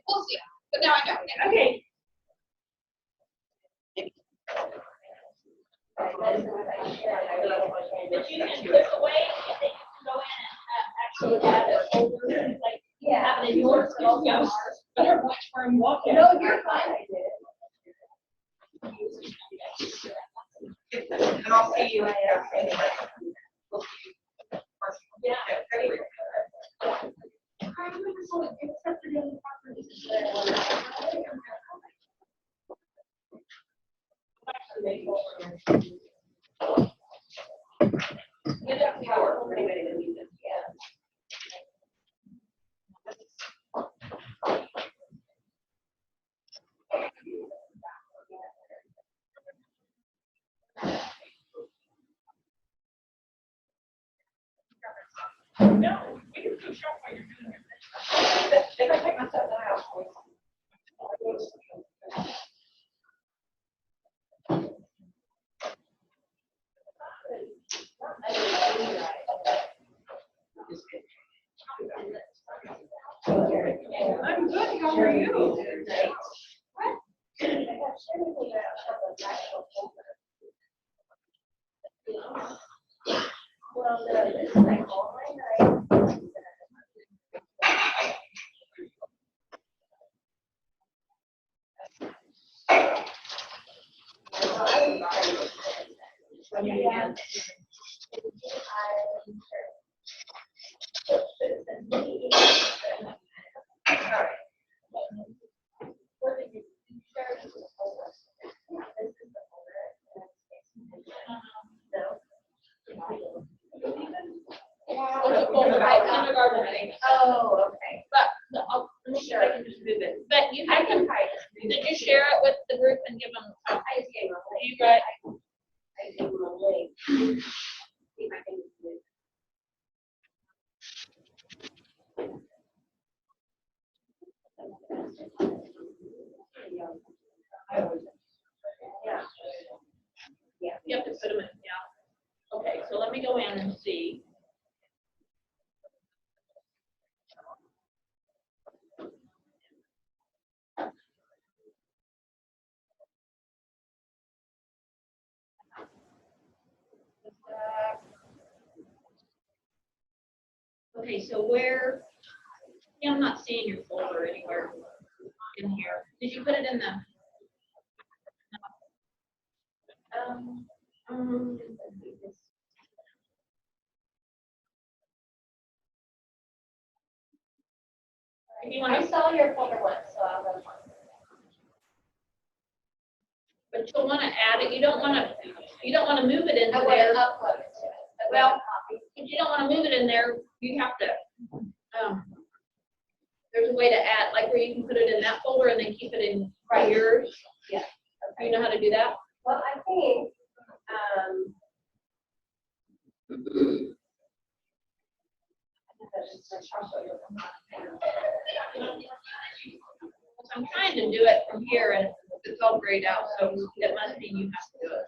We'll see, but now I know. Okay. But you can, there's a way that you can go in and actually have it older, like, have it in yours, but also ours. Better watch where I'm walking. No, you're fine. And I'll see you later. Yeah. No, we can go shop while you're doing it. If I take myself out. Sure you do. Well, no, this is like all my night. Yeah. Kindergarten, I think. Oh, okay. But, let me see if I can just move it. But you, I can, did you share it with the group and give them, I just gave him a link. you guys? I gave him a link. See if I can move it. Yeah. Yeah. You have to put them in, yeah. Okay, so let me go in and see. Okay, so where, yeah, I'm not seeing your folder anywhere in here. Did you put it in the? If you I want to, saw your folder once, so I'll go find it. but you'll want to add it. You don't want to move it into I want to there. upload it to it. I Well, want a copy. If you don't want to move it in there, you have to, there's a way to add, like where you can put it in that folder and then keep it in Right. yours. Yeah. Do you know how to do that? Well, I think, I'm trying to do it from here and it's all grayed out, so it must mean you have to do it.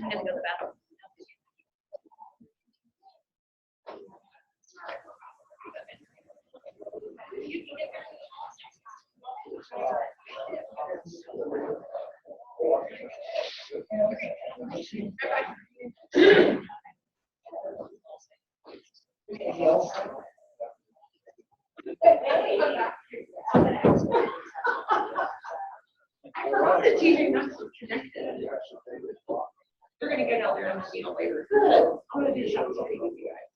I'm gonna go to the bathroom. I forgot that TJ Maxx was connected. We're gonna get out there and see you later. Good. I'm gonna do something with you guys.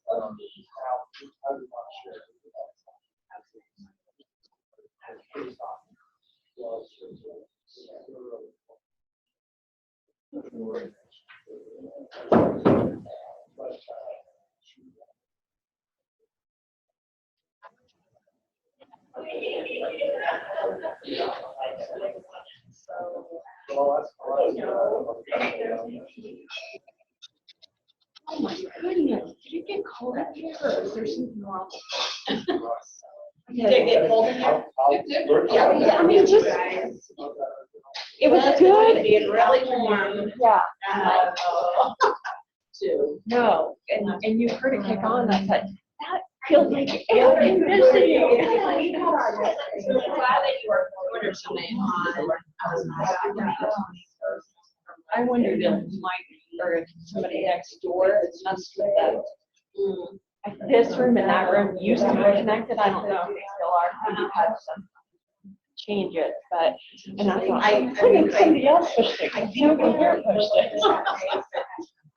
Oh my goodness, did it get cold out here or is there something wrong? Did it get cold in there? Yeah, I mean, just, it was good. Being really warm. Yeah. No, and you heard it kick on, and I said, that feels like air conditioning. So I'm glad that you were ordered something on. I wondered if Mike or if somebody next door messed with that. This room and that room used to be connected. I don't know if they still are. We've had some changes, but, and I thought, I think somebody else pushed it. I think here pushed it.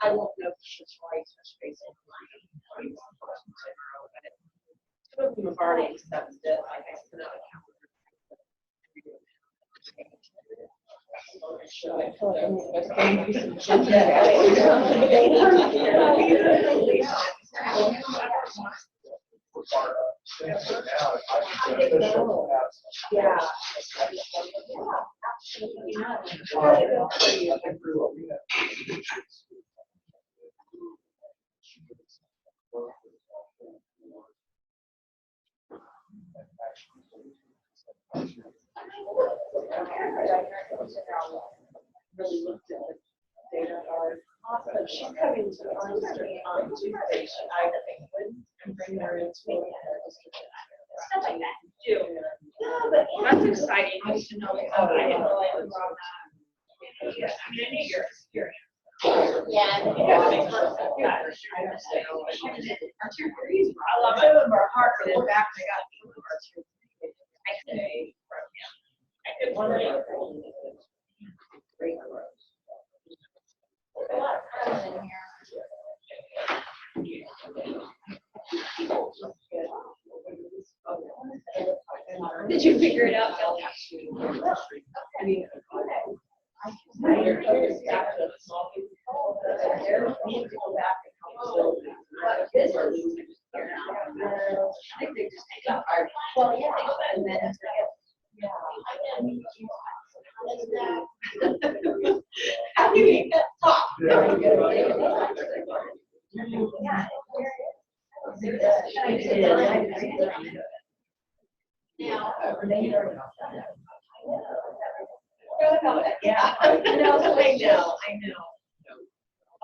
I won't know if it's right or space. Some of them have already accepted it, like I said. I feel like I'm going through some changes. Yeah. Really looked at the data card. Awesome. She's coming to Armstrong on Tuesday. I think would bring her into stuff like that. Do. but that's exciting just to know because I didn't realize it was on that. Yeah, I mean, I knew your experience. Yeah. I love it. Some of our hearts, and in fact, I got some of our children. I say from him. I did wonder. Great. Did you figure it out, Phil? I mean, Well, yeah, and then, how do you eat that top? Yeah. Yeah, I know.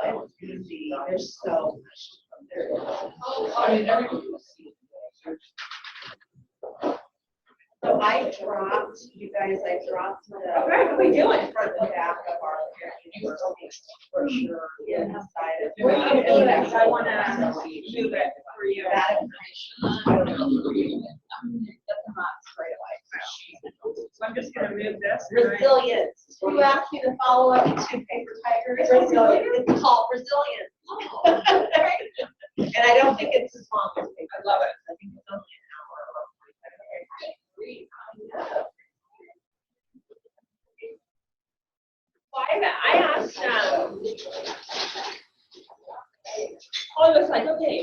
It's easy, there's so much. There is. So I dropped, you guys, I dropped the. What are we doing? Front and back of our university brochure inside of. Well, I'm doing it, I wanna move it for you. That information. I don't know. That's not straight away. So I'm just gonna move this. Resilience. You asked me to follow up to Paper Tigers. Resilience. It's called resilience. And I don't think it's as long as Paper. I love it. I think it's only an hour or 45 minutes. I asked, Holly was like, okay,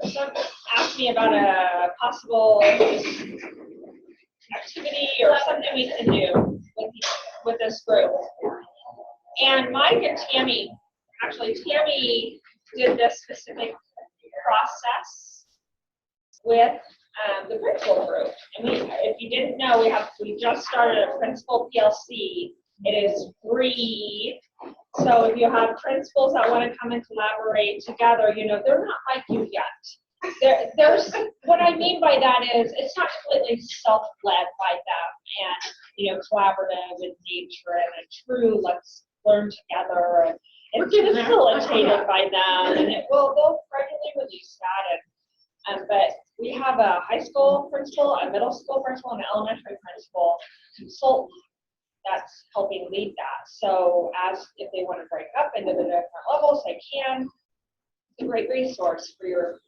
someone asked me about a possible activity or something we can do with this group. And Mike and Tammy, actually Tammy did this specific process with the principal group. And if you didn't know, we just started a principal PLC. It is free. So if you have principals that want to come and collaborate together, they're not like you yet. There's what I mean by that is it's not completely self-led by them and collaborative in nature and a true let's learn together and it's facilitated by them and they'll regularly release that but we have a high school principal, a middle school principal, and an elementary principal consultant that's helping lead that. So if they want to break up into the different levels, they can. It's a great resource for your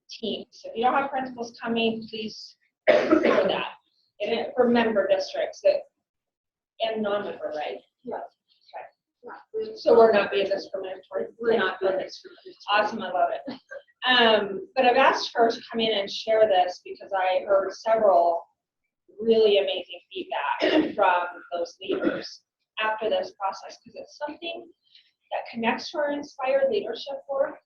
team. So if you don't have principals coming, please consider that. And for member districts and non-member, right? Yes. Okay. So we're not being discriminatory. We're not being discriminatory. Awesome, I love it. But I've asked her to come in and share this because I heard several really amazing feedback from those leaders after this process because it's something that connects to our inspired leadership work,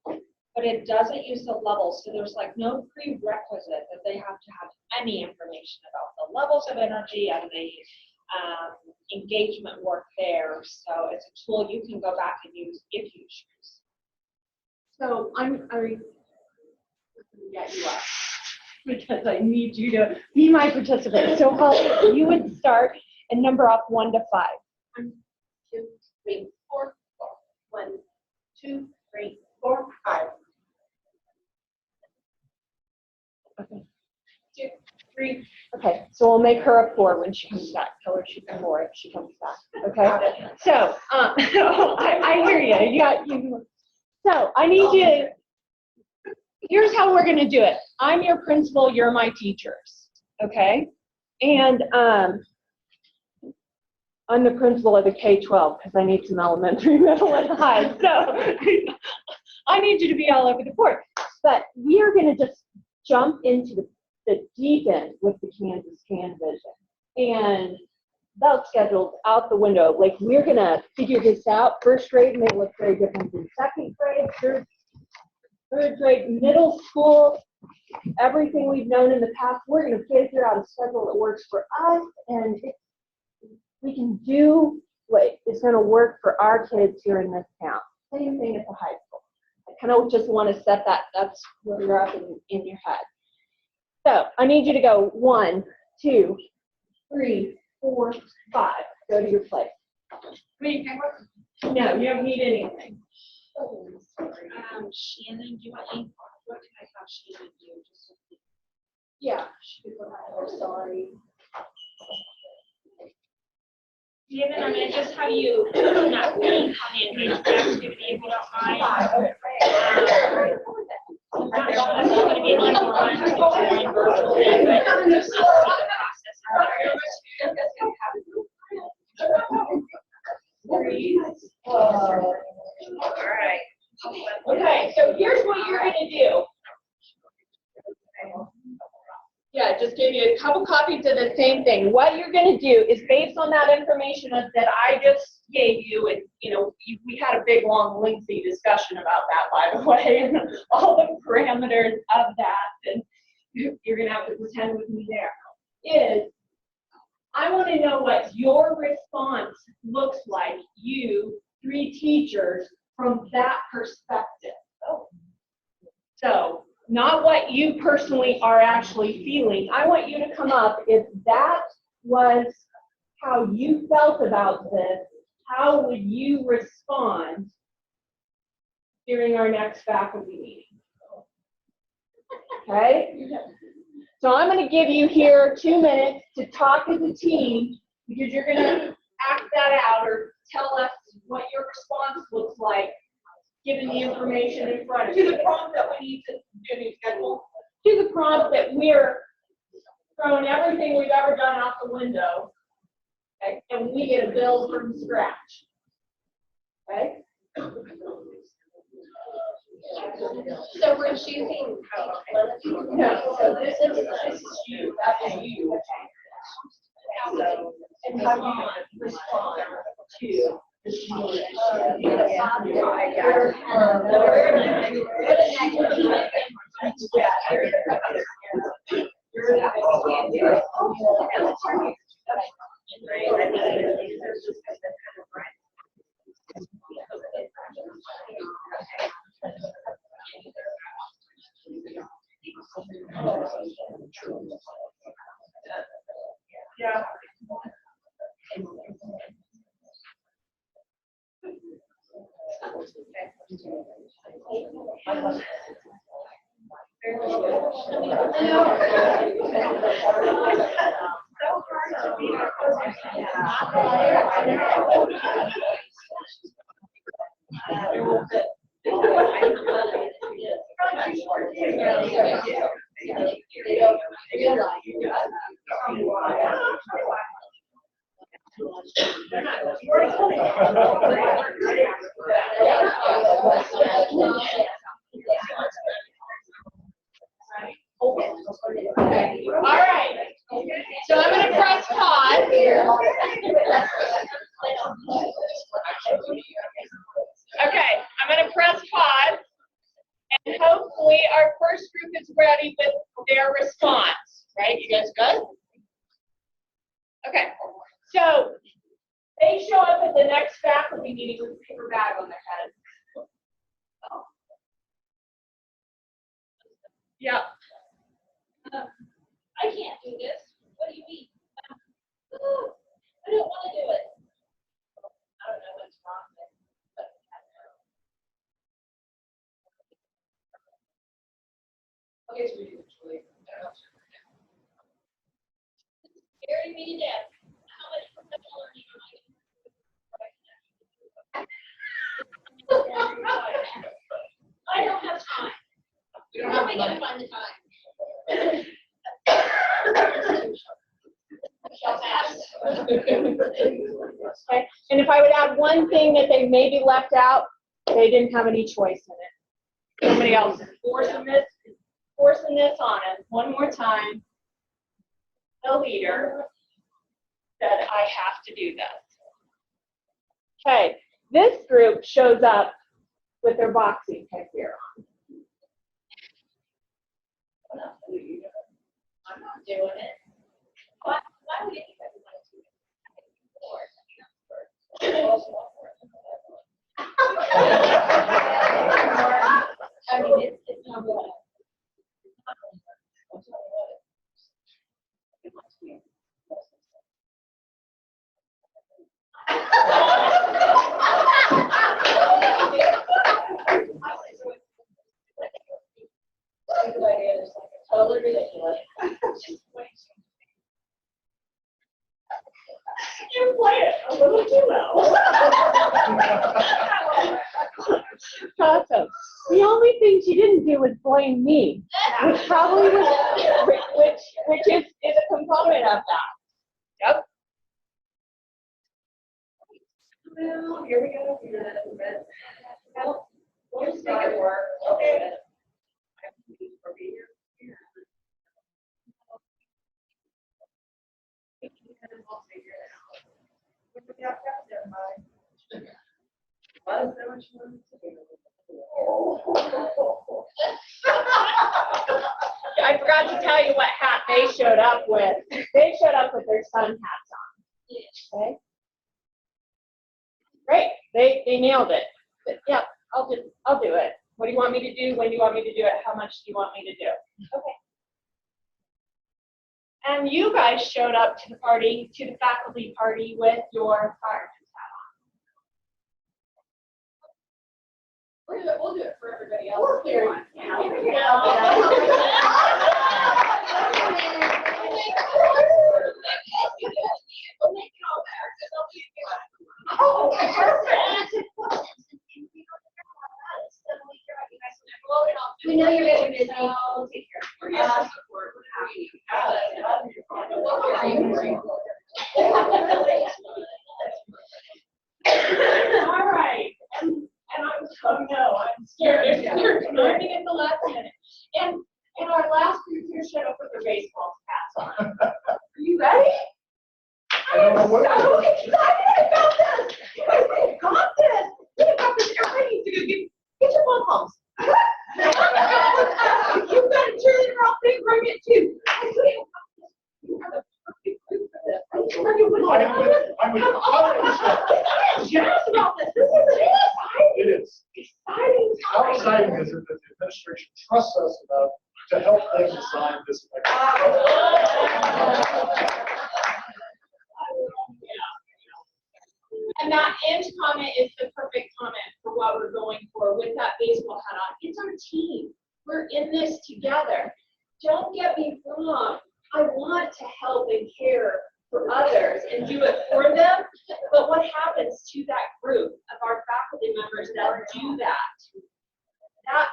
but it doesn't use the levels. So there's no prerequisite that they have to have any information about the levels of energy and the engagement work there. So it's a tool you can go back and use if you choose. So get you up because I need you to be my participant. So Holly, you would start and number off 1 to 5. 1, 2, 3, 4, 4. 1, 2, 3, 4, 5. Okay. 2, 3. Okay, so we'll make her a 4 when she comes back. Tell her she's a 4 if she comes back. Okay. So I hear you. You got you. So I need you. Here's how we're going to do it. I'm your principal. You're my teachers. Okay. And I'm the principal of the K-12 because I need some elementary, middle, and high. So I need you to be all over the board. But we are going to just jump into the deep end with the Kansas Can Vision. And that schedule's out the window. We're going to figure this out. First grade may look very different than second grade, third grade, middle school, everything we've known in the past. We're going to figure out a schedule that works for us, and we can do what is going to work for our kids here in this town. Same thing at the high school. I kind of just want to set that's where you're up in your head. So I need you to go 1, 2, 3, 4, 5. Go to your place. No, you don't need anything. Shannon, do you want any, what can I have Shannon do? Just so- Yeah. Sorry. Shannon, I'm gonna just have you, not really have the engagement activity if you don't mind. I'm gonna be like one to join virtually, but just the process. All right. Okay, so here's what you're gonna do. Yeah, just gave you a couple copies of the same thing. What you're gonna do is based on that information that I just gave you, and we had a big, long, lengthy discussion about that, by the way, and all the parameters of that, and you're gonna have to pretend with me there, is I wanna know what your response looks like, you 3 teachers, from that perspective. So, not what you personally are actually feeling. I want you to come up, if that was how you felt about this, how would you respond during our next faculty meeting? Okay? So I'm going to give you here 2 minutes to talk as a team, because you're going to act that out or tell us what your response looks like given the information in front of you. To the prompt that we need to do the schedule. To the prompt that we're throwing everything we've ever done out the window, okay, and we get a build from scratch. Okay? So we're choosing. No, so this is you, that is you. And how you respond to yeah. All right. So I'm going to press pause. Okay, I'm going to press pause, and hopefully our first group is ready with their response. Right? You guys good? Okay. So they show up at the next faculty meeting with a paper bag on their head. Yeah. I can't do this. What do you mean? I don't want to do it. I don't know what's wrong with it, but I don't know. Okay, so we do actually. Scaring me to death. How much professional learning am I getting? I don't have time. How am I gonna find the time? Okay. And if I would add one thing that they maybe left out, they didn't have any choice in it. Somebody else is forcing this on us one more time. The leader said, I have to do this. Okay, this group shows up with their boxing headgear on. I'm not doing it. Why would anybody want to do it? I mean, it's not good. totally ridiculous. You play it a little too well. Awesome. The only thing she didn't do was blame me, which probably was, which is a component of that. Yep. Well, here we go. Well, we'll just make it work. Okay. We'll figure it out. Let us know what you want to do. I forgot to tell you what hat they showed up with. They showed up with their sun hats on. Okay. Great. They nailed it. But, yeah, I'll do it. What do you want me to do? When do you want me to do it? How much do you want me to do? Okay. And you guys showed up to the party, to the faculty party with your fireman's hat on. We'll do it for everybody else. Oh, perfect. We know you're gonna be busy. We'll take care. We're here for support. All right. And I'm so no, I'm scared. You're starting at the last minute. And our last group here showed up with their baseball hats on. Are you ready? I am so excited about this. You guys have got this. We've got this. Everybody needs to go get your pom poms. You've got a cheerleader out there, bring it too. You are the perfect group for this. Are you with me? I'm with 100%. Yes, about this. This is exciting. It is. Exciting How time. exciting is it that the administration trusts us enough to help them design this? And that end comment is the perfect comment for what we're going for with that baseball hat on. It's our team. We're in this together. Don't get me wrong. I want to help and care for others and do it for them. But what happens to that group of our faculty members that do that? That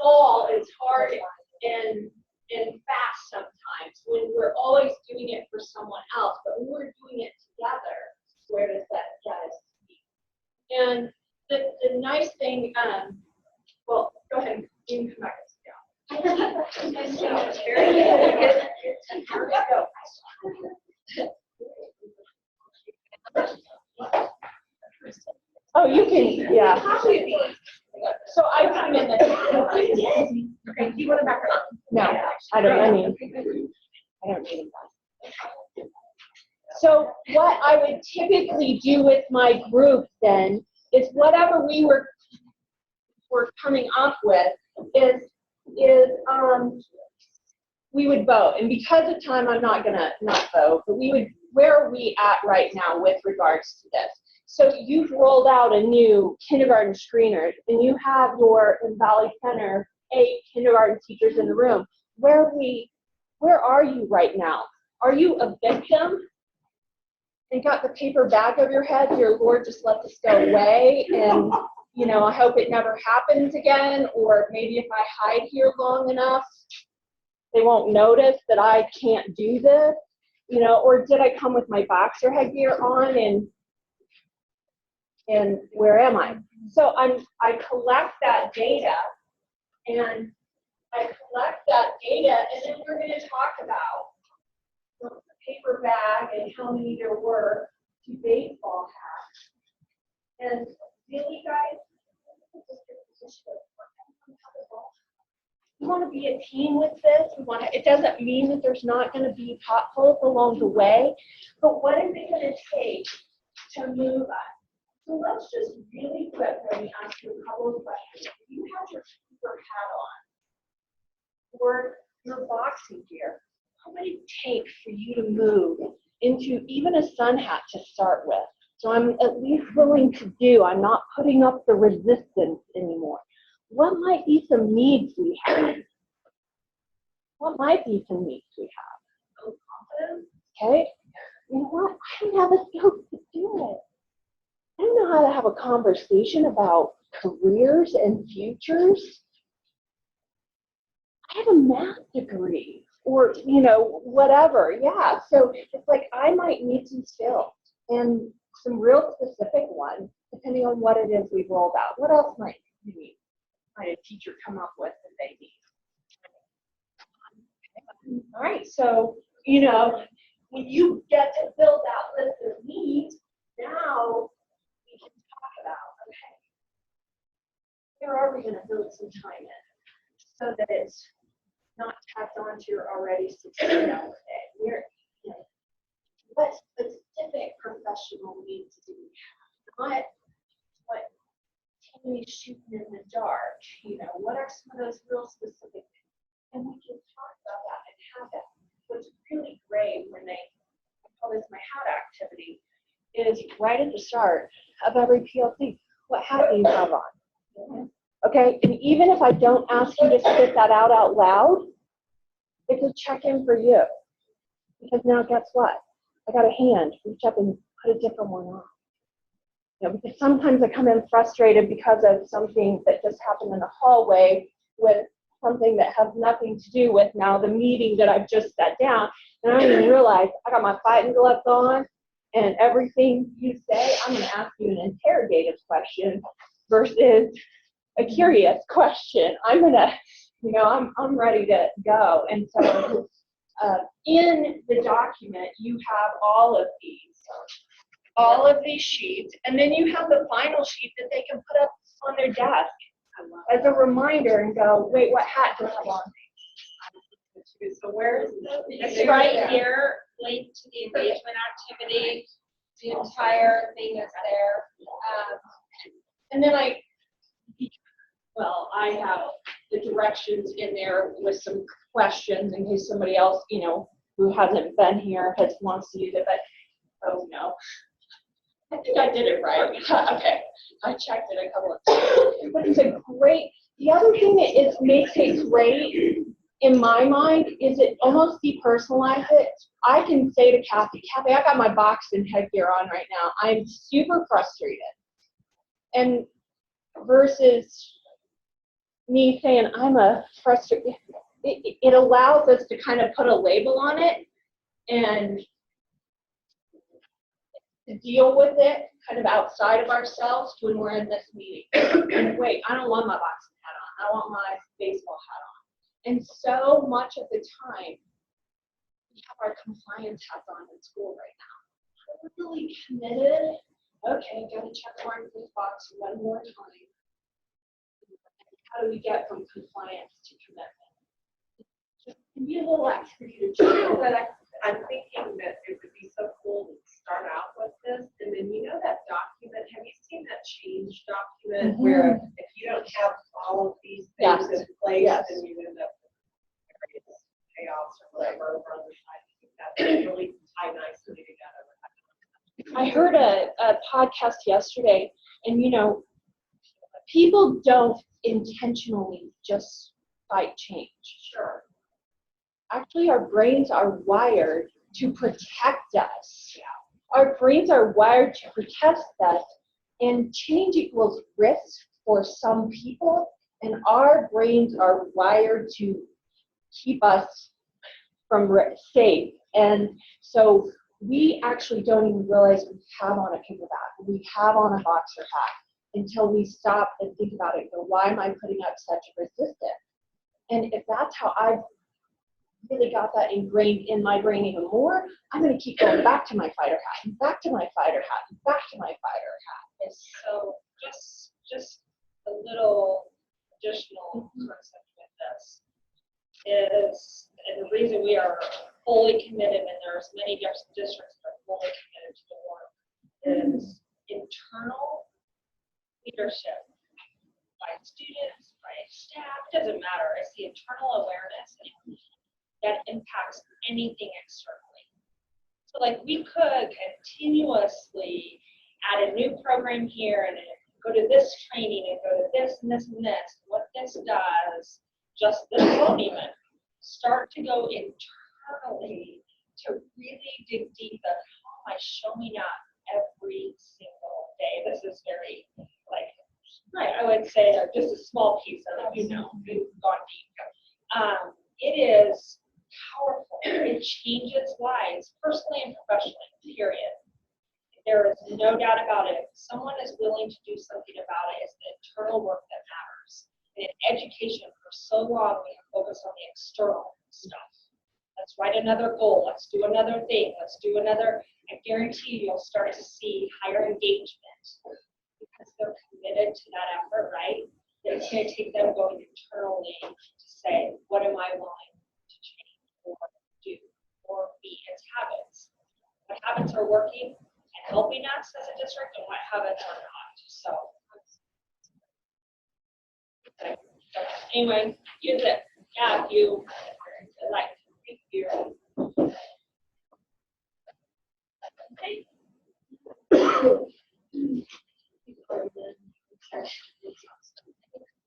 fall is hard and fast sometimes when we're always doing it for someone else. But when we're doing it together, where does that get us to be? And the nice thing, well, go ahead, you can come back and sit down. Very good. Oh, you can, yeah. So I put them in the. Okay, do you want to back up? No, I don't need them. So what I would typically do with my group then is whatever we were coming up with is we would vote. And because of time, I'm not gonna not vote, but where are we at right now with regards to this? So you've rolled out a new kindergarten screener, and you have in Valley Center 8 kindergarten teachers in the room. Where are you right now? Are you a victim and got the paper bag over your head? Dear Lord, just let this go away, and I hope it never happens again. Or maybe if I hide here long enough, they won't notice that I can't do this. Or did I come with my boxer headgear on and where am I? So I collect that data, and then we're going to talk about the paper bag and how many there were to baseball hats. And really, guys, we want to be a team with this. It doesn't mean that there's not going to be potholes along the way, but what is it going to take to move us? So let's just really quick let me ask you a couple of questions. If you have your paper hat on or your boxing gear, how would it take for you to move into even a sun hat to start with? So I'm at least willing to do. I'm not putting up the resistance anymore. What might be some needs we have? What might be some needs we have? Oh, confidence. Okay? You know what? I don't have the skills to do it. I don't know how to have a conversation about careers and futures. I have a math degree or, whatever. Yeah. So it's like I might need some skills and some real specific ones, depending on what it is we've rolled out. What else might a teacher come up with that they need? All right. So, when you get to build that list of needs, now we can talk about, okay, where are we going to build some time in so that it's not tacked onto your already 16-hour day? What specific professional needs do we have? Not what Tammy's shooting in the dark. What are some of those real specific things? And we can talk about that and have that. What's really great when I call this my hat activity, is right at the start of every PLC, what hat do you have on? Okay, and even if I don't ask you to spit that out loud, it's a check-in for you. Because now guess what? I got a hand, reach up and put a different one on. Because sometimes I come in frustrated because of something that just happened in the hallway with something that has nothing to do with now the meeting that I've just sat down, and I don't even realize I got my fighting gloves on, and everything you say, I'm going to ask you an interrogative question versus a curious question. I'm going to, I'm ready to go. And so in the document, you have all of these sheets, and then you have the final sheet that they can put up on their desk as a reminder and go, wait, what hat do I have on? So where is it? It's right here, linked to the engagement activity. The entire thing is there. And then I have the directions in there with some questions in case somebody else, who hasn't been here wants to use it, but oh no. I think I did it right. Okay. I checked it a couple of times. But it's a great, the other thing that makes it great in my mind is it almost depersonalizes it. I can say to Kathy, I got my boxing headgear on right now. I'm super frustrated. And versus me saying I'm a frustrated, it allows us to kind of put a label on it and to deal with it kind of outside of ourselves when we're in this meeting. And wait, I don't want my boxing hat on. I want my baseball hat on. And so much of the time, we have our compliance hats on in school right now. We're really committed. Okay, got to check mark this box one more time. How do we get from compliance to commitment? Just give me a little activity to do. But I'm thinking that it would be so cool to start out with this, and then that document, have you seen that change document where if you don't have all of these things in place, then you end up with various chaos or whatever over on the side? I think that would really tie nicely together. I heard a podcast yesterday, and people don't intentionally just fight change. Sure. Actually, our brains are wired to protect us. Our brains are wired to protect us, and change equals risk for some people, and our brains are wired to keep us from safe. And so we actually don't even realize we have on a paper bag, we have on a boxer hat, until we stop and think about it and go, why am I putting up such a resistance? And if that's how I've really got that ingrained in my brain even more, I'm going to keep going back to my fighter hat, and back to my fighter hat, and back to my fighter hat. And so just a little additional concept with this is, and the reason we are fully committed, and there's many districts that are fully committed to the work, is internal leadership by students, by staff, doesn't matter. It's the internal awareness that impacts anything externally. So we could continuously add a new program here and go to this training and go to this and this and this. What this does, just this won't even. start to go internally to really dig deep of how am I showing up every single day. This is very, like, I would say just a small piece of it, we've gone deep. It is powerful. It changes lives, personally and professionally, period. There is no doubt about it. If someone is willing to do something about it, it's the internal work that matters. And in education, for so long, we have focused on the external stuff. Let's write another goal. Let's do another thing. Let's do another. I guarantee you'll start to see higher engagement because they're committed to that effort, right? It's going to take them going internally to say, what am I willing to change or do or be? It's habits. What habits are working and helping us as a district and what habits are not. So, okay. Anyway, use it. Yeah, if you like. Thank you. Okay.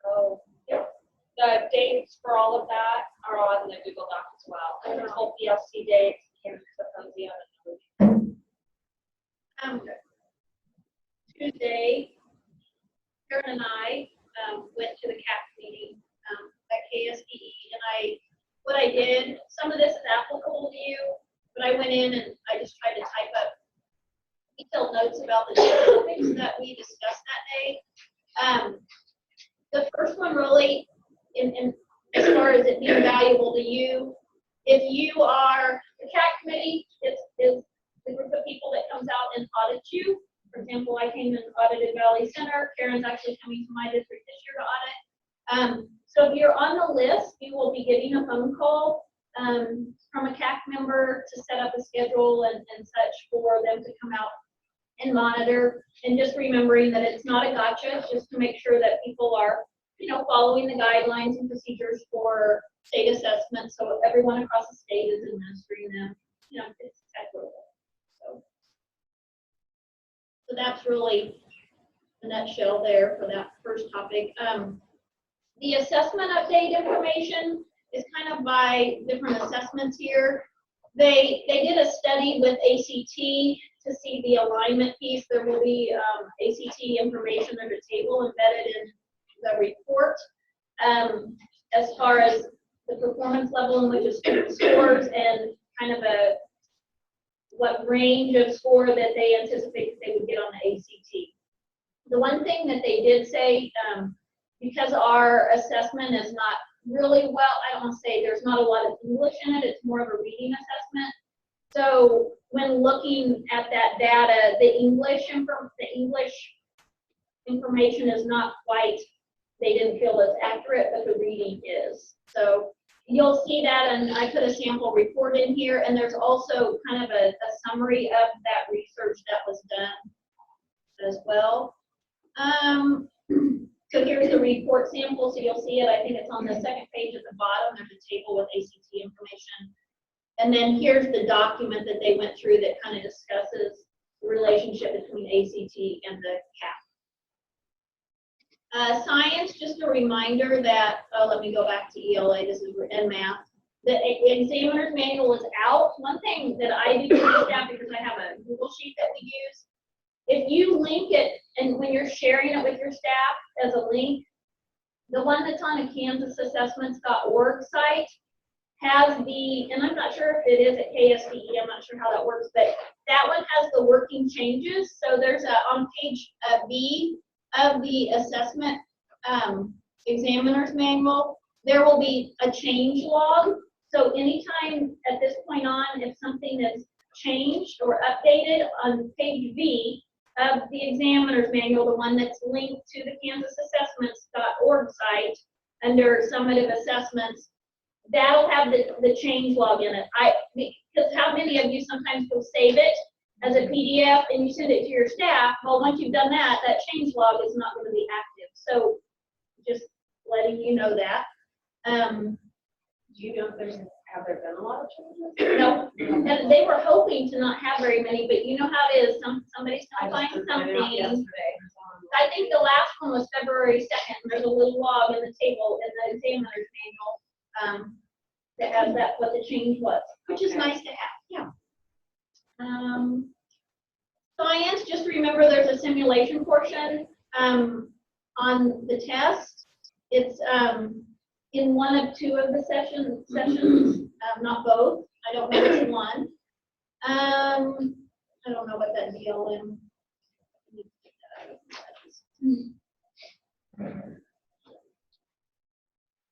So, yeah. The dates for all of that are on the Google Doc as well. And the whole PLC dates, Kansas Symposium, and Tuesday, Karen and I went to the CAP meeting at KSDE, and what I did, some of this is applicable to you, but I went in and I just tried to type up detailed notes about the topics that we discussed that day. The first one really, in as far as it being valuable to you, if you are, the CAC committee is the group of people that comes out and audits you. For example, I came and audited Valley Center. Karen's actually coming to my district this year to audit. So if you're on the list, you will be getting a phone call from a CAC member to set up a schedule and such for them to come out and monitor. And just remembering that it's not a gotcha, it's just to make sure that people are, following the guidelines and procedures for state assessment. So everyone across the state is administering them. It's equitable. So that's really the nutshell there for that first topic. The assessment update information is kind of by different assessments here. They did a study with ACT to see the alignment piece. There will be ACT information under table embedded in the report as far as the performance level in which a student scores and kind of what range of score that they anticipate they would get on the ACT. The one thing that they did say, because our assessment is not really well, I don't want to say there's not a lot of English in it, it's more of a reading assessment. So when looking at that data, the English information is not quite, they didn't feel as accurate, but the reading is. So you'll see that, and I put a sample report in here, and there's also kind of a summary of that research that was done as well. So here's the report sample, so you'll see it. I think it's on the second page at the bottom. There's a table with ACT information. And then here's the document that they went through that kind of discusses the relationship between ACT and the CAP. Science, just a reminder that, let me go back to ELA, this is and math. The examiner's manual is out. One thing that I do for my staff, because I have a Google sheet that we use, if you link it, and when you're sharing it with your staff as a link, the one that's on the KansasAssessments.org site has the, and I'm not sure if it is at KSDE, I'm not sure how that works, but that one has the working changes. So there's on page B of the assessment examiner's manual, there will be a change log. So anytime at this point on, if something is changed or updated on page B of the examiner's manual, the one that's linked to the KansasAssessments.org site under summative assessments, that'll have the change log in it. Because how many of you sometimes will save it as a PDF and you send it to your staff? Well, once you've done that, that change log is not going to be active. So just letting you know that. Do you know if have there been a lot of changes? No, and they were hoping to not have very many, but you know how it is. Somebody's going to find something. I think the last one was February 2nd. There's a little log in the table in the examiner's manual. that has that, what the change was, which is nice to have, yeah. Science, just remember there's a simulation portion on the test. It's in one of two of the sessions, not both. I don't know which one. I don't know what that DLM.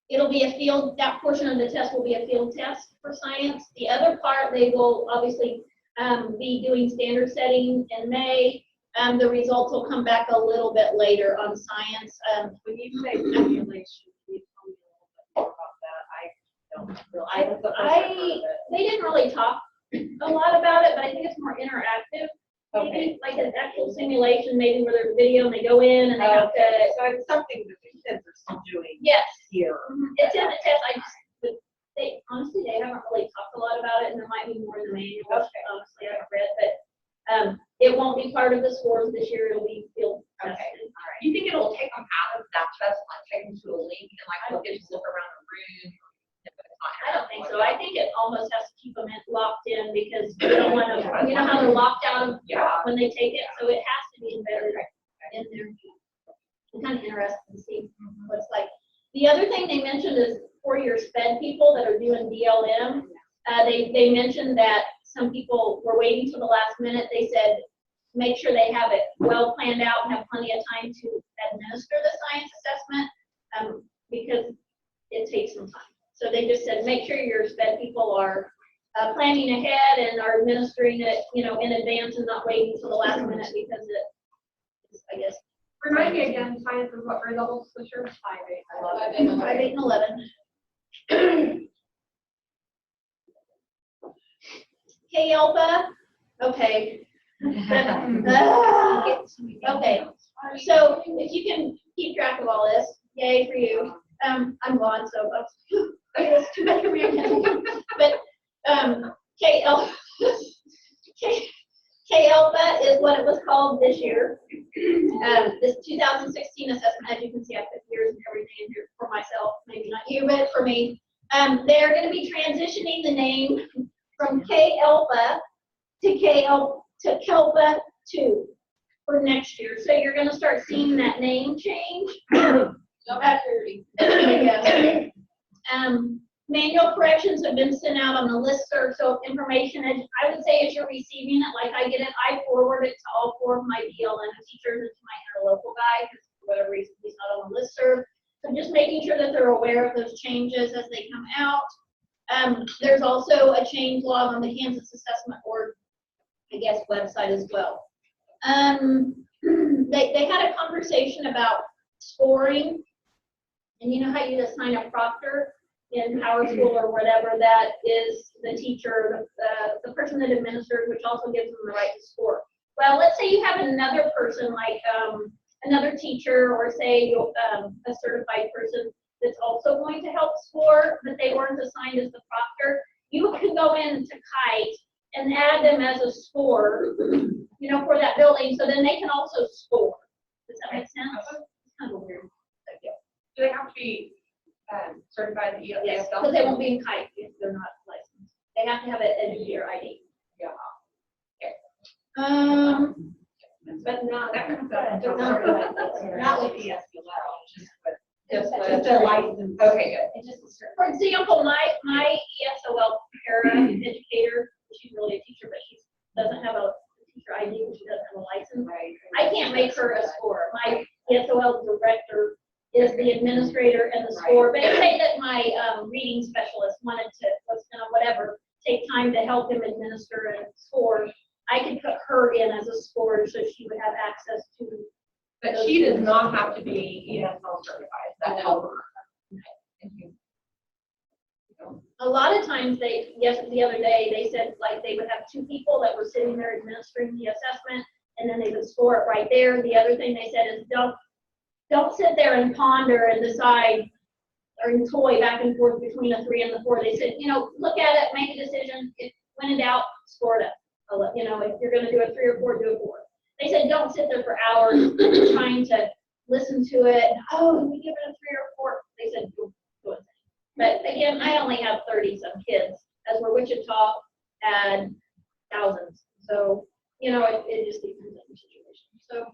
It'll be a field, that portion of the test will be a field test for science. The other part, they will obviously be doing standard setting in May. The results will come back a little bit later on science. When you say simulation, can you tell me a little bit more about that? I don't really, that's the first I've heard of it. They didn't really talk a lot about it, but I think it's more interactive. Maybe like an actual simulation, maybe where there's a video and they go in and they have to. So it's something that the kids are still doing Yes. here. It's in the test. But they honestly haven't really talked a lot about it, and there might be more in the manual. Okay. Honestly, I haven't read, but it won't be part of the scores this year. It'll be field tested. Okay, all right. You think it'll take them out of that test, like take them to a link and like look at just look around the room? I don't think so. I think it almost has to keep them locked in because you don't want to, you know how they're locked out of when they take it, so it has to be embedded in there. I'm kind of interested to see what it's like. The other thing they mentioned is for your SPED people that are doing DLM, they mentioned that some people were waiting till the last minute. They said, make sure they have it well planned out and have plenty of time to administer the science assessment because it takes some time. So they just said, make sure your SPED people are planning ahead and are administering it, you know, in advance and not waiting until the last minute because it, I guess. Remind me again, science is what grade levels this year? 5, 8, 11. 5, 8, and 11. K-Alpha, okay. Okay, so if you can keep track of all this, yay for you. I'm gone, so it's too much for me again. But K-Alpha is what it was called this year. This 2016 assessment, as you can see, I put years and everything in here for myself, maybe not you, but for me. They're going to be transitioning the name from K-Alpha to K-Alpha 2 for next year. So you're going to start seeing that name change. Manual corrections have been sent out on the listserv, so information, I would say as you're receiving it, like I get it, I forward it to all 4 of my DLM teachers and to my interlocal guy, because for whatever reason he's not on the listserv. So just making sure that they're aware of those changes as they come out. There's also a change log on the Kansas Assessment Board, I guess, website as well. They had a conversation about scoring, and you know how you assign a proctor in PowerSchool or whatever, that is the teacher, the person that administers, which also gives them the right to score. Well, let's say you have another person, like another teacher, or say a certified person that's also going to help score, but they weren't assigned as the proctor. You can go into Kite and add them as a score, you know, for that building, so then they can also score. Does that make sense? It's kind of weird. Do they have to be certified in ELA? Yes, because they won't be in Kite if they're not licensed. They have to have an educator ID. Yeah. But not That comes not with the SQL, just Just with a license. Okay, good. For example, my ESOL para educator, she's really a teacher, but she doesn't have a teacher ID, and she doesn't have a license. I can't make her a score. My ESOL director is the administrator and the score. But say that my reading specialist wanted to, whatever, take time to help him administer and score. I could put her in as a scorer so she would have access to. But she does not have to be ESL certified. That helps her. Thank you. A lot of times the other day, they said like they would have 2 people that were sitting there administering the assessment, and then they would score it right there. The other thing they said is don't sit there and ponder and decide or toy back and forth between a 3 and the 4. They said, you know, look at it, make a decision. When in doubt, score it up. You know, if you're going to do a 3 or 4, do a 4. They said don't sit there for hours trying to listen to it. Oh, can we give it a 3 or 4? They said do it. But again, I only have 30-some kids, as where Wichita had thousands. So, you know, it just depends on the situation. So,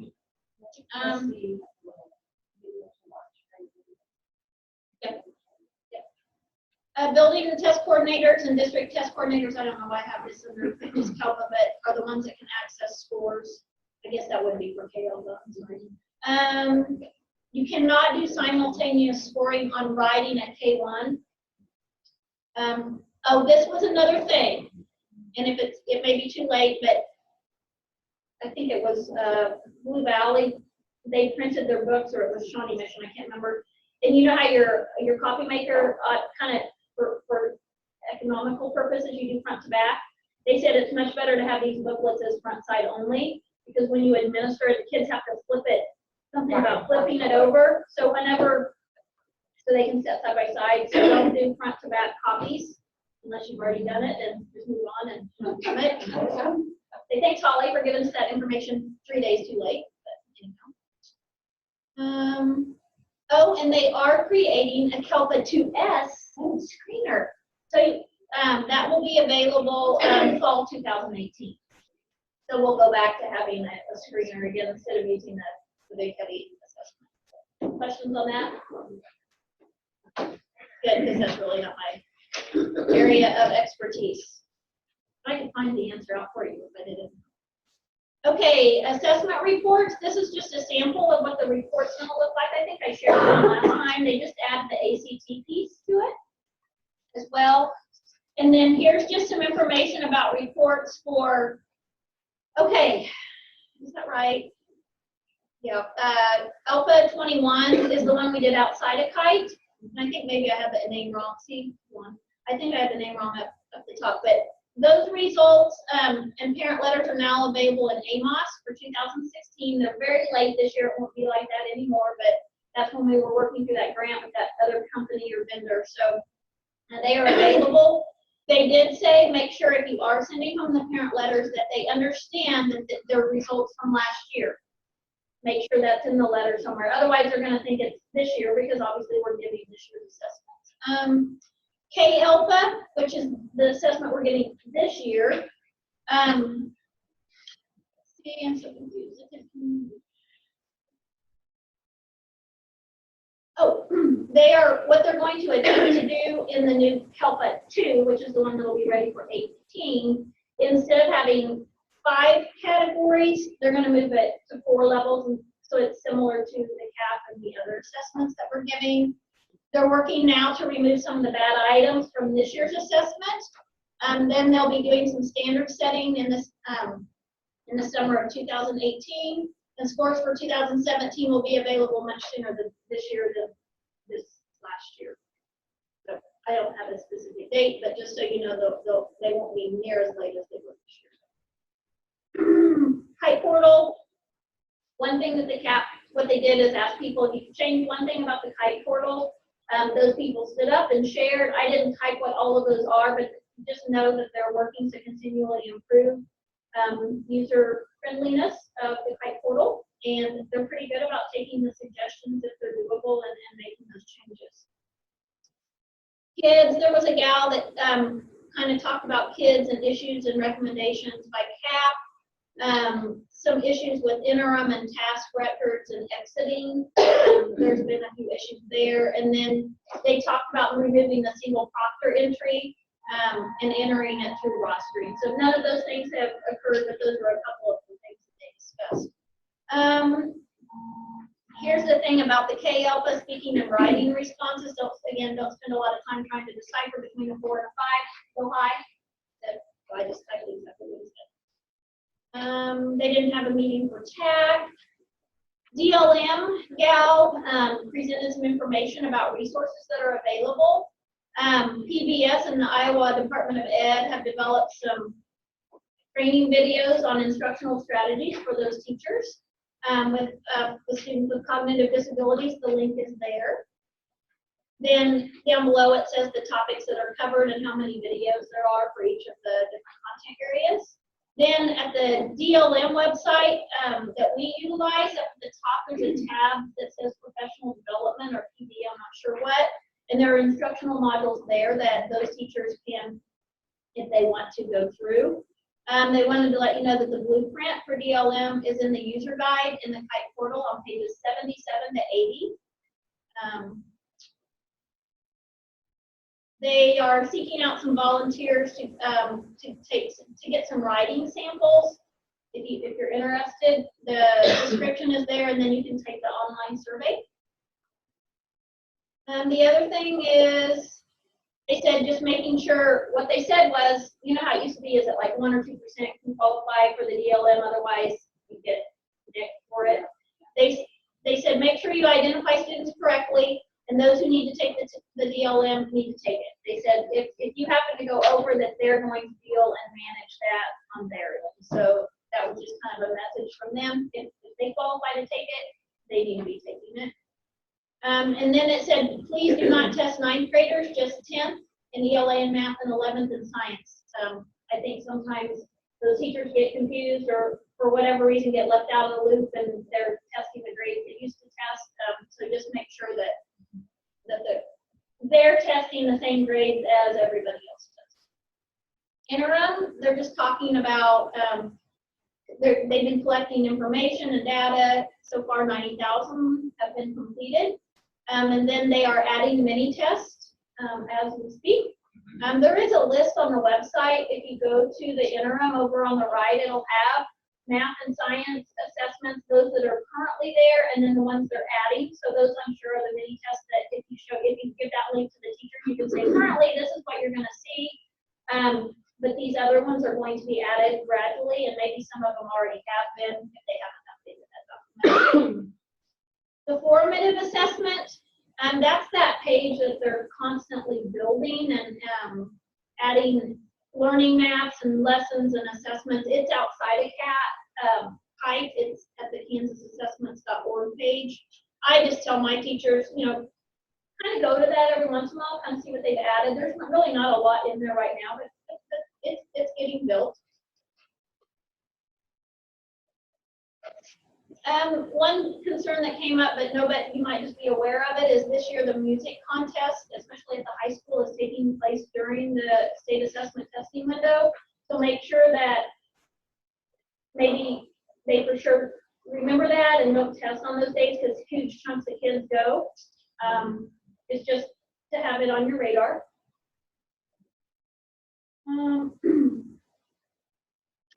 yep. Building and test coordinators and district test coordinators, I don't know why I have this under just CALPA, but are the ones that can access scores. I guess that would be for KLPA, I'm sorry. You cannot do simultaneous scoring on writing at K1. Oh, this was another thing, and it may be too late, but I think it was Blue Valley. They printed their books, or it was Shawnee Mission, I can't remember. And you know how your copy maker kind of for economical purposes, you do front to back. They said it's much better to have these booklets as front side only, because when you administer it, the kids have to flip it, something about flipping it over. So so they can set side by side. So don't do front to back copies unless you've already done it, and just move on and do it. They thank Holly for giving us that information 3 days too late. But anyhow. Oh, and they are creating a CALPA 2S screener. So that will be available fall 2018. So we'll go back to having a screener again instead of using the big heavy assessment. Questions on that? Good, because that's really not my area of expertise. I can find the answer out for you, but it isn't. Okay, assessment reports. This is just a sample of what the report's going to look like. I think I shared one last time. They just added the ACT piece to it as well. And then here's just some information about reports for, okay, is that right? Yeah, ALPA 21 is the one we did outside of KITE. And I think maybe I have the name wrong. See, one. I think I have the name wrong up the top, but those results and parent letters are now available in AMOS for 2016. They're very late this year. It won't be like that anymore, but that's when we were working through that grant with that other company or vendor. So they are available. They did say make sure if you are sending home the parent letters that they understand that they're results from last year. Make sure that's in the letter somewhere. Otherwise, they're going to think it's this year because obviously we're giving this year's assessments. KLPA, which is the assessment we're getting this year. See, I'm so confused. Oh, what they're going to attempt to do in the new KLPA 2, which is the one that will be ready for 18, instead of having 5 categories, they're going to move it to 4 levels, and so it's similar to the CAP and the other assessments that we're giving. They're working now to remove some of the bad items from this year's assessment. Then they'll be doing some standard setting in the summer of 2018. And scores for 2017 will be available much sooner this year than this last year. So I don't have a specific date, but just so you know, they won't be near as late as they were this year. KITE portal. One thing that what they did is ask people if you could change one thing about the KITE portal. Those people stood up and shared. I didn't type what all of those are, but just know that they're working to continually improve user friendliness of the KITE portal, and they're pretty good about taking the suggestions if they're doable and making those changes. Kids, there was a gal that kind of talked about kids and issues and recommendations by CAP. Some issues with interim and task records and exiting. There's been a few issues there. And then they talked about removing the single proctor entry and entering it through rostering. So none of those things have occurred, but those were a couple of the things that they discussed. Here's the thing about the KLPA speaking and writing responses. Don't spend a lot of time trying to decipher between a 4 and a 5. Go high. So I just typed exactly what he said. They didn't have a meeting for TAG. DLM gal presented some information about resources that are available. PBS and the Iowa Department of Ed have developed some training videos on instructional strategies for those teachers with students with cognitive disabilities. The link is there. Then down below it says the topics that are covered and how many videos there are for each of the different content areas. Then at the DLM website that we utilize, up at the top there's a tab that says professional development or PD, I'm not sure what. And there are instructional modules there that those teachers can, if they want to, go through. They wanted to let you know that the blueprint for DLM is in the user guide in the Kite portal on pages 77 to 80. They are seeking out some volunteers to get some writing samples. If you're interested, the description is there, and then you can take the online survey. The other thing is, they said just making sure, what they said was, you know how it used to be, is that like 1 or 2% can qualify for the DLM, otherwise you get nicked for it. They said make sure you identify students correctly, and those who need to take the DLM need to take it. They said if you happen to go over, that they're going to deal and manage that on their end. So that was just kind of a message from them. If they qualify to take it, they need to be taking it. And then it said, please do not test 9th graders, just 10th in ELA and math, and 11th in science. I think sometimes those teachers get confused, or for whatever reason get left out of the loop, and they're testing the grades they used to test. So just make sure that they're testing the same grades as everybody else does. Interim, they're just talking about, they've been collecting information and data. So far, 90,000 have been completed. And then they are adding mini tests as we speak. There is a list on the website. If you go to the interim over on the right, it'll have math and science assessments, those that are currently there, and then the ones they're adding. So those, I'm sure, are the mini tests that if you give that link to the teacher, you can say, currently, this is what you're going to see. But these other ones are going to be added gradually, and maybe some of them already have been if they haven't updated that document. The formative assessment, that's that page that they're constantly building and adding learning maps and lessons and assessments. It's outside of Kite. It's at the kansasassessments.org page. I just tell my teachers, kind of go to that every once in a while, kind of see what they've added. There's really not a lot in there right now, but it's getting built. One concern that came up, but you might just be aware of it, is this year the music contest, especially at the high school, is taking place during the state assessment testing window. So make sure that maybe they for sure remember that and don't test on those days, because huge chunks of kids go. It's just to have it on your radar.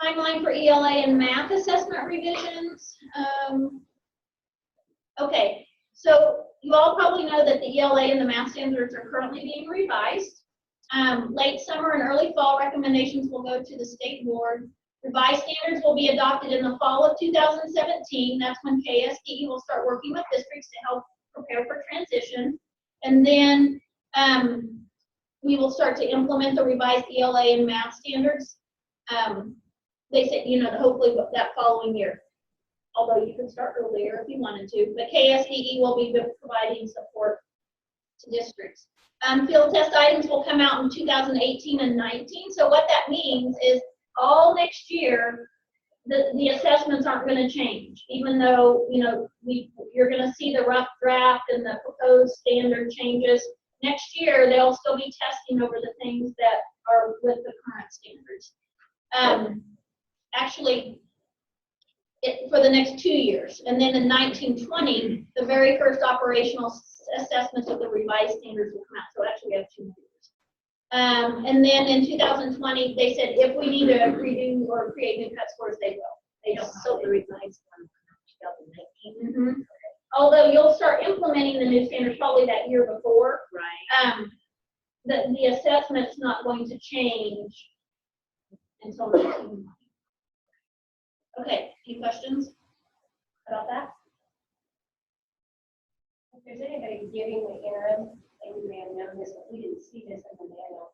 Timeline for ELA and math assessment revisions. Okay, so you all probably know that the ELA and the math standards are currently being revised. Late summer and early fall recommendations will go to the state board. Revised standards will be adopted in the fall of 2017. That's when KSDE will start working with districts to help prepare for transition. And then we will start to implement the revised ELA and math standards. They said, hopefully that following year, although you could start earlier if you wanted to, but KSDE will be providing support to districts. Field test items will come out in 2018 and 19. So what that means is all next year, the assessments aren't going to change, even though, you're going to see the rough draft and the proposed standard changes. Next year, they'll still be testing over the things that are with the current standards. Actually, for the next 2 years. And then in 1920, the very first operational assessments of the revised standards will come out. So actually we have 2 years. And then in 2020, they said if we need to redo or create new cut scores, they will. They don't. So the revised one 2019. Mm-hmm. Although you'll start implementing the new standards probably that year before. Right. The assessment's not going to change until 1920. Okay, any questions about that? If there's anybody giving the interim, and you may have known this, but we didn't see this in the manual.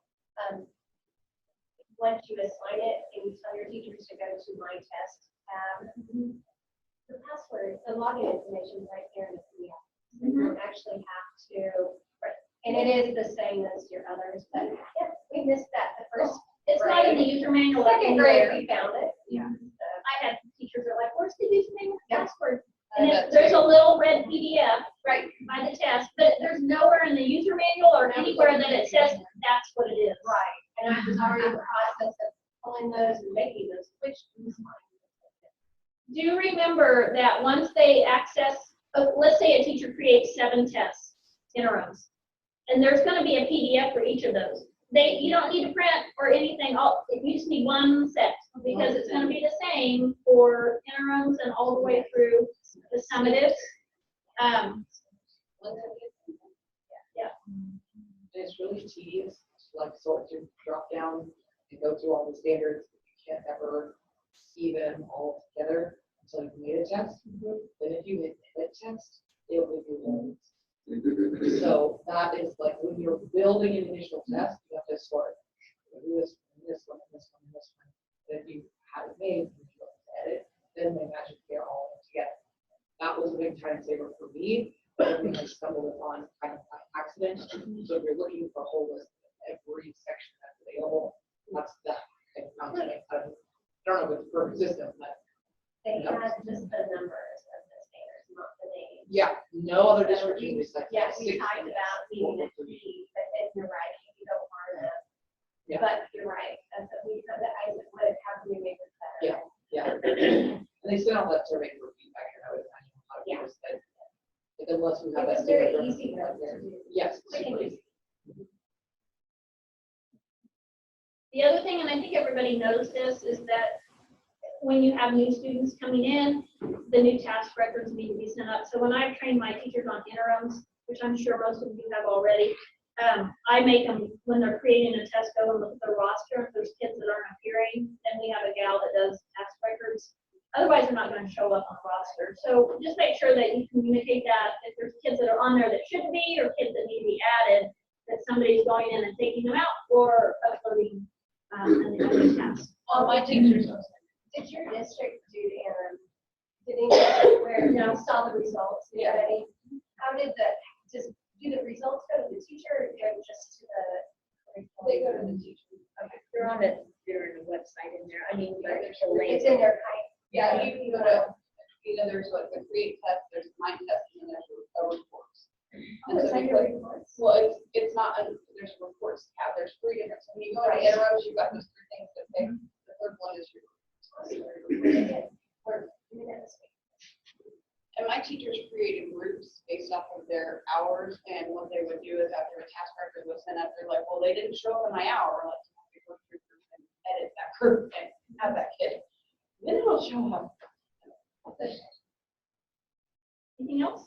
Once you assign it and you tell your teachers to go to My Test tab, the password, the login information is right there in the PDF. You don't actually have to, and it is the same as your others, but yeah, we missed that the first. It's not in the user manual. Second grade, we found it. Yeah. I had teachers that are like, where's the user manual password? And there's a little red PDF right by the test, but there's nowhere in the user manual just, that's what it is. Right, and I was already in the process of pulling those and making those switches. Do remember that once they access, let's say a teacher creates 7 tests, interims, and there's gonna be a PDF for each of those. You don't need to print or anything, you just need one set, because it's gonna be the same for interims and all the way through the summatives. Yeah. It's really tedious, to like sort through, drop down, and go through all the standards. You can't ever see them all together until you've made a test. Then if you hit test, it'll give you loads. So that is like when you're building an initial test, you have to sort this one, this one, this one, this one. And if you have it made, you go to edit, then they magically are all together. That was a big time saver for me. I think I stumbled upon kind of by accident. So if you're looking for a whole list of every section that's available, that's that. I don't know if it's a perfect system, but They had just the numbers of the standards, not the names. yeah, no other district uses like Yeah, we 6 talked minutes. about needing a key, but you're right, you don't want to. Yeah. But you're right, that's what we said, that I would, how can we make this better? Yeah. And they sent out that survey for feedback, and I would imagine a lot of Yeah. people said, but unless we have It that. was very standard easy reference though out there. to do. Yes. Quick and super easy. The other thing, and I think everybody knows this, is that when you have new students coming in, the new task records need to be sent up. So when I've trained my teachers on interims, which I'm sure most of you have already, I make them, when they're creating a test, go and look at the roster. If there's kids that aren't appearing, then we have a gal that does task records. Otherwise, they're not going to show up on the roster. So just make sure that you communicate that if there's kids that are on there that shouldn't be, or kids that need to be added, that somebody's going in and taking them out or uploading an other task. All my teachers. Did your district do interim? Did anybody where you saw the results? Did anybody? How did just do the results go to the teacher or go just to the? They go to the teacher. Okay. They're on the website in there. I mean, there's a link. It's in their kind. Yeah, you can go to, there's like the create test, there's mind test, and then there's a reports. And so you click, well, it's not, there's reports tab, there's 3 different, so when you go to interims, you've got those 3 things to pick. The third one is your. And my teachers created groups based off of their hours, and what they would do is after a task record was sent up, they're like, well, they didn't show up in my hour, let's go through and edit that group and have that kid. Then it'll show up. Anything else?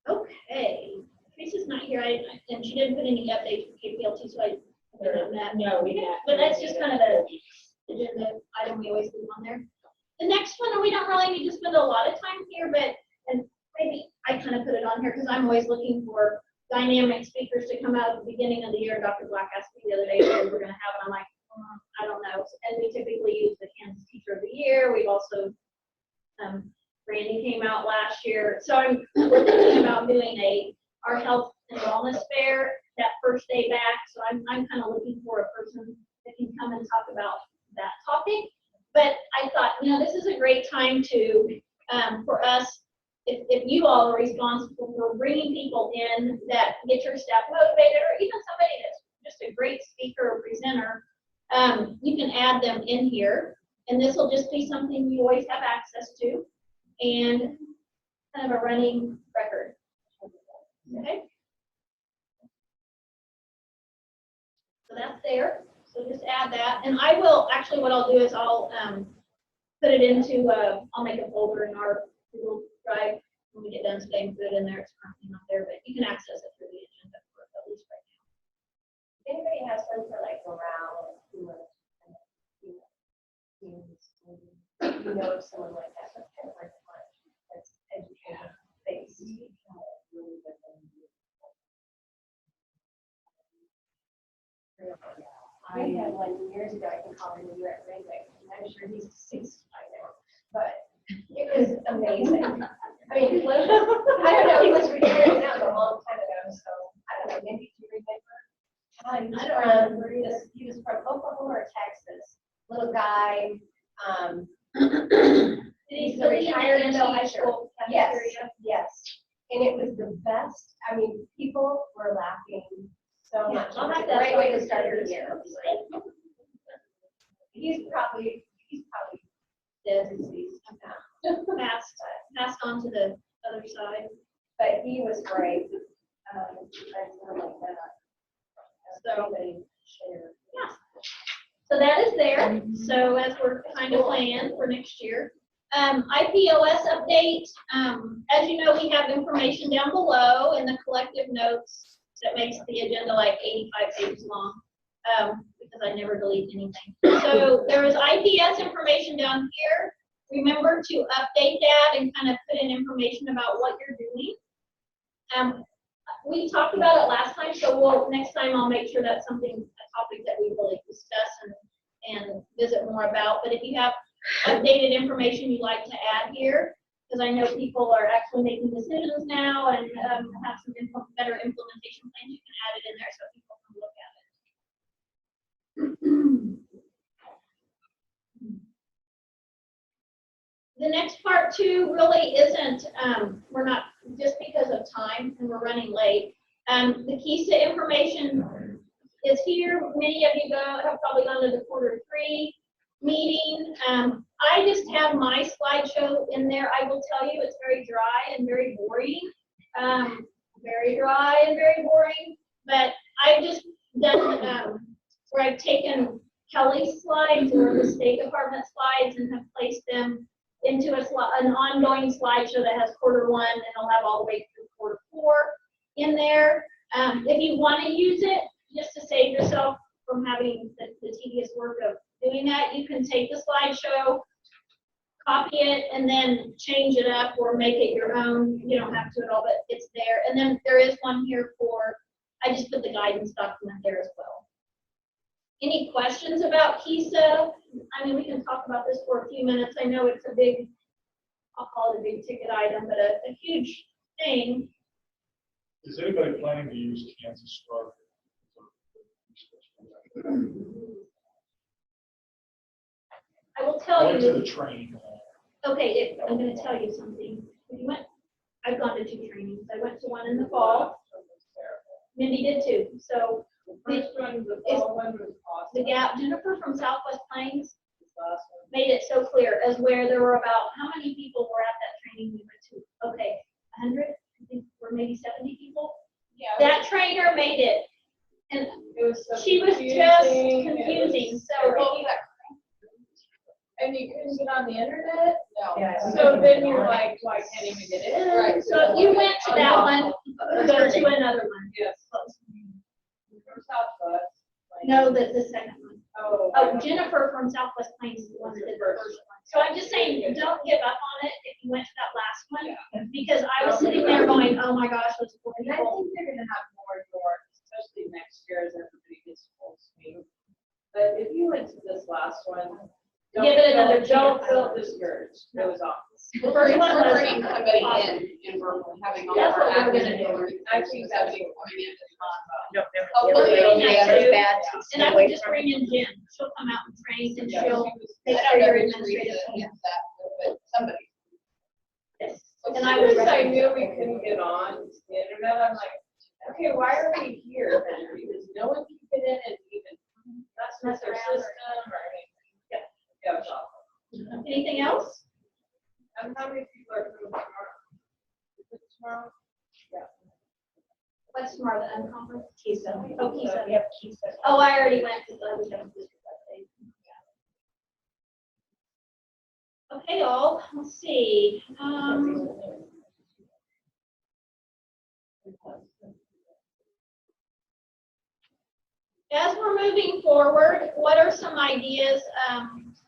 Okay, Teresa's not here, and she didn't put any updates for KPLT, so I didn't have that. No, we didn't. But that's just kind of the agenda item we always leave on there. The next one, and we don't really need to spend a lot of time here, but, and maybe I kind of put it on here because I'm always looking for dynamic speakers to come out at the beginning of the year. Dr. Black asked me the other day what we're going to have, and I'm like, I don't know. And we typically use the Kansas Teacher of the Year. We've also, Randy came out last year. So we're thinking about doing our health and wellness fair that first day back. So I'm kind of looking for a person that can come and talk about that topic. But I thought, this is a great time to, for us, if you all are responsible for bringing people in that get your staff motivated, or even somebody that's just a great speaker or presenter, you can add them in here. And this will just be something you always have access to, and kind of a running record. Okay? So that's there. So just add that. And I will, actually what I'll do is I'll put it into, I'll make a folder in our Google Drive when we get done today and put it in there. It's currently not there, but you can access it through the agenda for at least right now. If anybody has one for like morale, if someone like that, that's kind of like that's education based. I had one years ago, I can call him when you were at Rainway, and I'm sure he's 65 now, but it was amazing. I mean, I don't know, he was retired now a long time ago, so I don't know, maybe you remember. He was from Oklahoma or Texas, little guy. Did he still retired in the teacher. high school Yes, cafeteria? yes. And it was the best. I mean, people were laughing I'll have to Great way to upload start the the year. He's probably dead disease now. Passed on to the other side. But he was great. I just wanna like that. So- Everybody share. Yeah. So that is there. So as we're kind of planning for next year. IPOS update. As you know, we have information down below in the collective notes that makes the agenda like 85 pages long. Because I never delete anything. So there is IPS information down here. Remember to update that and kind of put in information about what you're doing. We talked about it last time, so next time I'll make sure that's a topic that we really discuss and visit more about. But if you have updated information you'd like to add here, because I know people are actually making decisions now and have some better implementation plans, you can add it in there so people can look at it. The next part too really isn't, we're not, just because of time and we're running late. The KISA information is here. Many of you have probably gone to the Q3 meeting. I just have my slideshow in there. I will tell you it's very dry and very boring. Very dry and very boring. But I've just done where I've taken Kelly's slides or the State Department slides and have placed them into an ongoing slideshow that has Q1 and it'll have all the way through Q4 in there. If you want to use it, just to save yourself from having the tedious work of doing that, you can take the slideshow, copy it, and then change it up or make it your own. You don't have to at all, but it's there. And then there is one here I just put the guidance document there as well. Any questions about KISA? I mean, we can talk about this for a few minutes. I know it's a big, I'll call it a big ticket item, but a huge thing. Is anybody planning to use Kansas Star? I will I tell went to you. the training. Okay, I'm going to tell you something. I've gone to 2 trainings. I went to one in the fall. Mindy did too. So the gap, Jennifer from Southwest Plains made it so clear as where there were about, how many people were at that training we went to? Okay, 100, I think, or maybe 70 people. Yeah. That trainer made it. And It was so she was confusing, just and it confusing. was So terrible. And you couldn't get on the internet? No. Yeah. So then you're like, well, I can't even get in. Right. So if you went to that one, go to another one. Yes. From Southwest. No, the second one. Oh. Oh, Jennifer from Southwest Plains is the one that did the first one. So I'm just saying, don't give up on it if you went to that last one, because I was sitting there going, oh my gosh, those poor And I people. think they're gonna have more and more, especially next year as everybody gets full speed. But if you went to this last one, Give it another don't chance. feel discouraged. It was awesome. The first one was Bringing somebody awesome. in and we're having all That's our what we're gonna admin. do. I think that's what coming in to talk about. Oh, Hopefully we're it'll doing be that as too. bad. And I would just bring in Jen. She'll come out and train and she'll I take don't care of know your who's administrative reason team. against that, but somebody. Yes. As And soon I would as I recommend. knew we couldn't get on the internet, I'm like, okay, why are we here then? Because no one can get in and even mess with their system or anything. Yeah, it was awful. Anything else? And how many people are coming tomorrow? Is it tomorrow? Yeah. What's tomorrow, the unconference? KISA. Oh, KISA. We have KISA. Oh, I already went because I was having district update. Okay, all, let's see. As we're moving forward, what are some ideas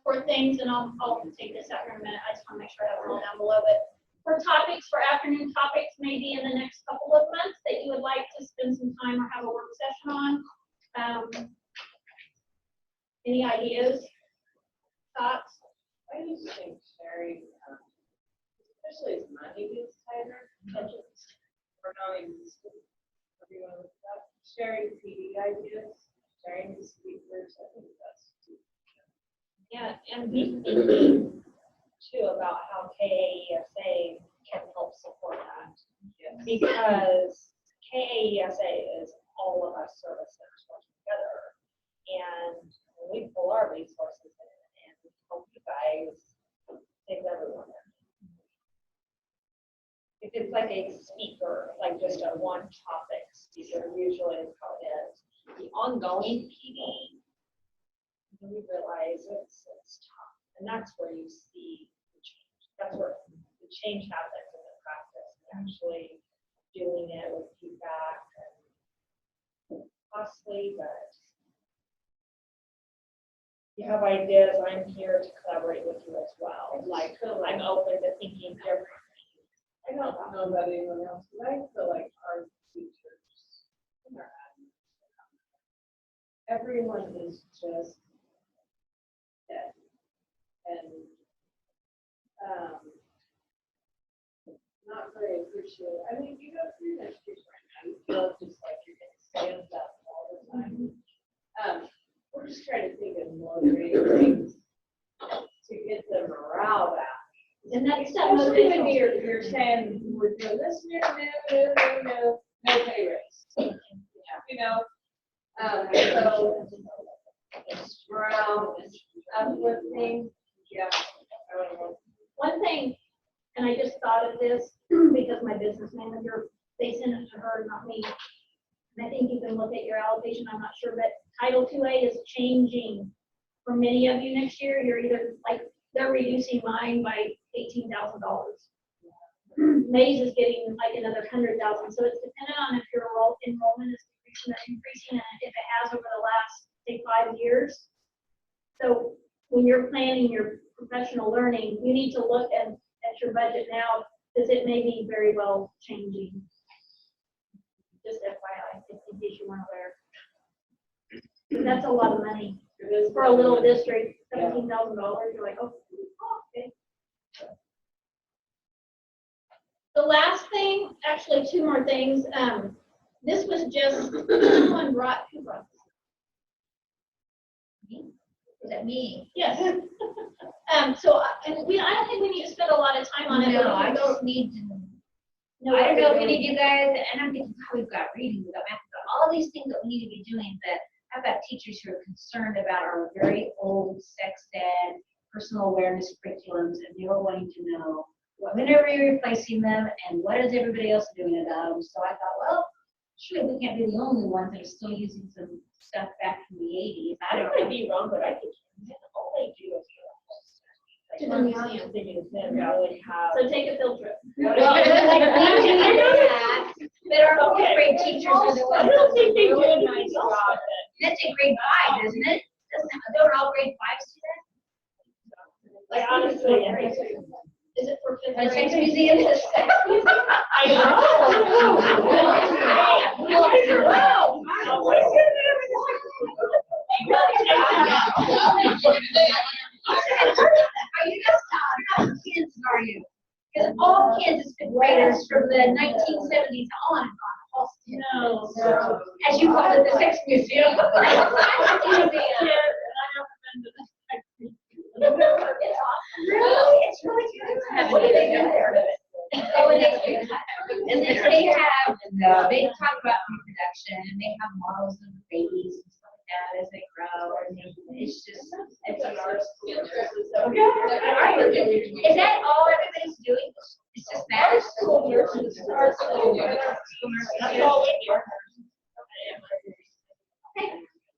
for things, and I'll take this out here in a minute, I just want to make sure I have it all down below, but for topics, for afternoon topics, maybe in the next couple of months that you would like to spend some time or have a work session on? Any ideas, thoughts? I just think sharing, especially as money gets tighter, budgets are non-existent. Everyone with that, sharing PD ideas, sharing the speakers, I think that's. Yeah, and Too, about how KAESA can help support that. Because KAESA is all of us services. teacher usually is how it is. The ongoing PD, we realize it's tough, and that's where you see the change. That's where the change happens in the practice, actually doing it with feedback and costly, but you have ideas, I'm here to collaborate with you as well. Like, I'm open to thinking differently. I don't know about anyone else, but I feel like our teachers, everyone is just dead. And, not very appreciative. I mean, you go through that teacher right now, you feel just like you're getting stand up all the time. We're just trying to think of motivating things to get the morale back. And that's Especially when you're saying, we're doing this, no pay raise. You know, so morale, uplifting, yeah. I don't know. one thing, and I just thought of this because my business manager, they sent it to her, not me. And I think you can look at your allocation, I'm not sure, but Title IIA is changing for many of you next year. You're either, like, they're reducing mine by $18,000. Maze is getting like another 100,000. So it's dependent on if your enrollment is decreasing or increasing, and if it has over the last, say, 5 years. So when you're planning your professional learning, you need to look at your budget now, because it may be very well changing. Just FYI, in case you weren't aware. That's a lot of money for a little district. $17,000. You're like, oh, okay. The last thing, actually, 2 more things. This was just someone brought. Who brought this? Me? Was that me? Yes. So, and I don't think we need to spend a lot of time on it. No, I don't need to. No, I don't know if we need you guys, and I'm thinking, how we've got reading, we've got math, we've got all these things that we need to be doing, that I've got teachers who are concerned about our very old sex ed, personal awareness curriculums, and they're wanting to know, when are we replacing them, and what is everybody else doing about them? So I thought, well, surely we can't be the only ones that are still using some stuff back from the 80s. I don't might know. be wrong, but I think all they do is To the museum. thinking it's them really have. So take a field trip. Well, we do that, but our fourth grade teachers are the I ones. don't think they do a really nice job at it. That's in grade 5, isn't it? Don't all grade 5s do that? Like, honestly, Is it for 5th But grade? Texas Museum is. I Are you guys how Kansas are you? Because all Kansas fifth graders from the 1970s on have gone to Halston. No. As you call it, the sex museum. Really? It's really good. And then they have, they talk about reproduction, and they have models of babies and stuff like that as they grow, and it's just, it's Is that all everybody's doing? It's just that? School nurses. Our school nurses. That's all we do. Okay.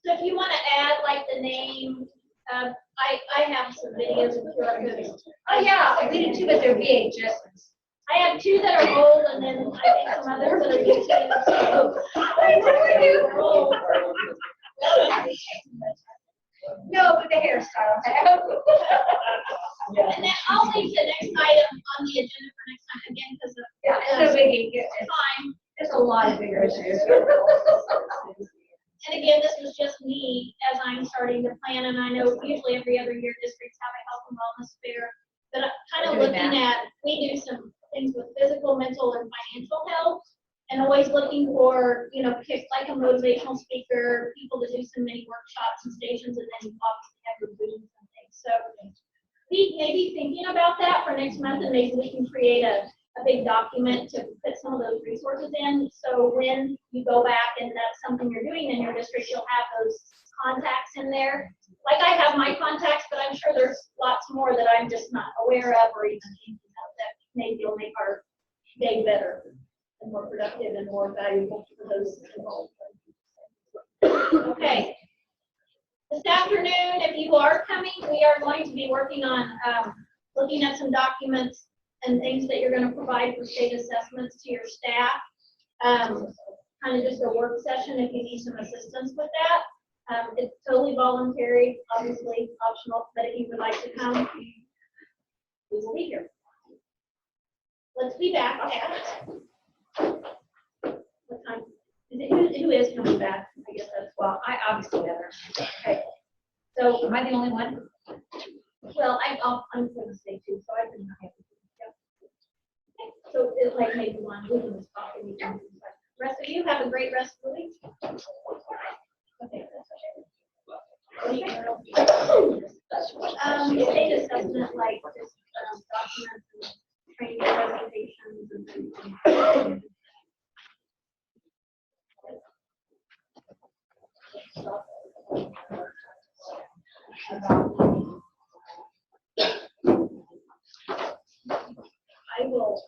So if you want to add like the name, I have some videos of QR codes. Oh, yeah, I did it too, but they're VHS. I have 2 that are old, and then I think some others that are just getting so. No, but the hairstyle. And then I'll leave the next item on the agenda for next time again because of Yeah, it's a biggie. time. There's a lot of bigger issues. And again, this was just me as I'm starting to plan, and I know usually every other year districts have a health and wellness fair. But kind of looking at, we do some things with physical, mental, and financial health, and always looking for, pick like a motivational speaker, people to do some mini workshops and stations, and then obviously have your booths and things. So we may be thinking about that for next month, and maybe we can create a big document to put some of those resources in. So when you go back and that's something you're doing in your district, you'll have those contacts in there. Like I have my contacts, but I'm sure there's lots more that I'm just not aware of or even thinking of that maybe will make our day better and more productive and more valuable for those involved. Okay. This afternoon, if you are coming, we are going to be working on looking at some documents and things that you're going to provide for state assessments to your staff. Kind of just a work session if you need some assistance with that. It's totally voluntary, obviously optional, but if you would like to come, we will be here. Let's be back at what time? Is it, who is coming back? I guess that's, well, I obviously never. Okay. So am I the only one? Well, I'm going to stay too, so I can. Okay. So it's like maybe one, we can just talk and you can. Rest of you have a great rest of the week. Okay. State assessment, like just documents and training presentations and things. I will